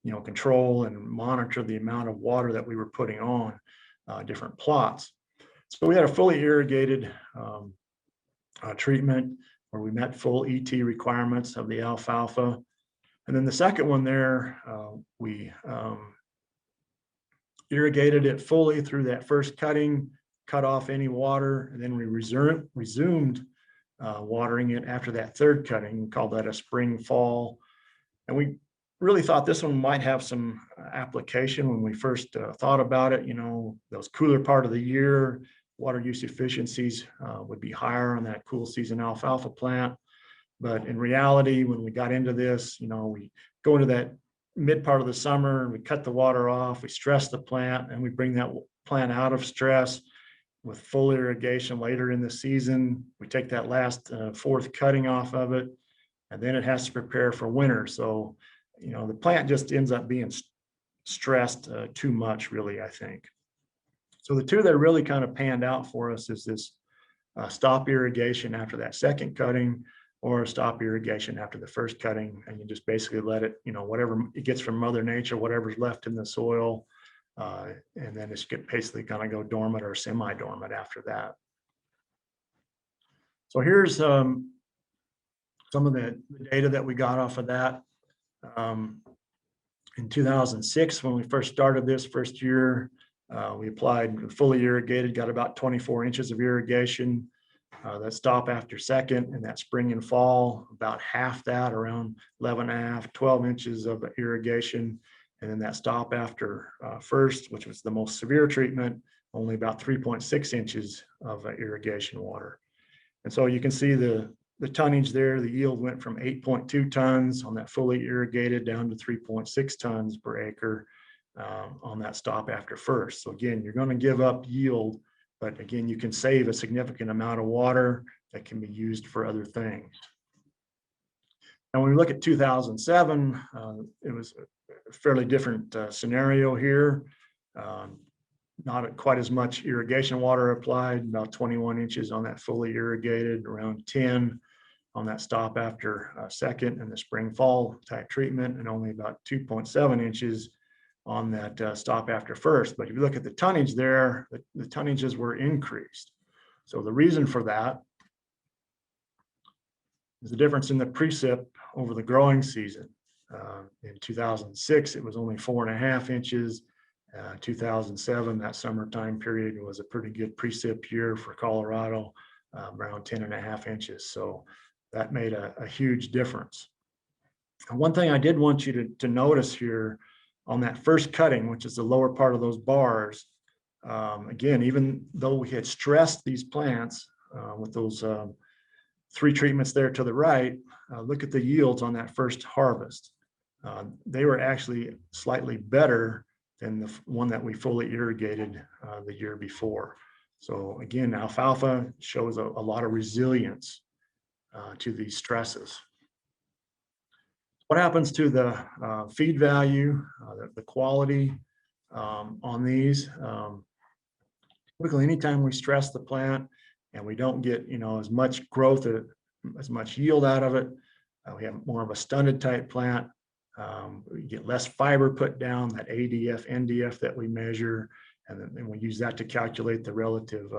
you know, control and monitor the amount of water that we were putting on different plots. So we had a fully irrigated treatment where we met full ET requirements of the alfalfa. And then the second one there, we irrigated it fully through that first cutting, cut off any water, and then we resumed watering it after that third cutting. We called that a spring fall. And we really thought this one might have some application when we first thought about it. You know, those cooler part of the year, water use efficiencies would be higher on that cool season alfalfa plant. But in reality, when we got into this, you know, we go into that mid part of the summer and we cut the water off, we stress the plant, and we bring that plant out of stress with full irrigation later in the season. We take that last fourth cutting off of it, and then it has to prepare for winter. So, you know, the plant just ends up being stressed too much, really, I think. So the two that really kind of panned out for us is this stop irrigation after that second cutting, or stop irrigation after the first cutting, and you just basically let it, you know, whatever it gets from Mother Nature, whatever's left in the soil, and then it's basically going to go dormant or semi-dormant after that. So here's some of the data that we got off of that. In 2006, when we first started this first year, we applied fully irrigated, got about 24 inches of irrigation. That stop after second and that spring and fall, about half that, around 11.5, 12 inches of irrigation. And then that stop after first, which was the most severe treatment, only about 3.6 inches of irrigation water. And so you can see the tonnage there. The yield went from 8.2 tons on that fully irrigated down to 3.6 tons per acre on that stop after first. So again, you're going to give up yield, but again, you can save a significant amount of water that can be used for other things. Now, when we look at 2007, it was a fairly different scenario here. Not quite as much irrigation water applied, about 21 inches on that fully irrigated, around 10 on that stop after second and the spring fall type treatment, and only about 2.7 inches on that stop after first. But if you look at the tonnage there, the tonnages were increased. So the reason for that is the difference in the precip over the growing season. In 2006, it was only 4.5 inches. 2007, that summertime period, was a pretty good precip year for Colorado, around 10.5 inches. So that made a huge difference. And one thing I did want you to notice here on that first cutting, which is the lower part of those bars, again, even though we had stressed these plants with those 3 treatments there to the right, look at the yields on that first harvest. They were actually slightly better than the one that we fully irrigated the year before. So again, alfalfa shows a lot of resilience to these stresses. What happens to the feed value, the quality on these? Typically, anytime we stress the plant and we don't get as much growth, as much yield out of it, we have more of a stunted type plant. We get less fiber put down, that ADF, NDF that we measure, and then we use that to calculate the relative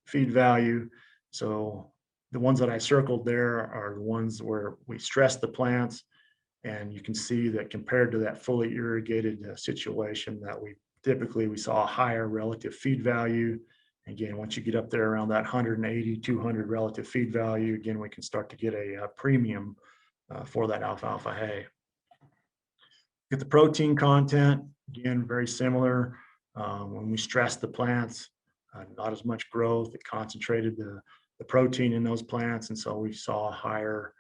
feed value. So the ones that I circled there are the ones where we stress the plants, and you can see that compared to that fully irrigated situation, that we saw a higher relative feed value. Again, once you get up there around that 180, 200 relative feed value, again, we can start to get a premium for that alfalfa hay. Get the protein content, again, very similar. When we stress the plants, not as much growth, it concentrated the protein in those plants, and so we saw a higher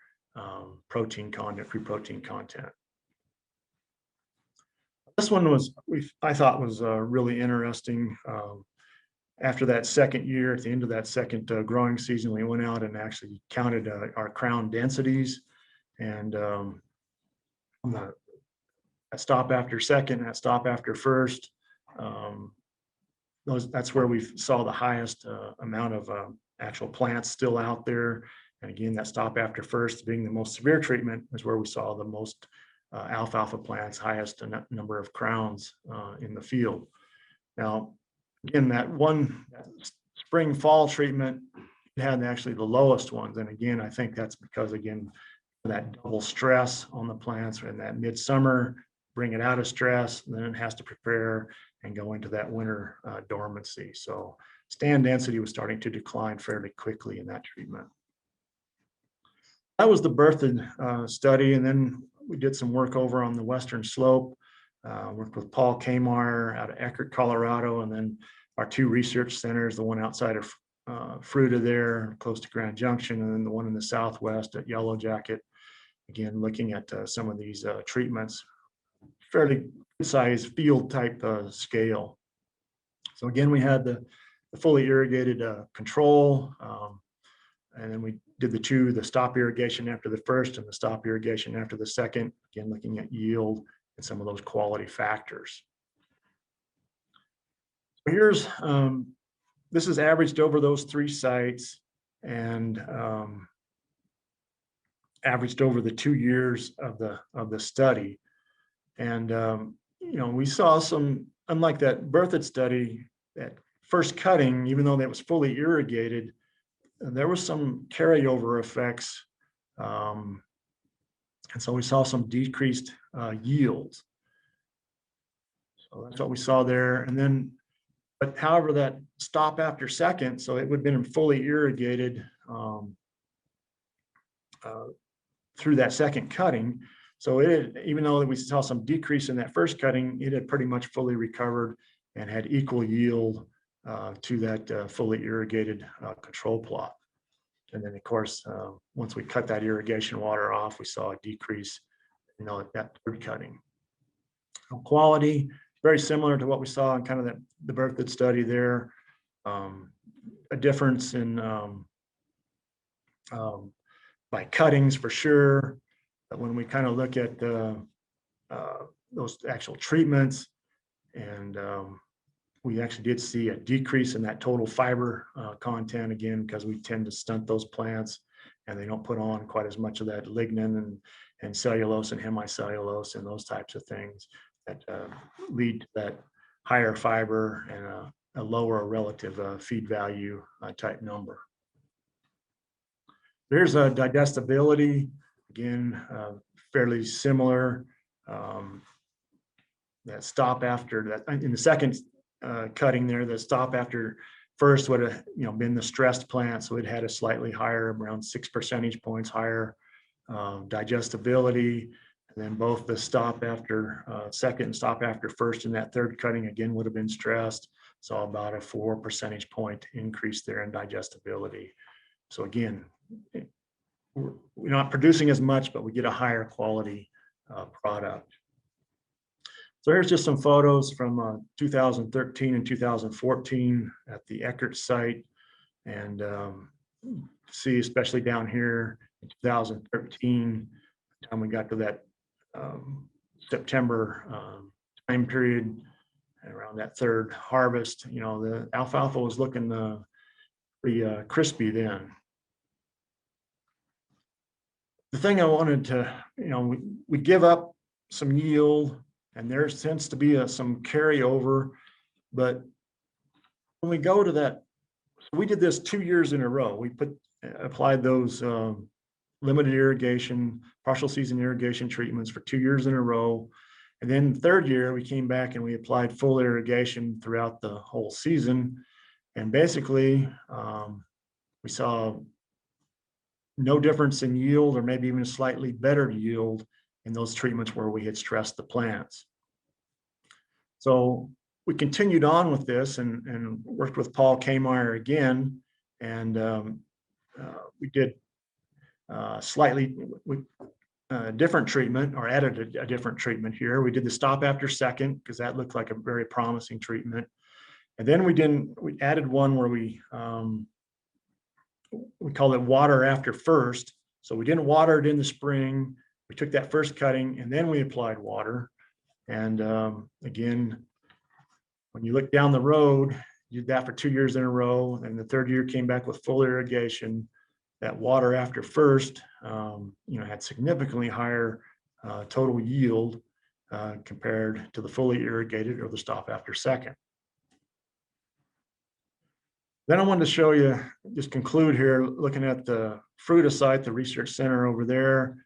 protein content, free protein content. This one I thought was really interesting. After that second year, at the end of that second growing season, we went out and actually counted our crown densities, and on that stop after second, that stop after first, that's where we saw the highest amount of actual plants still out there. And again, that stop after first, being the most severe treatment, is where we saw the most alfalfa plants, highest number of crowns in the field. Now, again, that spring fall treatment had actually the lowest ones. And again, I think that's because, again, that double stress on the plants in that midsummer, bring it out of stress, and then it has to prepare and go into that winter dormancy. So stand density was starting to decline fairly quickly in that treatment. That was the Berthoud study, and then we did some work over on the western slope. Worked with Paul Kamar out of Eckert, Colorado, and then our 2 research centers, the one outside of Fruita there, close to Grand Junction, and then the one in the southwest at Yellow Jacket. Again, looking at some of these treatments, fairly good size field type scale. So again, we had the fully irrigated control, and then we did the stop irrigation after the first and the stop irrigation after the second, again, looking at yield and some of those quality factors. Here's, this is averaged over those 3 sites and averaged over the 2 years of the study. And, we saw some, unlike that Berthoud study, that first cutting, even though that was fully irrigated, there was some carryover effects. And so we saw some decreased yields. So that's what we saw there. And then, but however, that stop after second, so it would have been fully irrigated through that second cutting. So even though we saw some decrease in that first cutting, it had pretty much fully recovered and had equal yield to that fully irrigated control plot. And then, of course, once we cut that irrigation water off, we saw a decrease, at that third cutting. Quality, very similar to what we saw in kind of the Berthoud study there. A difference in by cuttings for sure. But when we kind of look at those actual treatments, and we actually did see a decrease in that total fiber content again, because we tend to stunt those plants and they don't put on quite as much of that lignin and cellulose and hemicellulose and those types of things that lead to that higher fiber and a lower relative feed value type number. There's a digestibility, again, fairly similar. That stop after that in the second cutting there, the stop after first would have been the stressed plant, so it had a slightly higher, around 6 percentage points higher digestibility. And then both the stop after second and stop after first in that third cutting again would have been stressed. So about a 4 percentage point increase there in digestibility. So again, we're not producing as much, but we get a higher quality product. So here's just some photos from 2013 and 2014 at the Eckert site. And see, especially down here in 2013, time we got to that September time period, around that third harvest, the alfalfa was looking pretty crispy then. The thing I wanted to, we give up some yield, and there tends to be some carryover, but when we go to that, so we did this 2 years in a row. We applied those limited irrigation, partial season irrigation treatments for 2 years in a row. And then the third year, we came back and we applied full irrigation throughout the whole season. And basically, we saw no difference in yield, or maybe even slightly better yield in those treatments where we had stressed the plants. So we continued on with this and worked with Paul Kmeyer again, and we did slightly different treatment, or added a different treatment here. We did the stop after second because that looked like a very promising treatment. And then we added one where we called it water after first. So we didn't water it in the spring. We took that first cutting and then we applied water. And again, when you look down the road, you did that for 2 years in a row. And the third year came back with full irrigation. That water after first, had significantly higher total yield compared to the fully irrigated or the stop after second. Then I wanted to show you, just conclude here, looking at the Fruita site, the research center over there.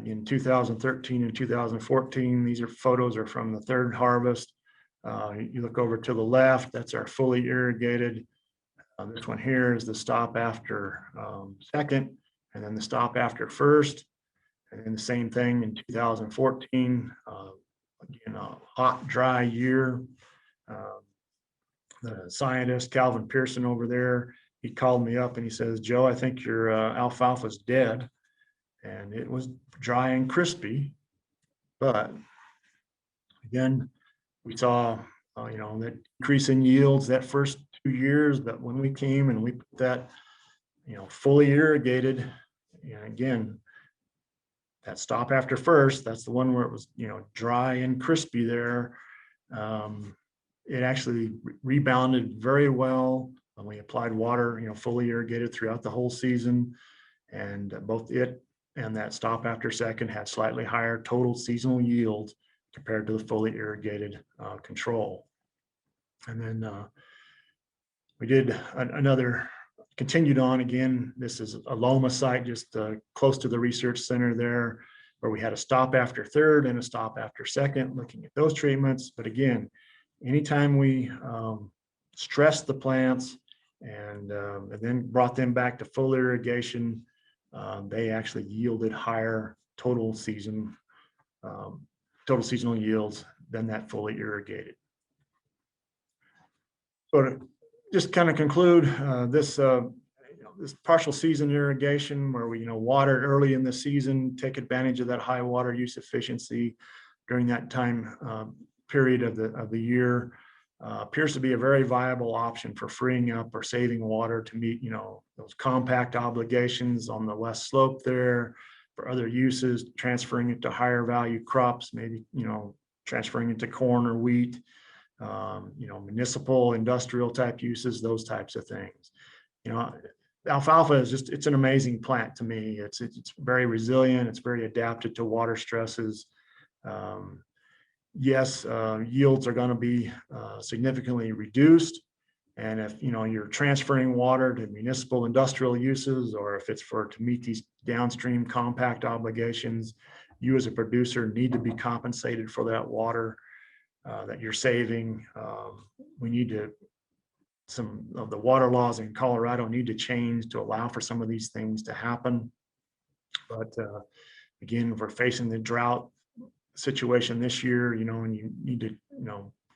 In 2013 and 2014, these photos are from the third harvest. You look over to the left, that's our fully irrigated. This one here is the stop after second, and then the stop after first. And then the same thing in 2014, again, a hot, dry year. The scientist, Calvin Pearson over there, he called me up and he says, "Joe, I think your alfalfa's dead." And it was dry and crispy. But again, we saw, that decrease in yields that first 2 years, but when we came and we put that, fully irrigated, and again, that stop after first, that's the one where it was, dry and crispy there. It actually rebounded very well when we applied water, fully irrigated throughout the whole season. And both it and that stop after second had slightly higher total seasonal yield compared to the fully irrigated control. And then we did continued on again. This is a Loma site just close to the research center there, where we had a stop after third and a stop after second, looking at those treatments. But again, anytime we stress the plants and then brought them back to full irrigation. They actually yielded higher total seasonal yields than that fully irrigated. So to just kind of conclude this partial season irrigation, where we water early in the season, take advantage of that high water use efficiency during that time period of the year, appears to be a very viable option for freeing up or saving water to meet those compact obligations on the west slope there, for other uses, transferring it to higher value crops, maybe transferring it to corn or wheat, municipal, industrial type uses, those types of things. Alfalfa is it's an amazing plant to me. It's very resilient. It's very adapted to water stresses. Yes, yields are going to be significantly reduced. And if you're transferring water to municipal industrial uses, or if it's to meet these downstream compact obligations, you as a producer need to be compensated for that water that you're saving. We need to, some of the water laws in Colorado need to change to allow for some of these things to happen. But again, we're facing the drought situation this year, and you need to,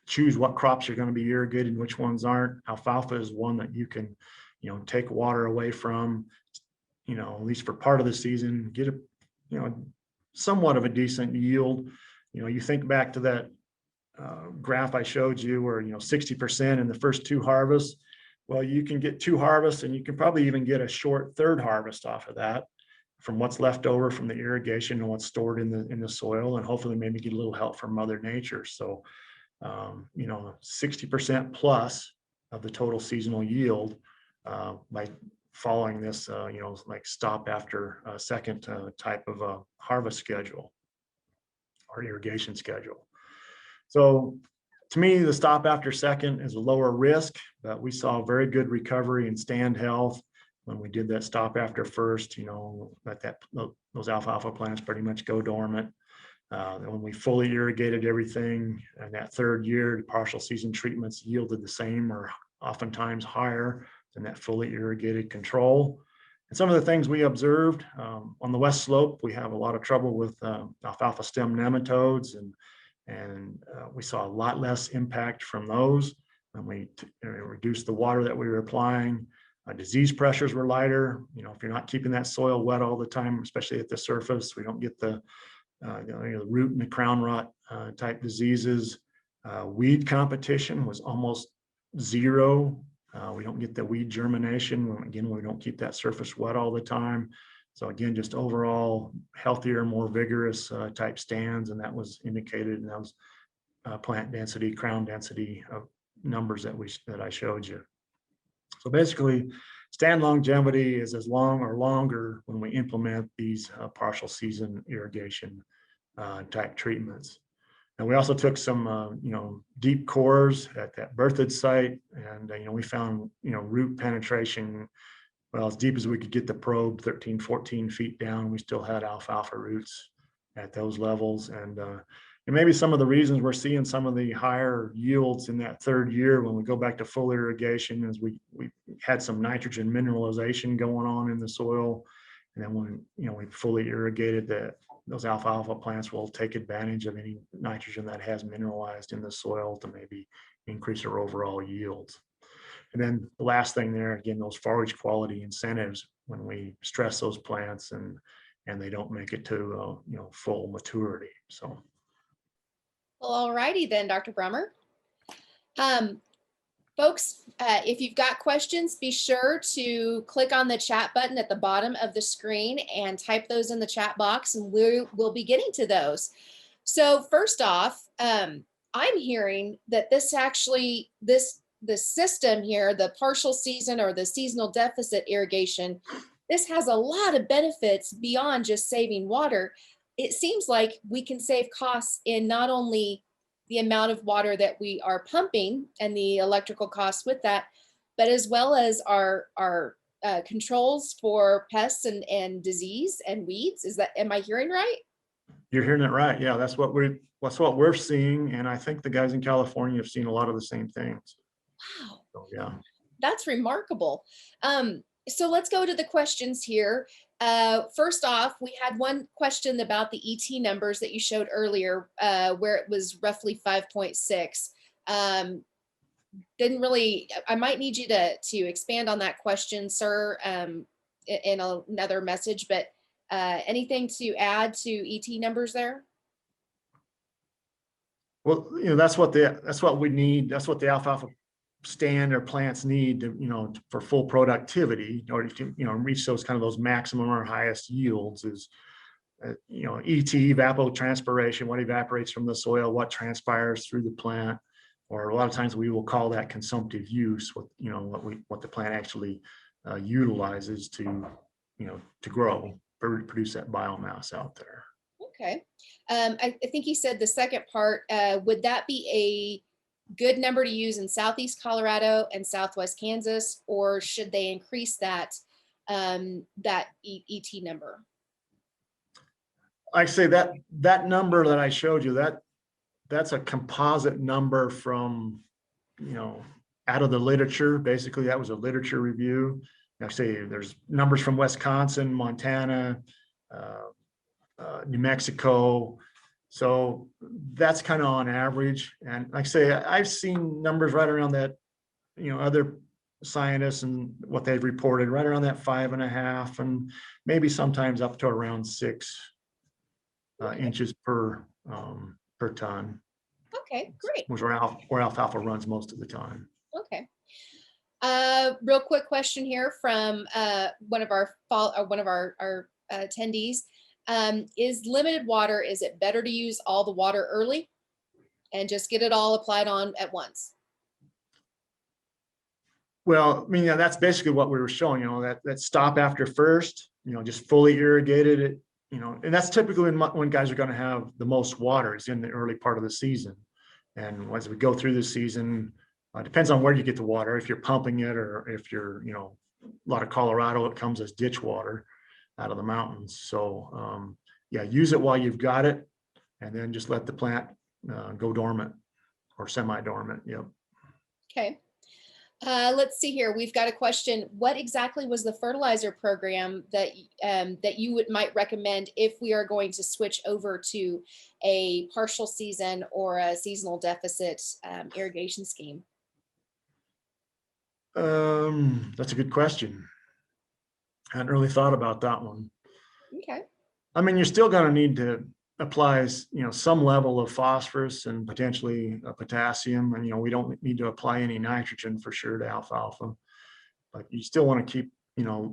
choose what crops are going to be irrigated and which ones aren't. Alfalfa is one that you can, take water away from, at least for part of the season, get a, somewhat of a decent yield. You think back to that graph I showed you where, 60% in the first 2 harvests. Well, you can get 2 harvests, and you can probably even get a short 3rd harvest off of that, from what's left over from the irrigation and what's stored in the soil, and hopefully maybe get a little help from Mother Nature. So 60% plus of the total seasonal yield by following this like stop after a second type of harvest schedule or irrigation schedule. So to me, the stop after second is a lower risk, but we saw very good recovery in stand health when we did that stop after first. Let those alfalfa plants pretty much go dormant. When we fully irrigated everything, and that 3rd year, the partial season treatments yielded the same or oftentimes higher than that fully irrigated control. And some of the things we observed on the west slope, we have a lot of trouble with alfalfa stem nematodes, and we saw a lot less impact from those when we reduced the water that we were applying. Disease pressures were lighter. If you're not keeping that soil wet all the time, especially at the surface, we don't get the root and the crown rot type diseases. Weed competition was almost zero. We don't get the weed germination. Again, we don't keep that surface wet all the time. So again, just overall healthier, more vigorous type stands, and that was indicated in those plant density, crown density numbers that I showed you. So basically, stand longevity is as long or longer when we implement these partial season irrigation type treatments. And we also took some, deep cores at that berthed site, and we found, root penetration, well, as deep as we could get the probe, 13, 14 feet down. We still had alfalfa roots at those levels, and maybe some of the reasons we're seeing some of the higher yields in that 3rd year when we go back to full irrigation is we had some nitrogen mineralization going on in the soil, and then when we fully irrigated those alfalfa plants will take advantage of any nitrogen that has mineralized in the soil to maybe increase our overall yields. And then the last thing there, again, those forage quality incentives when we stress those plants and they don't make it to full maturity. So. Well, all righty then, Dr. Brummer. Folks, if you've got questions, be sure to click on the chat button at the bottom of the screen and type those in the chat box, and we'll be getting to those. So first off, I'm hearing that the system here, the partial season or the seasonal deficit irrigation, this has a lot of benefits beyond just saving water. It seems like we can save costs in not only the amount of water that we are pumping and the electrical costs with that, but as well as our controls for pests and disease and weeds. Am I hearing right? You're hearing it right. Yeah, that's what we're seeing, and I think the guys in California have seen a lot of the same things. Wow. So, yeah. That's remarkable. So let's go to the questions here. First off, we had one question about the ET numbers that you showed earlier, where it was roughly 5.6. Didn't really, I might need you to expand on that question, sir, in another message, but anything to add to ET numbers there? Well, that's what we need. That's what the alfalfa stand or plants need to, for full productivity, or to, reach those those maximum or highest yields is, ET, evapotranspiration, what evaporates from the soil, what transpires through the plant, or a lot of times we will call that consumptive use, what the plant actually utilizes to, to grow, produce that biomass out there. Okay. I think he said the second part, would that be a good number to use in Southeast Colorado and Southwest Kansas, or should they increase that, ET number? I say that number that I showed you, that's a composite number from, out of the literature. Basically, that was a literature review. I say there's numbers from Wisconsin, Montana, New Mexico. So that's kind of on average. And like I say, I've seen numbers right around that, other scientists and what they've reported right around that 5.5, and maybe sometimes up to around 6 inches per ton. Okay, great. Which where alfalfa runs most of the time. Okay. Real quick question here from one of our attendees. Is limited water, is it better to use all the water early and just get it all applied on at once? Well, that's basically what we were showing, that stop after first, just fully irrigated it, and that's typically when guys are going to have the most water is in the early part of the season. And as we go through the season, depends on where you get the water, if you're pumping it or if you're, a lot of Colorado, it comes as ditch water out of the mountains. So yeah, use it while you've got it, and then just let the plant go dormant or semi-dormant. Yep. Okay. Let's see here. We've got a question. What exactly was the fertilizer program that you might recommend if we are going to switch over to a partial season or a seasonal deficit irrigation scheme? That's a good question. I hadn't really thought about that one. Okay. You're still going to need to apply, some level of phosphorus and potentially potassium, and we don't need to apply any nitrogen for sure to alfalfa, but you still want to keep,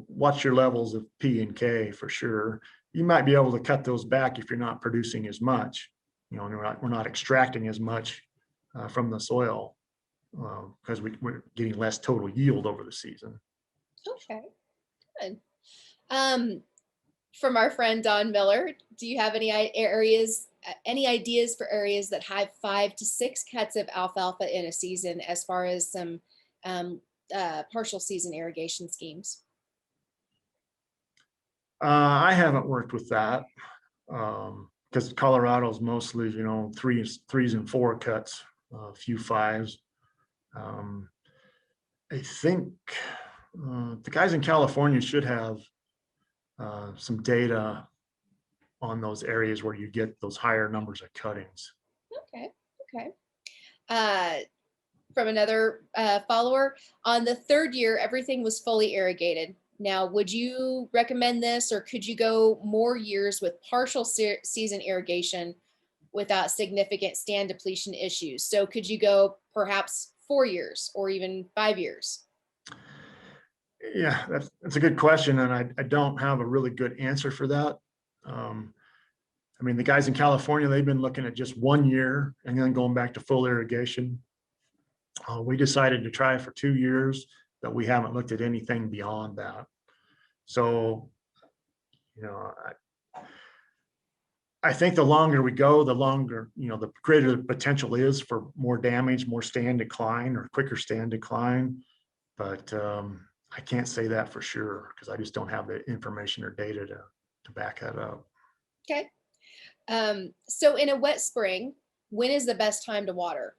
watch your levels of P and K for sure. You might be able to cut those back if you're not producing as much, we're not extracting as much from the soil because we're getting less total yield over the season. Okay, good. From our friend Don Miller, do you have any ideas for areas that have 5 to 6 cuts of alfalfa in a season, as far as some partial season irrigation schemes? I haven't worked with that because Colorado's mostly, 3s and 4 cuts, a few 5s. I think the guys in California should have some data on those areas where you get those higher numbers of cuttings. Okay. From another follower, on the 3rd year, everything was fully irrigated. Now, would you recommend this, or could you go more years with partial season irrigation without significant stand depletion issues? So could you go perhaps 4 years or even 5 years? Yeah, that's a good question, and I don't have a really good answer for that. The guys in California, they've been looking at just 1 year and then going back to full irrigation. We decided to try for 2 years, but we haven't looked at anything beyond that. So, I think the longer we go, the longer, the greater the potential is for more damage, more stand decline, or quicker stand decline. But I can't say that for sure because I just don't have the information or data to back that up. Okay. So in a wet spring, when is the best time to water?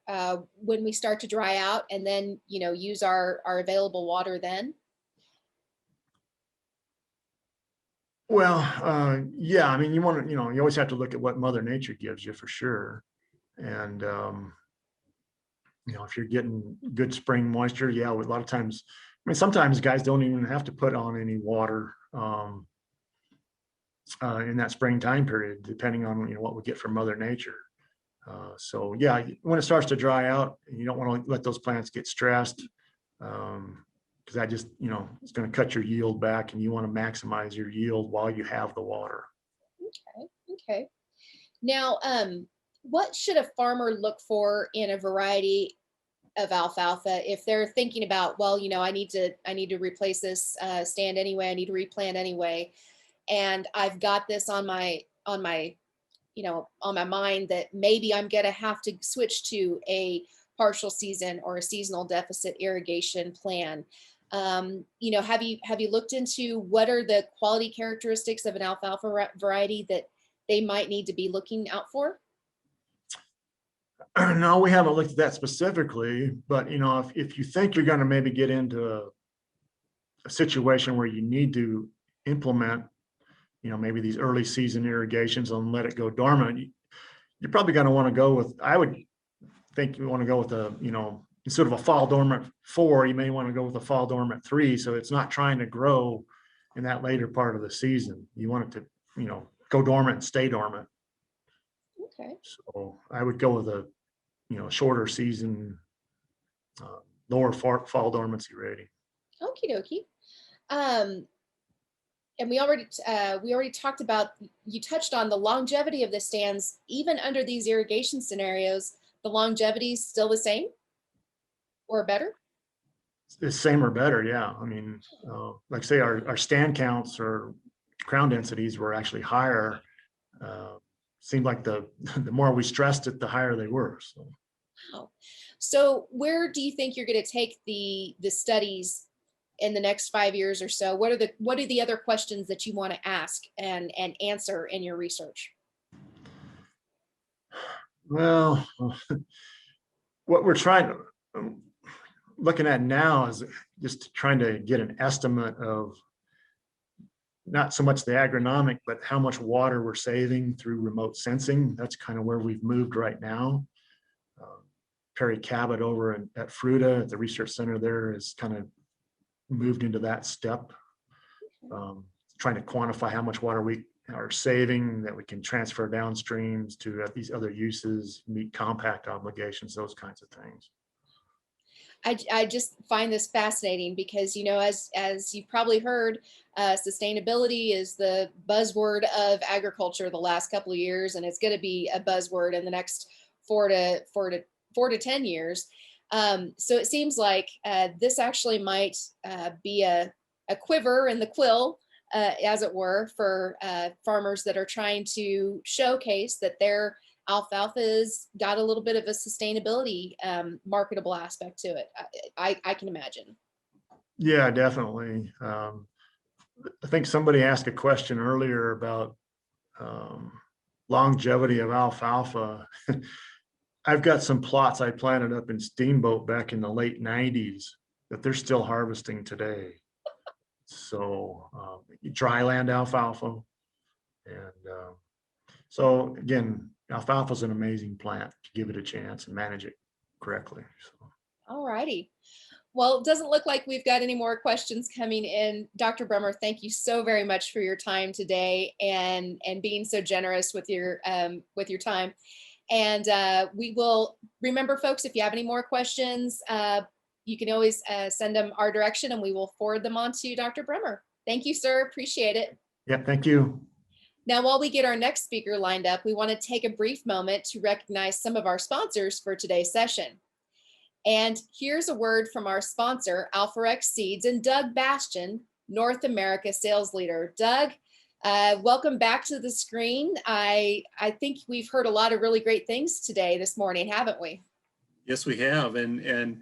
When we start to dry out, and then, use our available water then? Well, yeah, I mean, you want to, you always have to look at what Mother Nature gives you for sure. And, if you're getting good spring moisture, yeah, a lot of times, I mean, sometimes guys don't even have to put on any water in that spring time period, depending on, what we get from Mother Nature. So yeah, when it starts to dry out, you don't want to let those plants get stressed, because that just, it's going to cut your yield back, and you want to maximize your yield while you have the water. Okay. Now, what should a farmer look for in a variety of alfalfa if they're thinking about, well, I need to replace this stand anyway, I need to replant anyway, and I've got this on my mind that maybe I'm going to have to switch to a partial season or a seasonal deficit irrigation plan. Have you looked into what are the quality characteristics of an alfalfa variety that they might need to be looking out for? No, we haven't looked at that specifically, but if you think you're going to maybe get into a situation where you need to implement, maybe these early season irrigations and let it go dormant, you're probably going to want to go with, I would think you want to go with instead of a fall dormant 4, you may want to go with a fall dormant 3. So it's not trying to grow in that later part of the season. You want it to, go dormant and stay dormant. Okay. So I would go with a, shorter season, lower fall dormancy rating. Okie dokie. And we already talked about, you touched on the longevity of the stands, even under these irrigation scenarios. The longevity is still the same or better? The same or better, yeah. I mean, like say our stand counts or crown densities were actually higher. Seemed like the more we stressed it, the higher they were. So. Wow. So where do you think you're going to take the studies in the next 5 years or so? What are the other questions that you want to ask and answer in your research? Well, what we're looking at now is just trying to get an estimate of not so much the agronomic, but how much water we're saving through remote sensing. That's kind of where we've moved right now. Perry Cabot over at Fruta, at the research center there, is kind of moved into that step, trying to quantify how much water we are saving that we can transfer downstreams to these other uses, meet compact obligations, those kinds of things. I just find this fascinating because, as you've probably heard, sustainability is the buzzword of agriculture the last couple of years, and it's going to be a buzzword in the next 4 to 10 years. So it seems like this actually might be a quiver in the quill, as it were, for farmers that are trying to showcase that their alfalfa's got a little bit of a sustainability marketable aspect to it. I can imagine. Yeah, definitely. I think somebody asked a question earlier about longevity of alfalfa. I've got some plots I planted up in Steamboat back in the late 90s that they're still harvesting today. So dryland alfalfa. And so again, alfalfa is an amazing plant to give it a chance and manage it correctly. So. All righty. Well, it doesn't look like we've got any more questions coming in. Dr. Brummer, thank you so very much for your time today and being so generous with your time. And we will remember, folks, if you have any more questions, you can always send them our direction and we will forward them on to Dr. Brummer. Thank you, sir. Appreciate it. Yeah, thank you. Now, while we get our next speaker lined up, we want to take a brief moment to recognize some of our sponsors for today's session. And here's a word from our sponsor, Alforex Seeds, and Doug Bastian, North America Sales Leader. Doug, welcome back to the screen. I think we've heard a lot of really great things today, this morning, haven't we? Yes, we have. And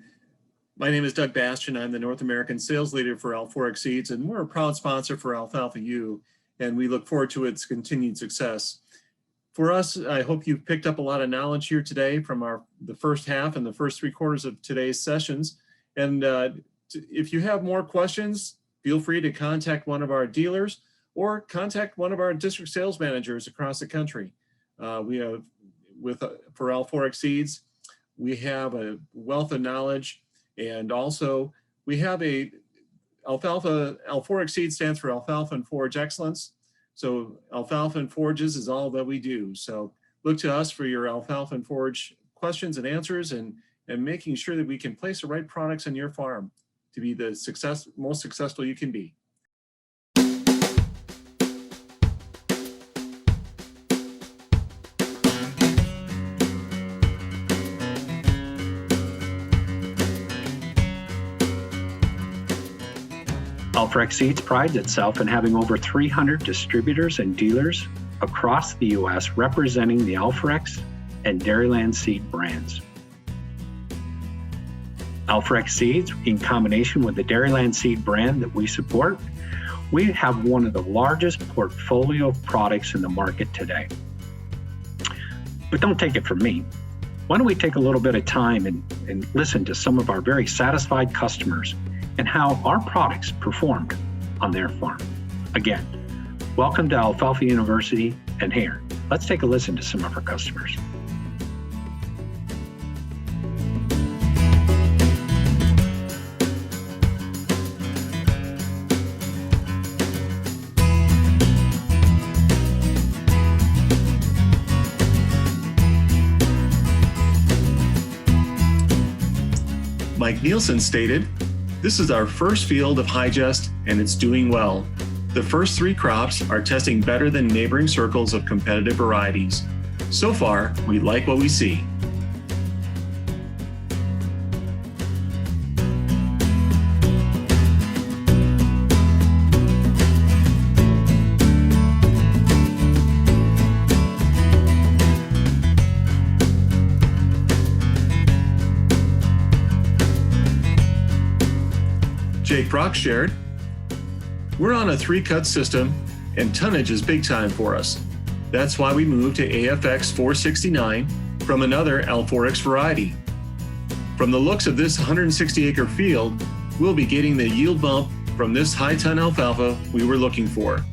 my name is Doug Bastian. I'm the North American Sales Leader for Alforex Seeds, and we're a proud sponsor for Alfalfa U, and we look forward to its continued success. For us, I hope you've picked up a lot of knowledge here today from the first half and the first 3/4 of today's sessions. And if you have more questions, feel free to contact one of our dealers or contact one of our district sales managers across the country. We have, for Alforex Seeds, we have a wealth of knowledge, and also we have Alforex Seeds stands for Alfalfa and Forage Excellence. So alfalfa and forages is all that we do. So look to us for your alfalfa and forage questions and answers, and making sure that we can place the right products on your farm to be the most successful you can be. Alforex Seeds prides itself in having over 300 distributors and dealers across the U.S. representing the Alforex and Dairyland Seed brands. Alforex Seeds, in combination with the Dairyland Seed brand that we support, we have one of the largest portfolio of products in the market today. But don't take it from me. Why don't we take a little bit of time and listen to some of our very satisfied customers and how our products performed on their farm. Again, welcome to Alfalfa University, and here, let's take a listen to some of our customers. Mike Nielsen stated, "This is our first field of Higest, and it's doing well. The first 3 crops are testing better than neighboring circles of competitive varieties. So far, we like what we see." Jake Brock shared, "We're on a 3-cut system and tonnage is big time for us. That's why we moved to AFX 469 from another Alforex variety. From the looks of this 160-acre field, we'll be getting the yield bump from this high-ton alfalfa we were looking for."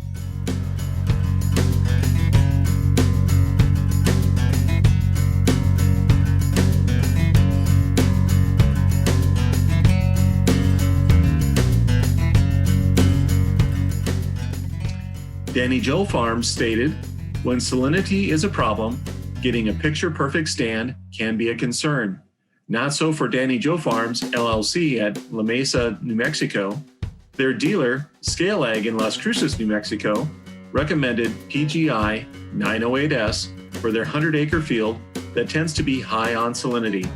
Danny Joe Farms stated, "When salinity is a problem, getting a picture-perfect stand can be a concern. Not so for Danny Joe Farms, LLC at La Mesa, New Mexico. Their dealer, Scale Ag in Las Cruces, New Mexico, recommended PGI 908S for their 100-acre field that tends to be high on salinity.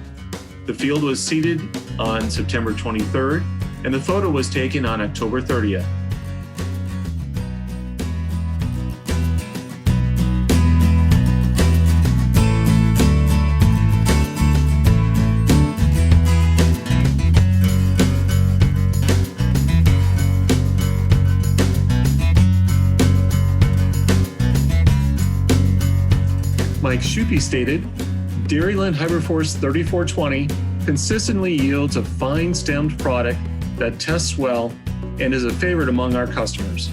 The field was seeded on September 23rd, and the photo was taken on October 30th. Mike Schuppe stated, "Dairyland HybriForce 3420 consistently yields a fine stemmed product that tests well and is a favorite among our customers."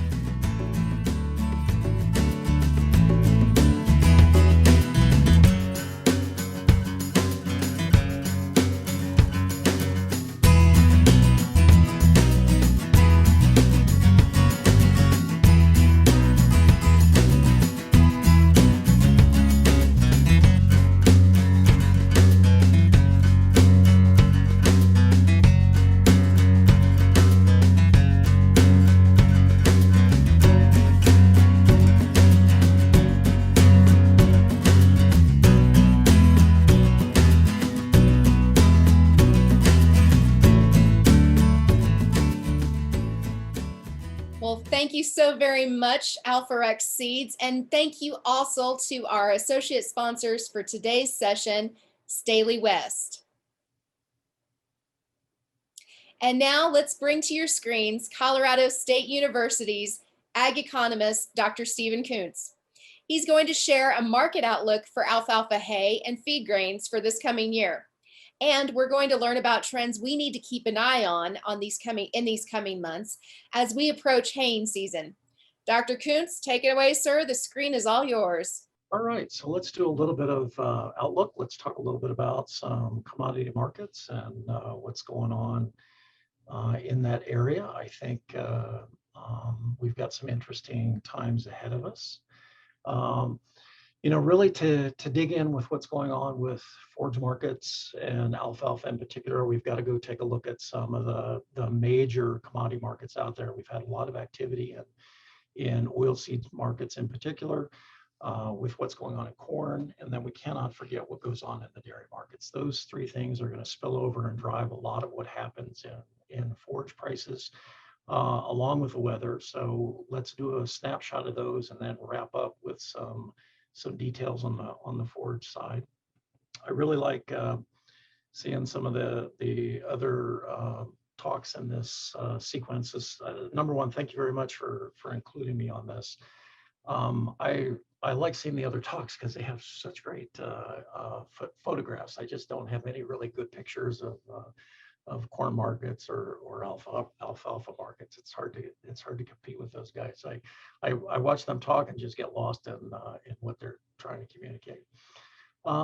Well, thank you so very much, Alforex Seeds, and thank you also to our associate sponsors for today's session, STAHELIWEST. And now let's bring to your screens Colorado State University's ag economist, Dr. Stephen Kuntz. He's going to share a market outlook for alfalfa hay and feed grains for this coming year. And we're going to learn about trends we need to keep an eye on these coming months as we approach haying season. Dr. Kuntz, take it away, sir. The screen is all yours. All right, so let's do a little bit of outlook. Let's talk a little bit about some commodity markets and what's going on in that area. I think we've got some interesting times ahead of us. You know, really to dig in with what's going on with forage markets and alfalfa in particular, we've got to go take a look at some of the major commodity markets out there. We've had a lot of activity in oilseed markets in particular, with what's going on in corn, and then we cannot forget what goes on in the dairy markets. Those three things are going to spill over and drive a lot of what happens in forage prices, along with the weather. So let's do a snapshot of those and then wrap up with some details on the forage side. I really like seeing some of the other talks in this sequence. Number one, thank you very much for including me on this. I like seeing the other talks because they have such great photographs. I just don't have any really good pictures of corn markets or alfalfa markets. It's hard to compete with those guys. I watch them talk and just get lost in what they're trying to communicate.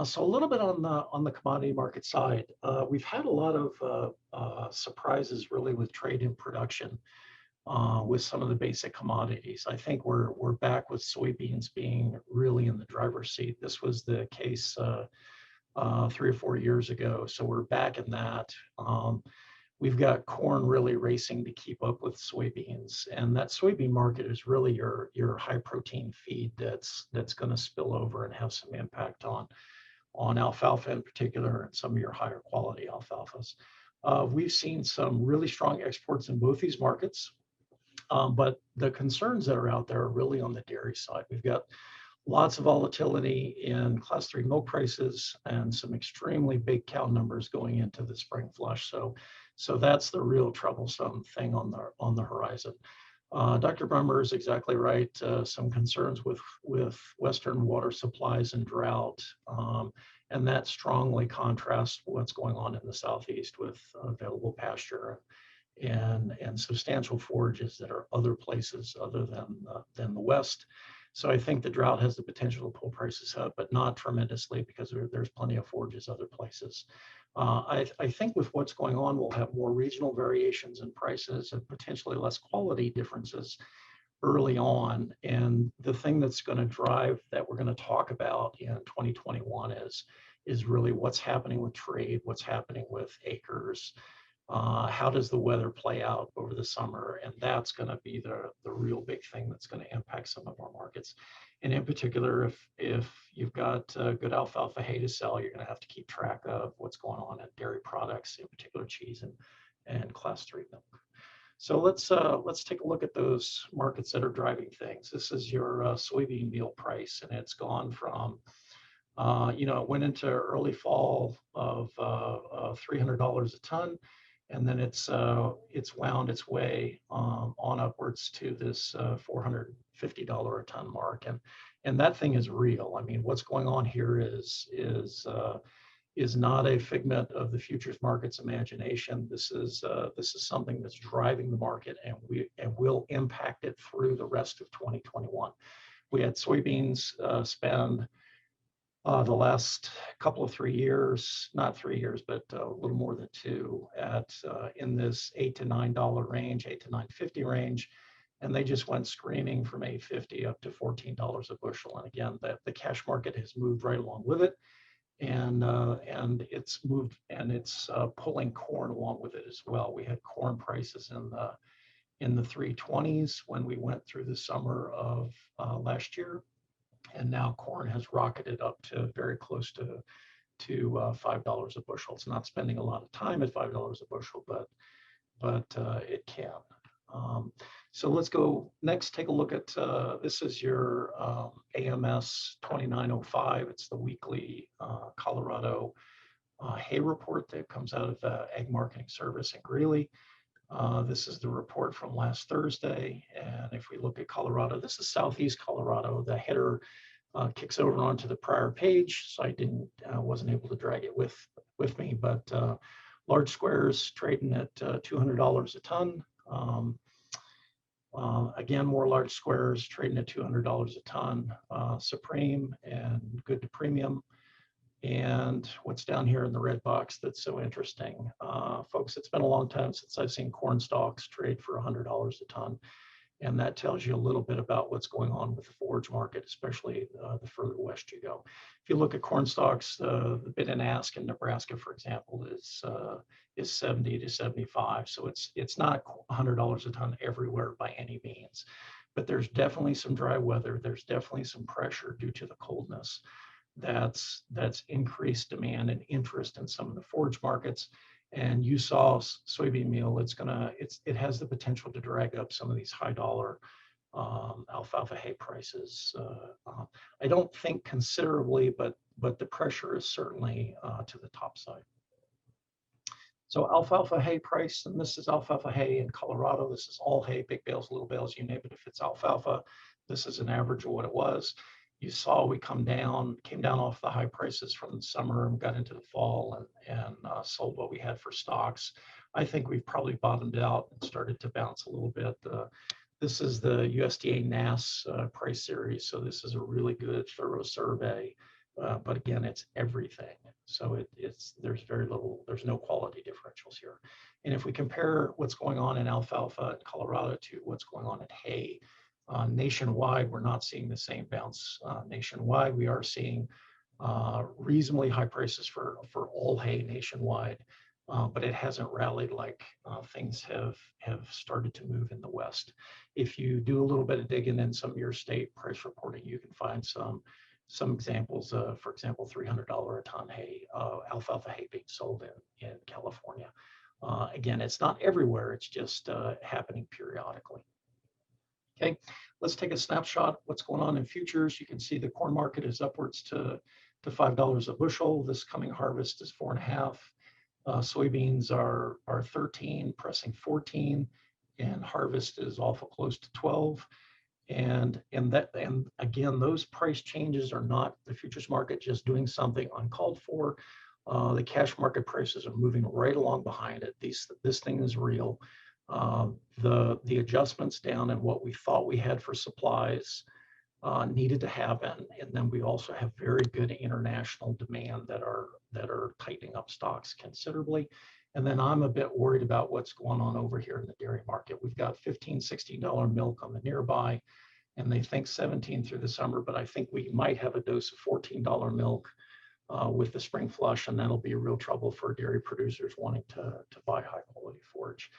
So a little bit on the commodity market side, we've had a lot of surprises really with trade and production. With some of the basic commodities. I think we're back with soybeans being really in the driver's seat. This was the case 3 or 4 years ago, so we're back in that. We've got corn really racing to keep up with soybeans, and that soybean market is really your high protein feed that's going to spill over and have some impact on alfalfa in particular and some of your higher quality alfalfas. We've seen some really strong exports in both these markets. But the concerns that are out there are really on the dairy side. We've got lots of volatility in class 3 milk prices and some extremely big cow numbers going into the spring flush. So that's the real troublesome thing on the horizon. Dr. Brummer is exactly right. Some concerns with Western water supplies and drought, and that strongly contrasts what's going on in the Southeast with available pasture and substantial forages that are other places other than the West. So I think the drought has the potential to pull prices up, but not tremendously because there's plenty of forages other places. I think with what's going on, we'll have more regional variations in prices and potentially less quality differences early on. And the thing that's going to drive that we're going to talk about in 2021 is really what's happening with trade, what's happening with acres. How does the weather play out over the summer? And that's going to be the real big thing that's going to impact some of our markets. And in particular, if you've got good alfalfa hay to sell, you're going to have to keep track of what's going on in dairy products, in particular cheese and class 3 milk. So let's take a look at those markets that are driving things. This is your soybean meal price, and it's gone from it went into early fall of $300 a ton. And then it's wound its way on upwards to this $450 a ton mark, and that thing is real. I mean, what's going on here is not a figment of the futures market's imagination. This is something that's driving the market, and will impact it through the rest of 2021. We had soybeans spend the last couple of 3 years, not 3 years, but a little more than 2 in this $8 to $9 range, $8 to $9.50 range. And they just went screaming from $8.50 up to $14 a bushel. And again, the cash market has moved right along with it. And it's moved, and it's pulling corn along with it as well. We had corn prices in the 320s when we went through the summer of last year. And now corn has rocketed up to very close to $5 a bushel. It's not spending a lot of time at $5 a bushel, but it can. So let's go next. Take a look at this is your AMS 2905. It's the weekly Colorado hay report that comes out of the Ag Marketing Service in Greeley. This is the report from last Thursday. And if we look at Colorado, this is Southeast Colorado. The header kicks over onto the prior page, so I wasn't able to drag it with me, but large squares trading at $200 a ton. Again, more large squares trading at $200 a ton. Supreme and good to premium. And what's down here in the red box that's so interesting, folks, it's been a long time since I've seen corn stalks trade for $100 a ton. And that tells you a little bit about what's going on with the forage market, especially the further west you go. If you look at corn stalks, the bid and ask in Nebraska, for example, is 70 to 75. So it's not $100 a ton everywhere by any means, but there's definitely some dry weather. There's definitely some pressure due to the coldness. That's increased demand and interest in some of the forage markets. And you saw soybean meal, it has the potential to drag up some of these high dollar alfalfa hay prices. I don't think considerably, but the pressure is certainly to the top side. So alfalfa hay price, and this is alfalfa hay in Colorado. This is all hay, big bales, little bales, you name it. If it's alfalfa, this is an average of what it was. You saw we came down off the high prices from the summer and got into the fall and sold what we had for stocks. I think we've probably bottomed out and started to bounce a little bit. This is the USDA NAS price series. So this is a really good thorough survey, but again, it's everything. So there's no quality differentials here. And if we compare what's going on in alfalfa in Colorado to what's going on in hay, nationwide, we're not seeing the same bounce. Nationwide, we are seeing reasonably high prices for all hay nationwide, but it hasn't rallied like things have started to move in the West. If you do a little bit of digging in some of your state price reporting, you can find some examples of, for example, $300 a ton hay, alfalfa hay being sold in California. Again, it's not everywhere, it's just happening periodically. Okay, let's take a snapshot. What's going on in futures? You can see the corn market is upwards to $5 a bushel. This coming harvest is 4.5. Soybeans are 13, pressing 14, and harvest is awful close to 12. And again, those price changes are not the futures market just doing something uncalled for. The cash market prices are moving right along behind it. This thing is real. The adjustments down in what we thought we had for supplies needed to happen, and then we also have very good international demand that are tightening up stocks considerably. And then I'm a bit worried about what's going on over here in the dairy market. We've got $15, $16 milk on the nearby, and they think 17 through the summer, but I think we might have a dose of $14 milk with the spring flush, and that'll be real trouble for dairy producers wanting to buy high quality forage.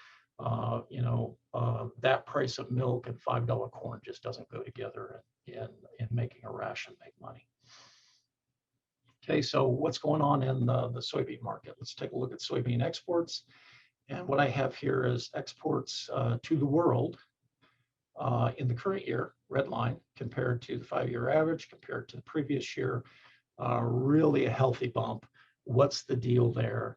That price of milk and $5 corn just doesn't go together in making a ration make money. Okay, so what's going on in the soybean market? Let's take a look at soybean exports. And what I have here is exports to the world in the current year, red line, compared to the 5-year average, compared to the previous year, really a healthy bump. What's the deal there?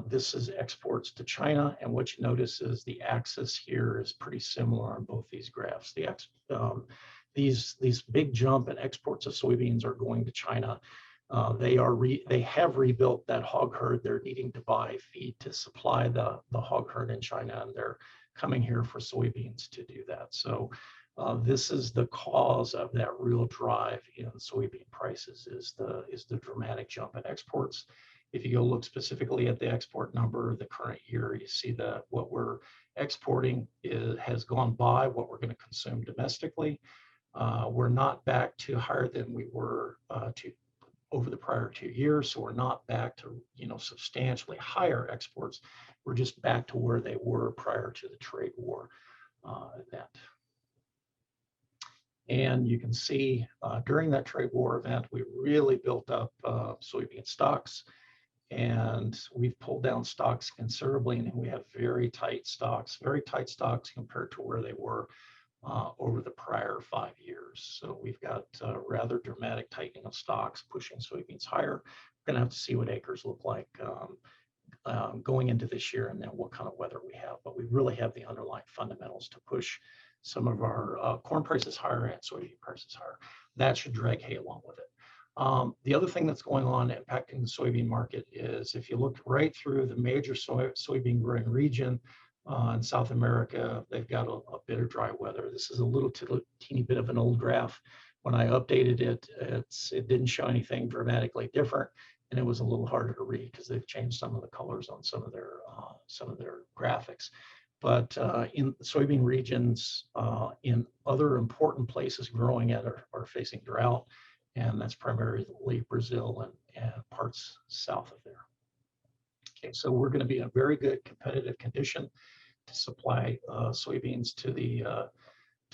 This is exports to China, and what you notice is the axis here is pretty similar on both these graphs. These big jump in exports of soybeans are going to China. They have rebuilt that hog herd. They're needing to buy feed to supply the hog herd in China, and they're coming here for soybeans to do that. So this is the cause of that real drive in soybean prices is the dramatic jump in exports. If you go look specifically at the export number, the current year, you see that what we're exporting has gone by what we're going to consume domestically. We're not back to higher than we were over the prior 2 years, so we're not back to substantially higher exports. We're just back to where they were prior to the trade war event. And you can see during that trade war event, we really built up soybean stocks. And we've pulled down stocks considerably, and we have very tight stocks compared to where they were over the prior 5 years. So we've got rather dramatic tightening of stocks, pushing soybeans higher. We're going to have to see what acres look like going into this year, and then what kind of weather we have. But we really have the underlying fundamentals to push some of our corn prices higher and soybean prices higher. That should drag hay along with it. The other thing that's going on impacting the soybean market is if you look right through the major soybean growing region in South America, they've got a bit of dry weather. This is a little teeny bit of an old graph. When I updated it, it didn't show anything dramatically different, and it was a little harder to read because they've changed some of the colors on some of their graphics. But in soybean regions, in other important places growing at are facing drought, and that's primarily Brazil and parts south of there. Okay, so we're going to be in a very good competitive condition to supply soybeans to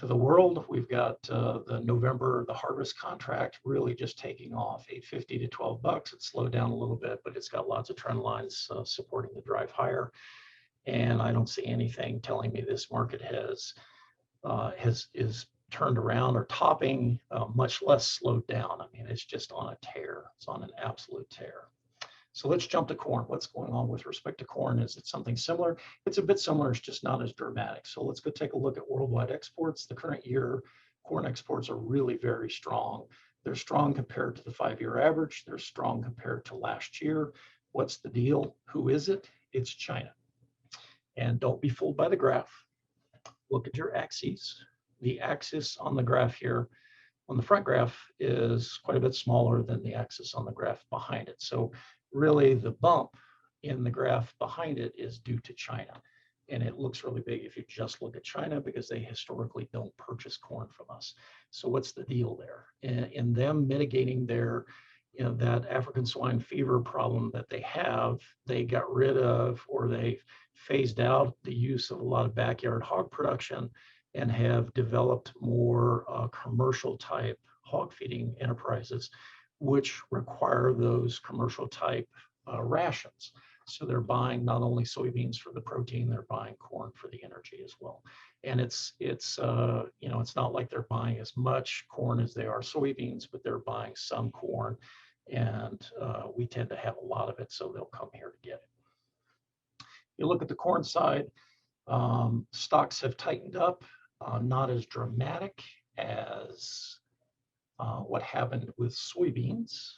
the world. We've got the November, the harvest contract really just taking off, $8.50 to $12. It slowed down a little bit, but it's got lots of trend lines supporting the drive higher. And I don't see anything telling me this market is turned around or topping, much less slowed down. I mean, it's just on a tear. It's on an absolute tear. So let's jump to corn. What's going on with respect to corn? Is it something similar? It's a bit similar, it's just not as dramatic. So let's go take a look at worldwide exports. The current year, corn exports are really very strong. They're strong compared to the 5-year average. They're strong compared to last year. What's the deal? Who is it? It's China. And don't be fooled by the graph. Look at your axes. The axis on the graph here, on the front graph, is quite a bit smaller than the axis on the graph behind it. So really the bump in the graph behind it is due to China. And it looks really big if you just look at China because they historically don't purchase corn from us. So what's the deal there? In them mitigating their, that African swine fever problem that they have, they got rid of, or they phased out the use of a lot of backyard hog production and have developed more commercial type hog feeding enterprises, which require those commercial type rations. So they're buying not only soybeans for the protein, they're buying corn for the energy as well. And it's not like they're buying as much corn as they are soybeans, but they're buying some corn, and we tend to have a lot of it, so they'll come here to get it. You look at the corn side, stocks have tightened up, not as dramatic as what happened with soybeans.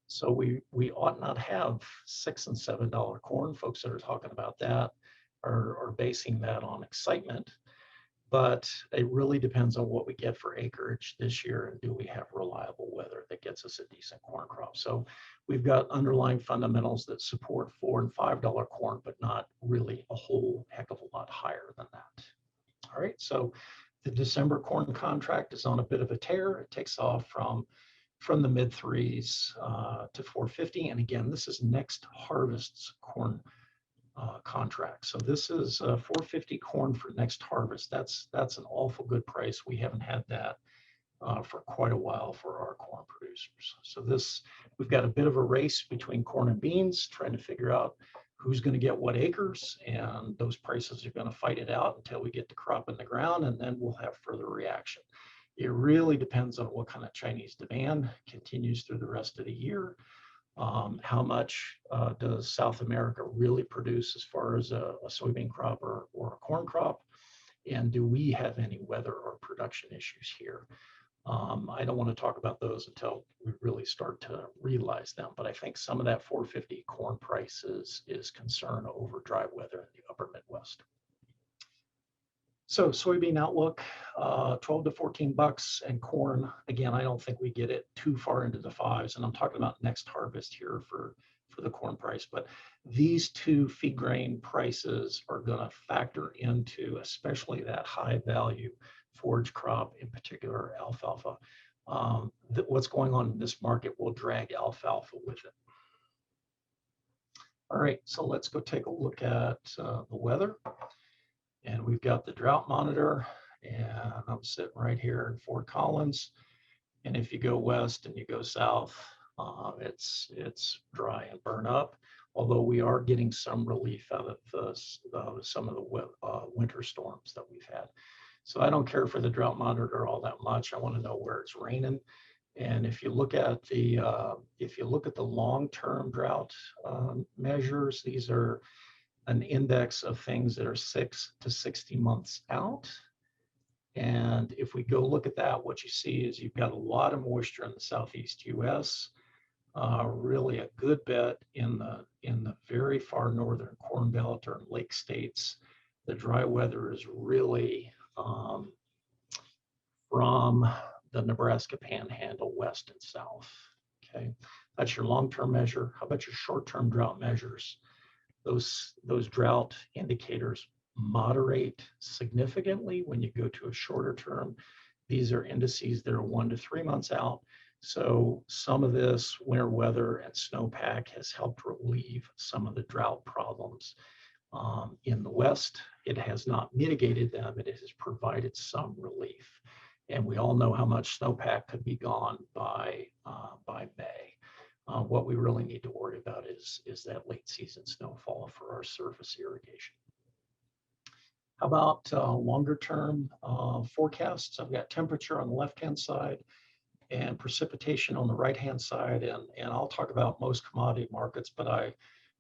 So we ought not have $6 and $7 corn. Folks that are talking about that are basing that on excitement, but it really depends on what we get for acreage this year, and do we have reliable weather that gets us a decent corn crop. So we've got underlying fundamentals that support $4 and $5 corn, but not really a whole heck of a lot higher than that. All right, so the December corn contract is on a bit of a tear. It takes off from the mid threes to 450. And again, this is next harvest's corn contract. So this is 450 corn for next harvest. That's an awful good price. We haven't had that for quite a while for our corn producers. So we've got a bit of a race between corn and beans, trying to figure out who's going to get what acres, and those prices are going to fight it out until we get the crop in the ground, and then we'll have further reaction. It really depends on what kind of Chinese demand continues through the rest of the year. How much does South America really produce as far as a soybean crop or a corn crop? And do we have any weather or production issues here? I don't want to talk about those until we really start to realize them, but I think some of that 450 corn price is concern over dry weather in the upper Midwest. So soybean outlook, 12 to 14 bucks, and corn, again, I don't think we get it too far into the fives, and I'm talking about next harvest here for the corn price, but these two feed grain prices are going to factor into especially that high value forage crop, in particular alfalfa. What's going on in this market will drag alfalfa with it. All right, so let's go take a look at the weather. And we've got the drought monitor, and I'm sitting right here in Fort Collins. And if you go west and you go south, it's dry and burn up, although we are getting some relief out of some of the winter storms that we've had. So I don't care for the drought monitor all that much. I want to know where it's raining. And if you look at the long-term drought measures, these are an index of things that are 6 to 60 months out. And if we go look at that, what you see is you've got a lot of moisture in the southeast U.S., really a good bit in the very far northern Corn Belt or lake states. The dry weather is really from the Nebraska Panhandle west and south. Okay, that's your long-term measure. How about your short-term drought measures? Those drought indicators moderate significantly when you go to a shorter term. These are indices that are 1 to 3 months out. So some of this winter weather and snowpack has helped relieve some of the drought problems in the West. It has not mitigated them. It has provided some relief. And we all know how much snowpack could be gone by May. What we really need to worry about is that late season snowfall for our surface irrigation. How about longer term forecasts? I've got temperature on the left-hand side and precipitation on the right-hand side, and I'll talk about most commodity markets, but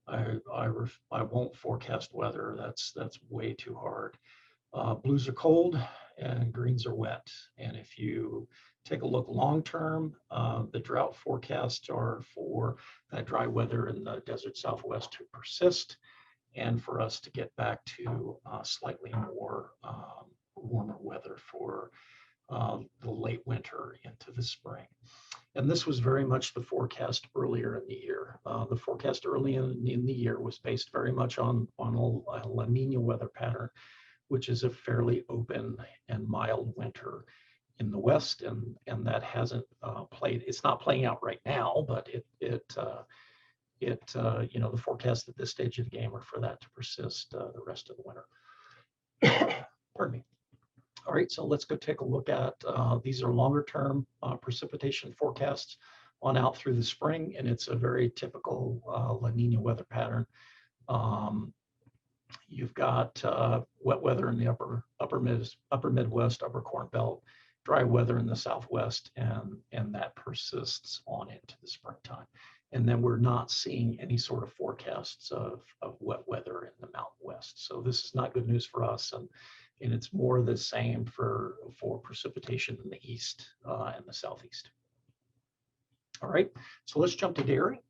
I won't forecast weather. That's way too hard. Blues are cold and greens are wet. And if you take a look long-term, the drought forecasts are for that dry weather in the desert Southwest to persist and for us to get back to slightly more warmer weather for the late winter into the spring. And this was very much the forecast earlier in the year. The forecast early in the year was based very much on a La Nina weather pattern, which is a fairly open and mild winter in the West, and that hasn't played. It's not playing out right now, but the forecast at this stage of the game are for that to persist the rest of the winter. Pardon me. All right, so let's go take a look at these are longer term precipitation forecasts on out through the spring, and it's a very typical La Nina weather pattern. You've got wet weather in the upper Midwest, upper Corn Belt, dry weather in the Southwest, and that persists on into the springtime. And then we're not seeing any sort of forecasts of wet weather in the Mountain West. So this is not good news for us, and it's more the same for precipitation in the east and the southeast. All right, so let's jump to dairy.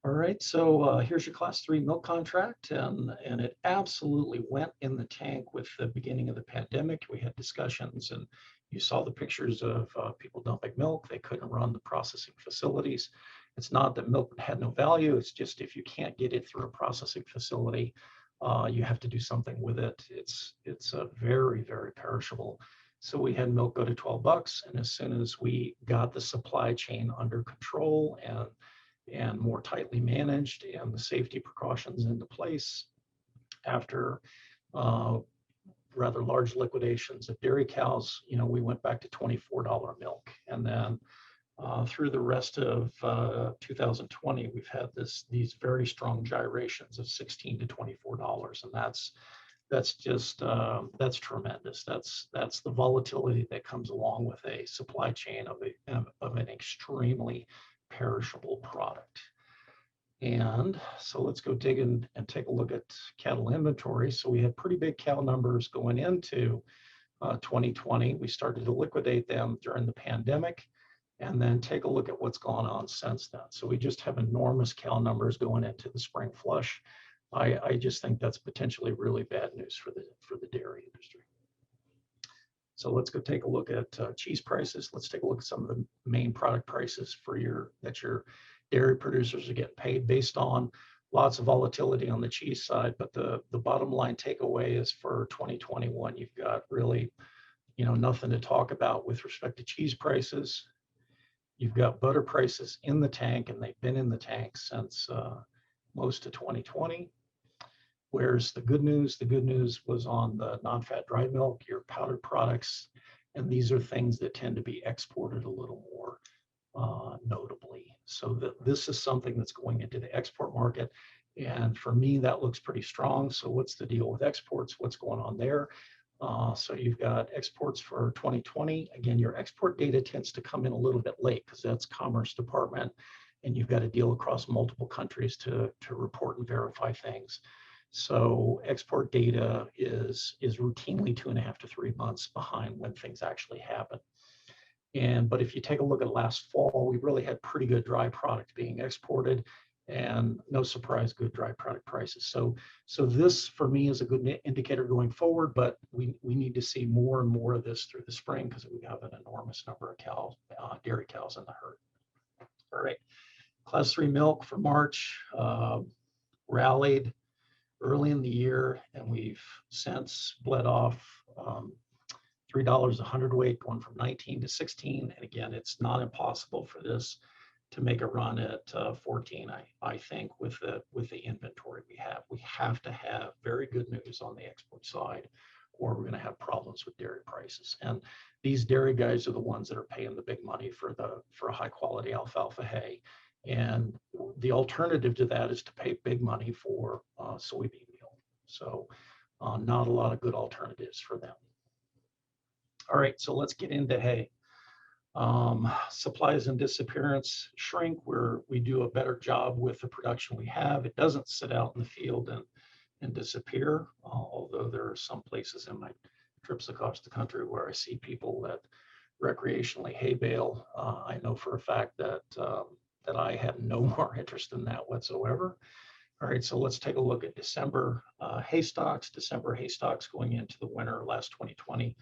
All right, so here's your class 3 milk contract, and it absolutely went in the tank with the beginning of the pandemic. We had discussions, and you saw the pictures of people dumping milk. They couldn't run the processing facilities. It's not that milk had no value. It's just if you can't get it through a processing facility, you have to do something with it. It's very, very perishable. So we had milk go to $12, and as soon as we got the supply chain under control and more tightly managed and the safety precautions into place after rather large liquidations of dairy cows, we went back to $24 milk. And then through the rest of 2020, we've had these very strong gyrations of $16 to $24. And that's just, that's tremendous. That's the volatility that comes along with a supply chain of an extremely perishable product. And so let's go dig in and take a look at cattle inventory. So we had pretty big cow numbers going into 2020. We started to liquidate them during the pandemic, and then take a look at what's gone on since then. So we just have enormous cow numbers going into the spring flush. I just think that's potentially really bad news for the dairy industry. So let's go take a look at cheese prices. Let's take a look at some of the main product prices that your dairy producers are getting paid based on. Lots of volatility on the cheese side, but the bottom line takeaway is for 2021, you've got really, nothing to talk about with respect to cheese prices. You've got butter prices in the tank, and they've been in the tank since most of 2020. Where's the good news? The good news was on the non-fat dried milk, your powdered products, and these are things that tend to be exported a little more notably. So this is something that's going into the export market, and for me, that looks pretty strong. So what's the deal with exports? What's going on there? So you've got exports for 2020. Again, your export data tends to come in a little bit late because that's Commerce Department, and you've got to deal across multiple countries to report and verify things. So export data is routinely 2.5 to 3 months behind when things actually happen. But if you take a look at last fall, we really had pretty good dry product being exported, and no surprise, good dry product prices. So this for me is a good indicator going forward, but we need to see more and more of this through the spring because we have an enormous number of cows, dairy cows in the herd. All right, class 3 milk for March rallied early in the year, and we've since bled off $3 a hundredweight, going from 19 to 16. And again, it's not impossible for this to make a run at 14. I think with the inventory we have. We have to have very good news on the export side, or we're going to have problems with dairy prices. And these dairy guys are the ones that are paying the big money for high quality alfalfa hay. And the alternative to that is to pay big money for soybean meal. So not a lot of good alternatives for them. All right, so let's get into hay. Supplies and disappearance shrink where we do a better job with the production we have. It doesn't sit out in the field and disappear, although there are some places in my trips across the country where I see people that recreationally hay bale. I know for a fact that that I have no more interest in that whatsoever. All right, so let's take a look at December hay stocks. December hay stocks going into the winter last 2020.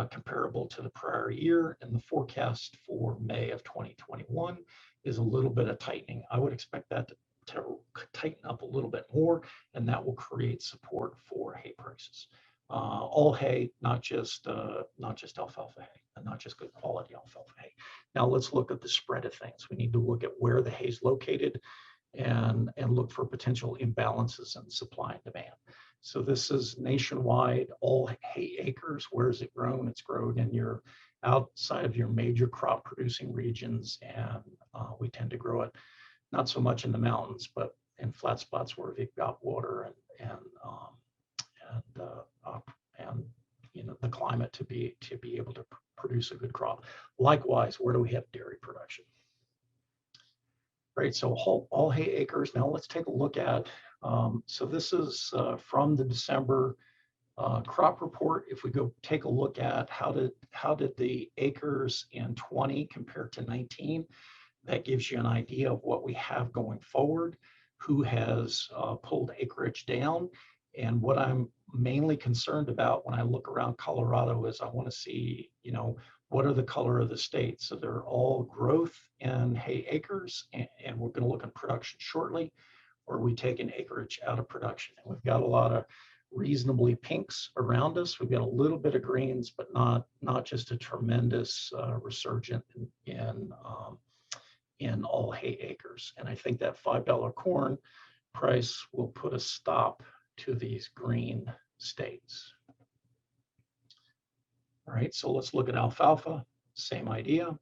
Comparable to the prior year, and the forecast for May of 2021 is a little bit of tightening. I would expect that to tighten up a little bit more, and that will create support for hay prices. All hay, not just alfalfa hay, and not just good quality alfalfa hay. Now let's look at the spread of things. We need to look at where the hay is located and look for potential imbalances in supply and demand. So this is nationwide, all hay acres. Where is it grown? It's grown in your outside of your major crop producing regions, and we tend to grow it not so much in the mountains, but in flat spots where we've got water and you know, the climate to be able to produce a good crop. Likewise, where do we have dairy production? Right, so all hay acres. Now let's take a look at, so this is from the December crop report. If we go take a look at how did the acres in 20 compare to 19, that gives you an idea of what we have going forward, who has pulled acreage down. And what I'm mainly concerned about when I look around Colorado is I want to see, you know, what are the color of the state? So they're all growth in hay acres, and we're going to look at production shortly, or we take an acreage out of production. And we've got a lot of reasonably pinks around us. We've got a little bit of greens, but not just a tremendous resurgent in all hay acres. And I think that $5 corn price will put a stop to these green states. All right, so let's look at alfalfa, same idea.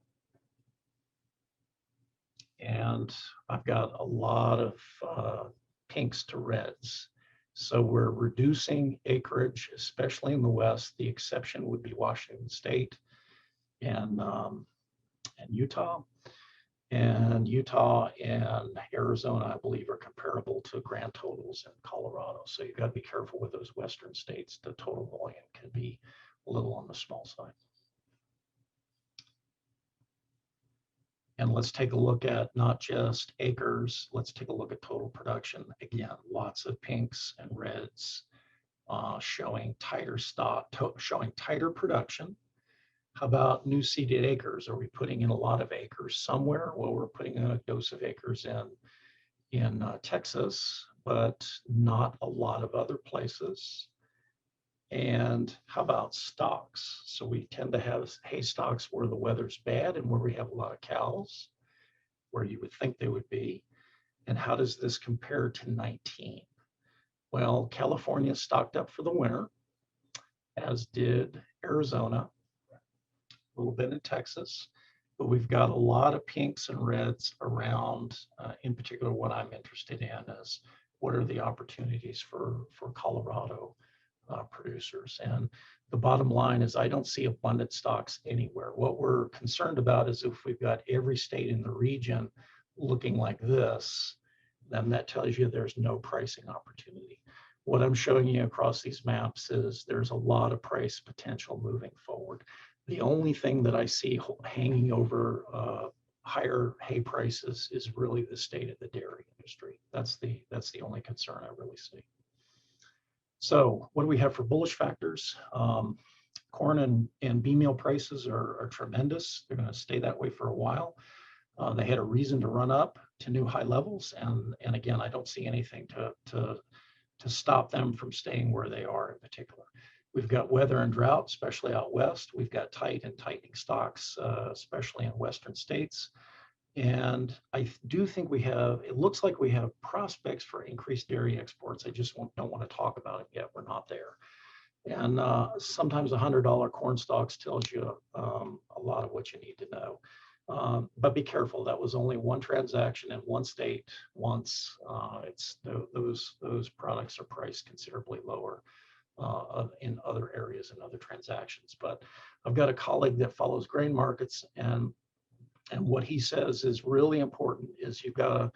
And I've got a lot of pinks to reds. So we're reducing acreage, especially in the West. The exception would be Washington State and Utah. And Utah and Arizona, I believe, are comparable to grand totals in Colorado. So you've got to be careful with those Western states. The total volume can be a little on the small side. And let's take a look at not just acres, let's take a look at total production. Again, lots of pinks and reds showing tighter showing tighter production. How about new seeded acres? Are we putting in a lot of acres somewhere? Well, we're putting in a dose of acres in Texas, but not a lot of other places. And how about stocks? So we tend to have hay stocks where the weather's bad and where we have a lot of cows, where you would think they would be. And how does this compare to 19? Well, California stocked up for the winter, as did Arizona, a little bit in Texas, but we've got a lot of pinks and reds around. In particular, what I'm interested in is what are the opportunities for Colorado producers. And the bottom line is I don't see abundant stocks anywhere. What we're concerned about is if we've got every state in the region looking like this, then that tells you there's no pricing opportunity. What I'm showing you across these maps is there's a lot of price potential moving forward. The only thing that I see hanging over higher hay prices is really the state of the dairy industry. That's the only concern I really see. So what do we have for bullish factors? Corn and bean meal prices are tremendous. They're going to stay that way for a while. They had a reason to run up to new high levels, and again, I don't see anything to stop them from staying where they are in particular. We've got weather and drought, especially out west. We've got tight and tightening stocks, especially in western states. And I do think it looks like we have prospects for increased dairy exports. I just don't want to talk about it yet. We're not there. And sometimes $100 corn stalks tells you a lot of what you need to know. But be careful. That was only one transaction in one state once. Those products are priced considerably lower in other areas and other transactions. But I've got a colleague that follows grain markets, and what he says is really important is you've got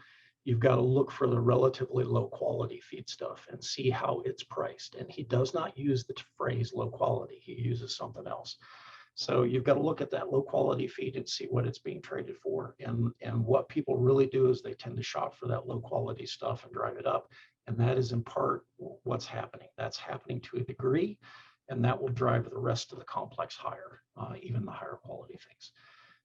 to look for the relatively low quality feed stuff and see how it's priced. And he does not use the phrase low quality. He uses something else. So you've got to look at that low quality feed and see what it's being traded for. And what people really do is they tend to shop for that low quality stuff and drive it up. And that is in part what's happening. That's happening to a degree, and that will drive the rest of the complex higher, even the higher quality things.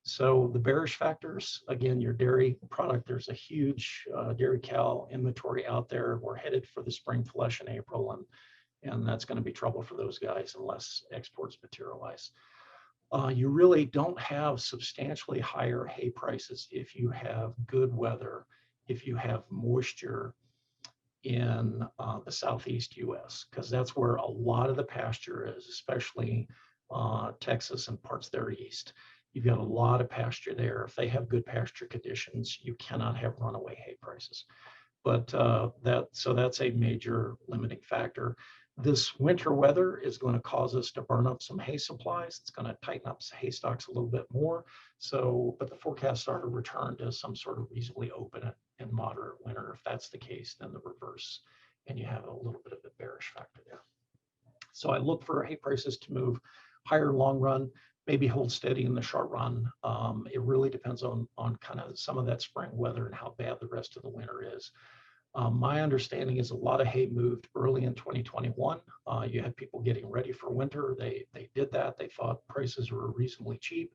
So the bearish factors, again, your dairy product, there's a huge dairy cow inventory out there. We're headed for the spring flush in April, and that's going to be trouble for those guys unless exports materialize. You really don't have substantially higher hay prices if you have good weather, if you have moisture in the southeast US, because that's where a lot of the pasture is, especially Texas and parts there east. You've got a lot of pasture there. If they have good pasture conditions, you cannot have runaway hay prices. But so that's a major limiting factor. This winter weather is going to cause us to burn up some hay supplies. It's going to tighten up hay stocks a little bit more. So, but the forecasts are to return to some sort of reasonably open and moderate winter. If that's the case, then the reverse, and you have a little bit of a bearish factor there. So I look for hay prices to move higher long run, maybe hold steady in the short run. It really depends on kind of some of that spring weather and how bad the rest of the winter is. My understanding is a lot of hay moved early in 2021. You had people getting ready for winter. They did that. They thought prices were reasonably cheap.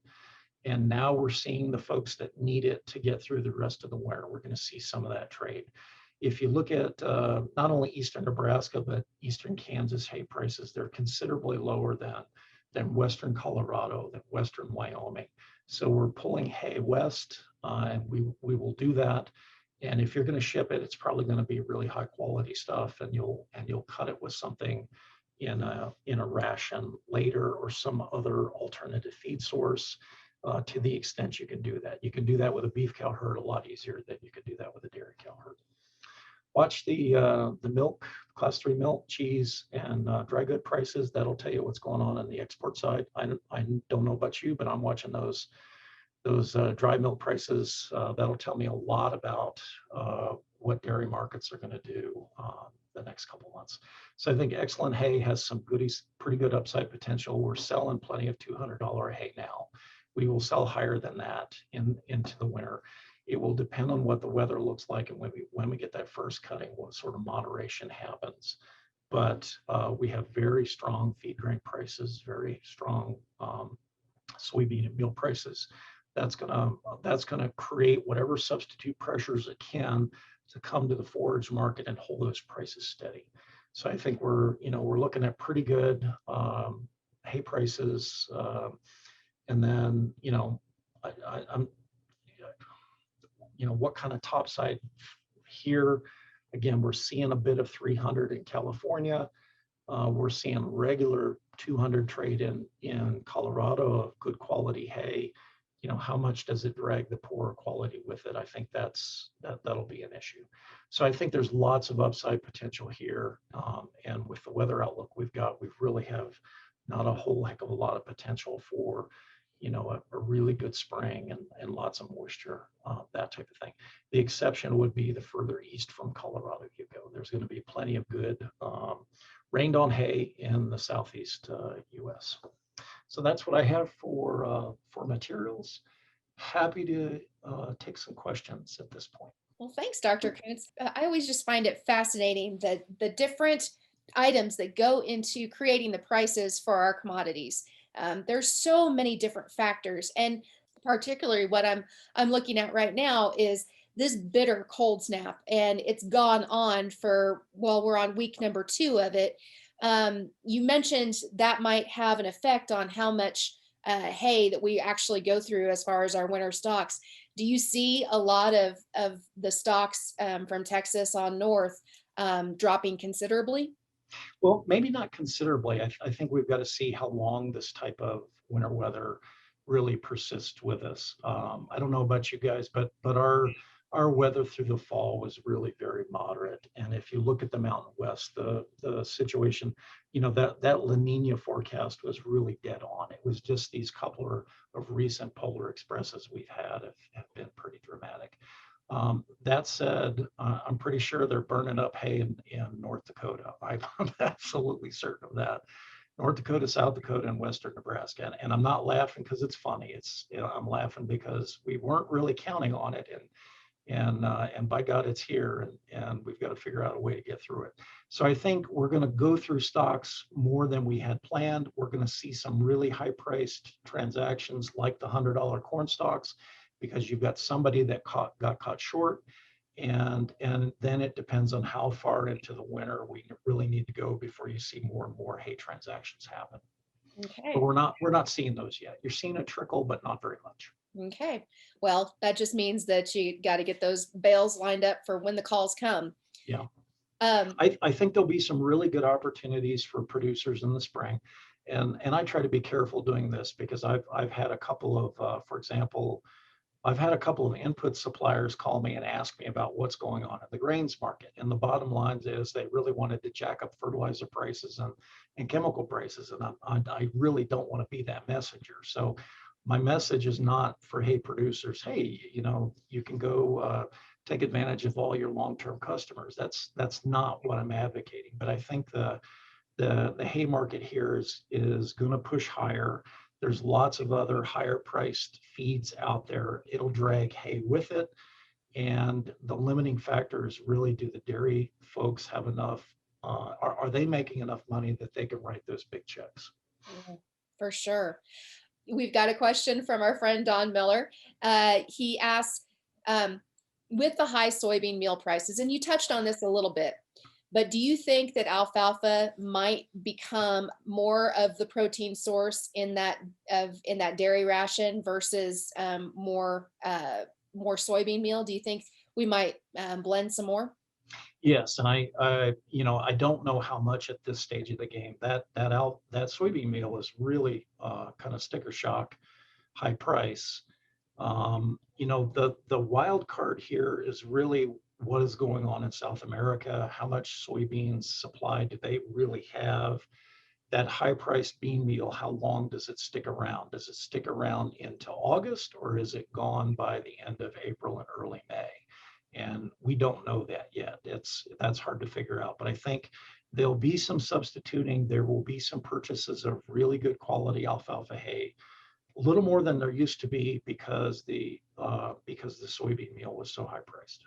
And now we're seeing the folks that need it to get through the rest of the winter. We're going to see some of that trade. If you look at not only eastern Nebraska, but eastern Kansas hay prices, they're considerably lower than western Colorado, than western Wyoming. So we're pulling hay west, and we will do that. And if you're going to ship it, it's probably going to be really high quality stuff, and you'll cut it with something in a ration later or some other alternative feed source. To the extent you can do that, you can do that with a beef cow herd a lot easier than you could do that with a dairy cow herd. Watch the milk, class 3 milk, cheese, and dry good prices. That'll tell you what's going on the export side. I don't know about you, but I'm watching those dry milk prices. That'll tell me a lot about what dairy markets are going to do the next couple of months. So I think excellent hay has some goodies, pretty good upside potential. We're selling plenty of $200 hay now. We will sell higher than that into the winter. It will depend on what the weather looks like and when we get that first cutting, what sort of moderation happens. But we have very strong feed grain prices, very strong soybean and meal prices. That's gonna create whatever substitute pressures it can to come to the forage market and hold those prices steady. So I think we're looking at pretty good hay prices, and then I'm what kind of topside here. Again, we're seeing a bit of 300 in California. We're seeing regular 200 trade in Colorado of good quality hay. How much does it drag the poorer quality with it? I think that'll be an issue. So I think there's lots of upside potential here. And with the weather outlook we really have not a whole heck of a lot of potential for a really good spring and lots of moisture, that type of thing. The exception would be the further east from Colorado you go. There's going to be plenty of good rained on hay in the southeast U.S. So that's what I have for materials. Happy to take some questions at this point. Well, thanks, Dr. Kuntz. I always just find it fascinating that the different items that go into creating the prices for our commodities. There's so many different factors, and particularly what I'm looking at right now is this bitter cold snap, and it's gone on for, well, we're on week number 2 of it. You mentioned that might have an effect on how much hay that we actually go through as far as our winter stocks. Do you see a lot of the stocks from Texas on north dropping considerably? Well, maybe not considerably. I think we've got to see how long this type of winter weather really persists with us. I don't know about you guys, but our weather through the fall was really very moderate. And if you look at the Mountain West, the situation, that La Nina forecast was really dead on. It was just these couple of recent polar expresses we've had have been pretty dramatic. That said, I'm pretty sure they're burning up hay in North Dakota. I'm absolutely certain of that. North Dakota, South Dakota, and Western Nebraska. And I'm not laughing because it's funny. I'm laughing because we weren't really counting on it. And by God, it's here, and we've got to figure out a way to get through it. So I think we're going to go through stocks more than we had planned. We're going to see some really high-priced transactions like the $100 corn stalks, because you've got somebody that got caught short, and then it depends on how far into the winter we really need to go before you see more and more hay transactions happen. Okay. But we're not seeing those yet. You're seeing a trickle, but not very much. Okay. Well, that just means that you got to get those bales lined up for when the calls come. Yeah. I think there'll be some really good opportunities for producers in the spring. And I try to be careful doing this because I've had a couple of, for example, I've had a couple of input suppliers call me and ask me about what's going on in the grains market. And the bottom line is they really wanted to jack up fertilizer prices and chemical prices. And I really don't want to be that messenger. So my message is not for hay producers, hey, you can go take advantage of all your long-term customers. That's not what I'm advocating. But I think the hay market here is going to push higher. There's lots of other higher priced feeds out there. It'll drag hay with it. And the limiting factor is really, do the dairy folks have enough, are they making enough money that they can write those big checks? Yeah, for sure. We've got a question from our friend Don Miller. He asks, with the high soybean meal prices, and you touched on this a little bit, but do you think that alfalfa might become more of the protein source in that dairy ration versus more soybean meal? Do you think we might blend some more? Yes, and I don't know how much at this stage of the game. That soybean meal is really kind of sticker shock, high price. The wild card here is really what is going on in South America. How much soybeans supply do they really have? That high-priced bean meal, how long does it stick around? Does it stick around into August, or is it gone by the end of April and early May? And we don't know that yet. That's hard to figure out. But I think there'll be some substituting. There will be some purchases of really good quality alfalfa hay, a little more than there used to be because the soybean meal was so high priced.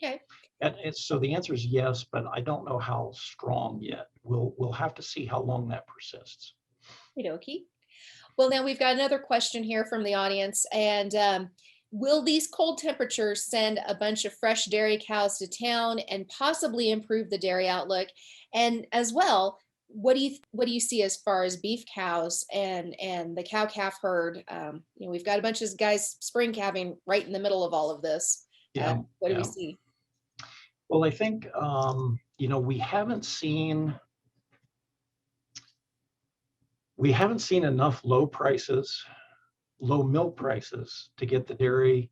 Okay. And so the answer is yes, but I don't know how strong yet. We'll have to see how long that persists. Okey-dokey. Well, now we've got another question here from the audience, and will these cold temperatures send a bunch of fresh dairy cows to town and possibly improve the dairy outlook? And as well, what do you see as far as beef cows and the cow-calf herd? We've got a bunch of guys spring calving right in the middle of all of this. What do we see? Well, I think we haven't seen enough low milk prices to get the dairy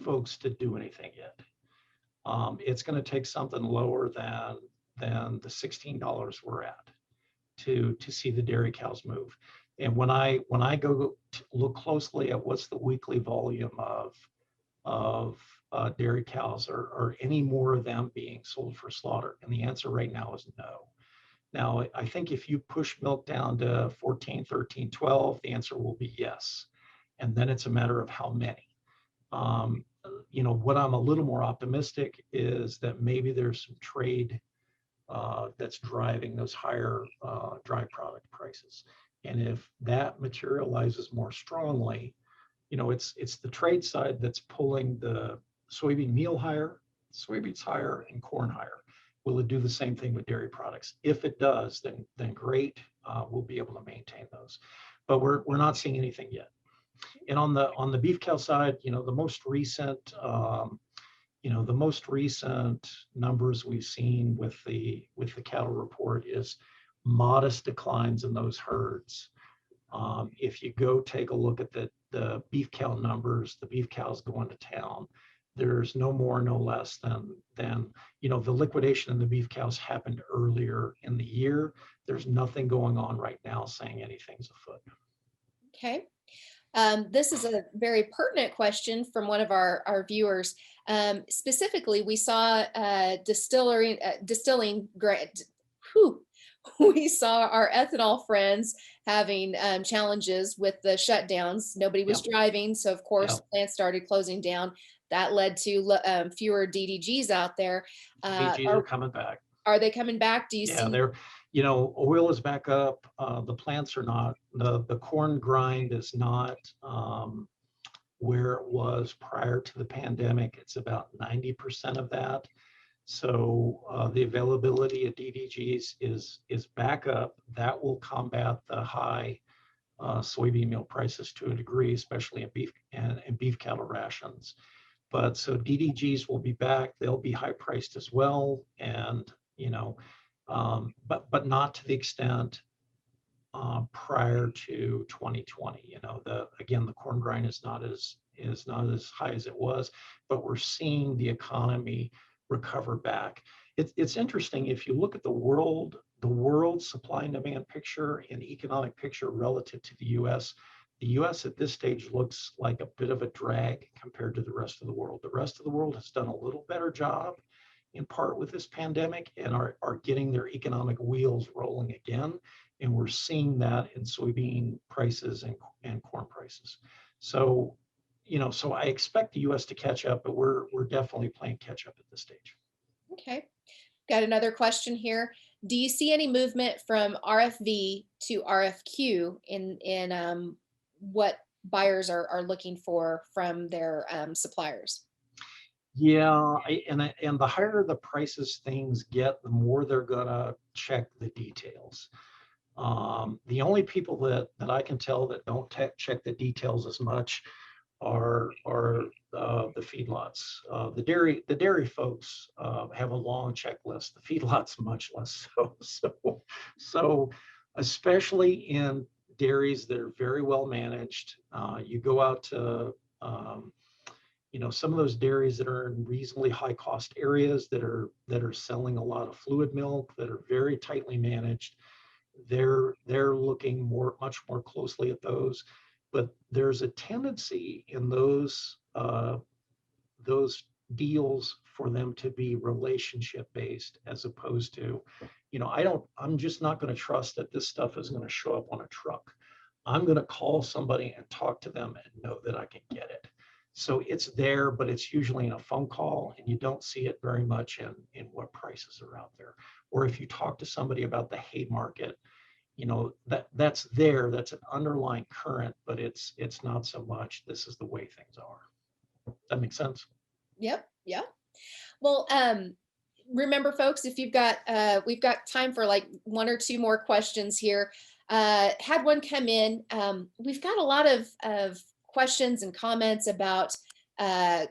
folks to do anything yet. It's going to take something lower than the $16 we're at to see the dairy cows move. And when I go to look closely at what's the weekly volume of dairy cows, or any more of them being sold for slaughter, and the answer right now is no. Now, I think if you push milk down to 14, 13, 12, the answer will be yes. And then it's a matter of how many. What I'm a little more optimistic is that maybe there's some trade that's driving those higher dry product prices. And if that materializes more strongly, it's the trade side that's pulling the soybean meal higher, soybeans higher, and corn higher. Will it do the same thing with dairy products? If it does, then great. We'll be able to maintain those, but we're not seeing anything yet. And on the beef cow side, the most recent numbers we've seen with the cattle report is modest declines in those herds. If you go take a look at the beef cow numbers, the beef cows going to town, there's no more, no less than the liquidation in the beef cows happened earlier in the year. There's nothing going on right now saying anything's afoot. Okay. This is a very pertinent question from one of our viewers. Specifically, we saw we saw our ethanol friends having challenges with the shutdowns. Nobody was driving, so of course plants started closing down. That led to fewer DDGs out there. DDGs are coming back. Are they coming back? Do you see? They're, oil is back up. The plants are not. The corn grind is not where it was prior to the pandemic. It's about 90% of that. So the availability of DDGs is back up. That will combat the high soybean meal prices to a degree, especially in beef and beef cattle rations. But so DDGs will be back. They'll be high priced as well, and but not to the extent prior to 2020. The corn grind is not as high as it was, but we're seeing the economy recover back. It's interesting if you look at the world supply and demand picture and economic picture relative to the U.S. The U.S. at this stage looks like a bit of a drag compared to the rest of the world. The rest of the world has done a little better job, in part with this pandemic, and are getting their economic wheels rolling again. And we're seeing that in soybean prices and corn prices. So, so I expect the U.S. to catch up, but we're definitely playing catch up at this stage. Okay. Got another question here. Do you see any movement from RFV to RFQ in what buyers are looking for from their suppliers? Yeah, and the higher the prices things get, the more they're gonna check the details. The only people that I can tell that don't check the details as much are the feedlots. The dairy folks have a long checklist. The feedlots much less so. So especially in dairies that are very well managed, you go out to some of those dairies that are in reasonably high cost areas that are selling a lot of fluid milk, that are very tightly managed. They're looking much more closely at those. But there's a tendency in those deals for them to be relationship based, as opposed to, I'm just not going to trust that this stuff is going to show up on a truck. I'm going to call somebody and talk to them and know that I can get it. So it's there, but it's usually in a phone call, and you don't see it very much in what prices are out there. Or if you talk to somebody about the hay market, that's there, that's an underlying current, but it's not so much this is the way things are. That makes sense? Yep. Yeah. Well, remember folks, if you've got we've got time for like one or two more questions here. Had one come in. We've got a lot of questions and comments about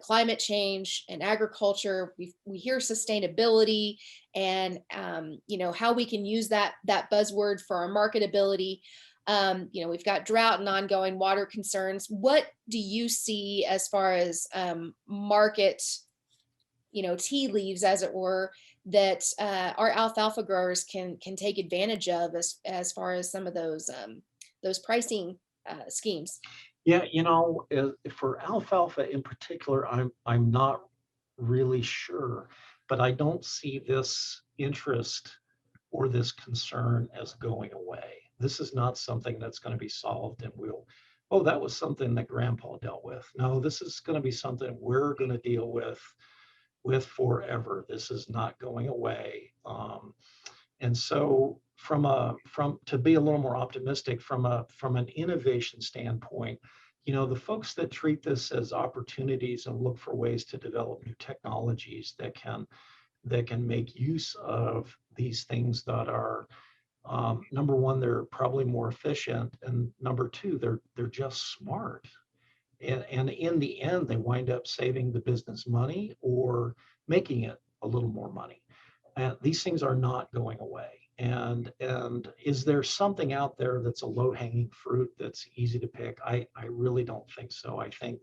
climate change and agriculture. We hear sustainability and how we can use that buzzword for our marketability. We've got drought and ongoing water concerns. What do you see as far as market, tea leaves, as it were, that our alfalfa growers can take advantage of as far as some of those those pricing schemes? Yeah, you know, for alfalfa in particular, I'm not really sure, but I don't see this interest or this concern as going away. This is not something that's going to be solved and oh, that was something that grandpa dealt with. No, this is going to be something we're going to deal with forever. This is not going away. And so to be a little more optimistic from an innovation standpoint, you know, the folks that treat this as opportunities and look for ways to develop new technologies that can make use of these things that are, number one, they're probably more efficient, and number two, they're just smart. And in the end, they wind up saving the business money or making it a little more money. And these things are not going away. And is there something out there that's a low-hanging fruit that's easy to pick? I really don't think so. I think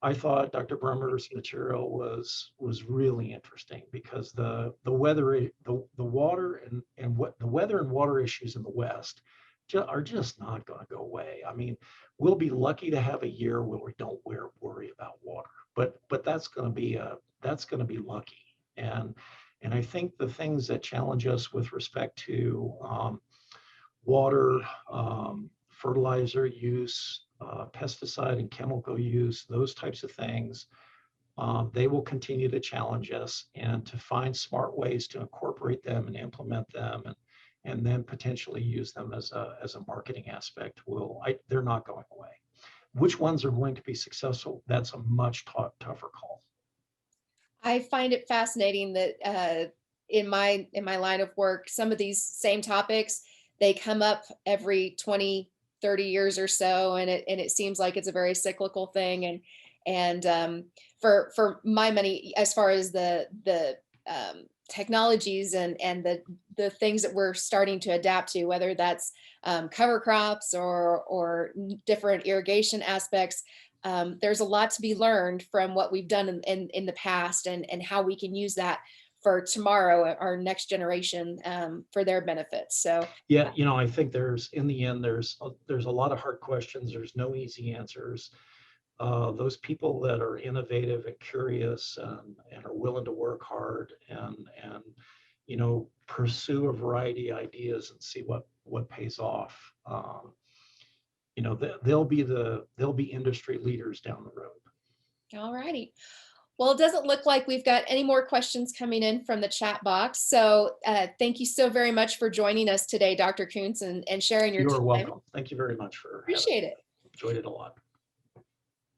I thought Dr. Brummer's material was really interesting because the weather, the water and what the weather and water issues in the West are just not going to go away. I mean, we'll be lucky to have a year where we don't worry about water, but that's going to be lucky. And I think the things that challenge us with respect to water, fertilizer use, pesticide and chemical use, those types of things, they will continue to challenge us, and to find smart ways to incorporate them and implement them and then potentially use them as a marketing aspect they're not going away. Which ones are going to be successful? That's a much tougher call. I find it fascinating that in my line of work, some of these same topics, they come up every 20, 30 years or so, and it seems like it's a very cyclical thing. And for my money, as far as the technologies and the things that we're starting to adapt to, whether that's cover crops or different irrigation aspects, there's a lot to be learned from what we've done in the past, and how we can use that for tomorrow, our next generation, for their benefits. So yeah, you know, I think in the end, there's a lot of hard questions. There's no easy answers. Those people that are innovative and curious and are willing to work hard and you know, pursue a variety of ideas and see what pays off. You know, they'll be industry leaders down the road. all righty. Well, it doesn't look like we've got any more questions coming in from the chat box. So thank you so very much for joining us today, Dr. Kuntz, and sharing your time. You're welcome. Thank you very much for Appreciate it. Enjoyed it a lot.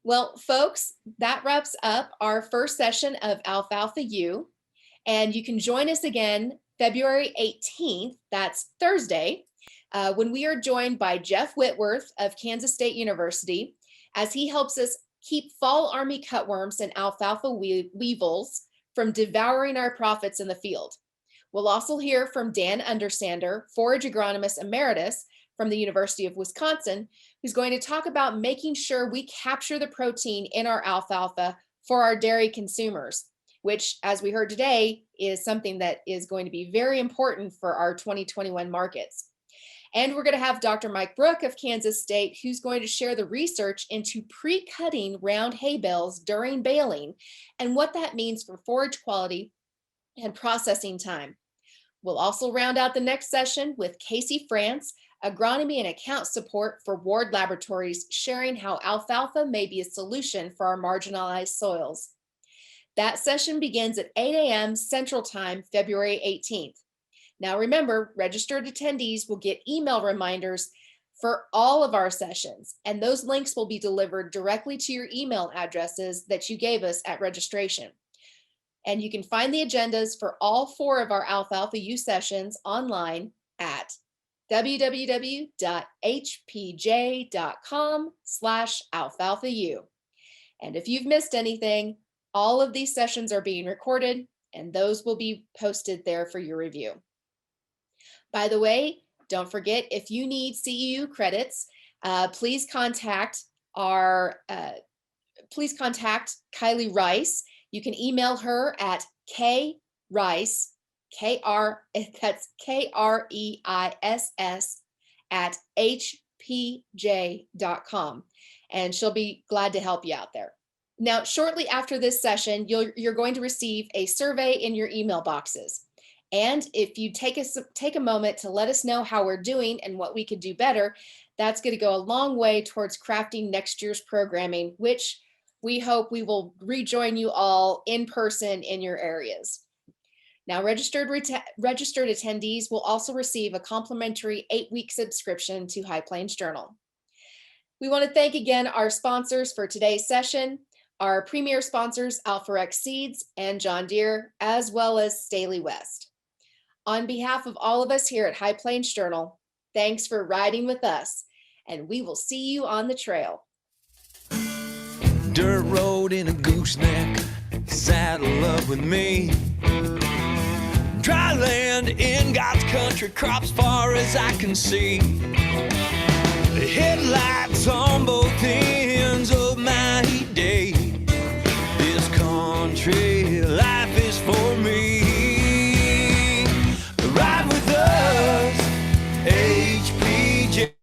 Well, folks, that wraps up our first session of Alfalfa U. And you can join us again February 18th, that's Thursday, when we are joined by Jeff Whitworth of Kansas State University, as he helps us keep fall army cutworms and alfalfa weevils from devouring our profits in the field. We'll also hear from Dan Undersander, Forage Agronomist Emeritus from the University of Wisconsin, who's going to talk about making sure we capture the protein in our alfalfa for our dairy consumers, which, as we heard today, is something that is going to be very important for our 2021 markets. And we're going to have Dr. Mike Brook of Kansas State, who's going to share the research into pre-cutting round hay bales during baling and what that means for forage quality and processing time. We'll also round out the next session with Casey France, agronomy and account support for Ward Laboratories, sharing how alfalfa may be a solution for our marginalized soils. That session begins at 8 a.m. Central Time, February 18th. Now remember, registered attendees will get email reminders for all of our sessions, and those links will be delivered directly to your email addresses that you gave us at registration. And you can find the agendas for all 4 of our Alfalfa U sessions online at www.hpj.com/alfalfau. And if you've missed anything, all of these sessions are being recorded, and those will be posted there for your review. By the way, don't forget, if you need CEU credits, please contact Kylie Rice. You can email her at krice, that's KREISS at hpj.com. And she'll be glad to help you out there. Now, shortly after this session, you're going to receive a survey in your email boxes. And if you take a moment to let us know how we're doing and what we could do better, that's going to go a long way towards crafting next year's programming, which we hope we will rejoin you all in person in your areas. Now, registered attendees will also receive a complimentary 8-week subscription to High Plains Journal. We want to thank again our sponsors for today's session, our premier sponsors, Alforex Seeds and John Deere, as well as STAHELIWEST. On behalf of all of us here at High Plains Journal, thanks for riding with us, and we will see you on the trail. Dirt road in a gooseneck, saddle up with me. Dry land in God's country, crops far as I can see. The headlights on both ends of my day. This country life is for me. Ride with us, HPJ.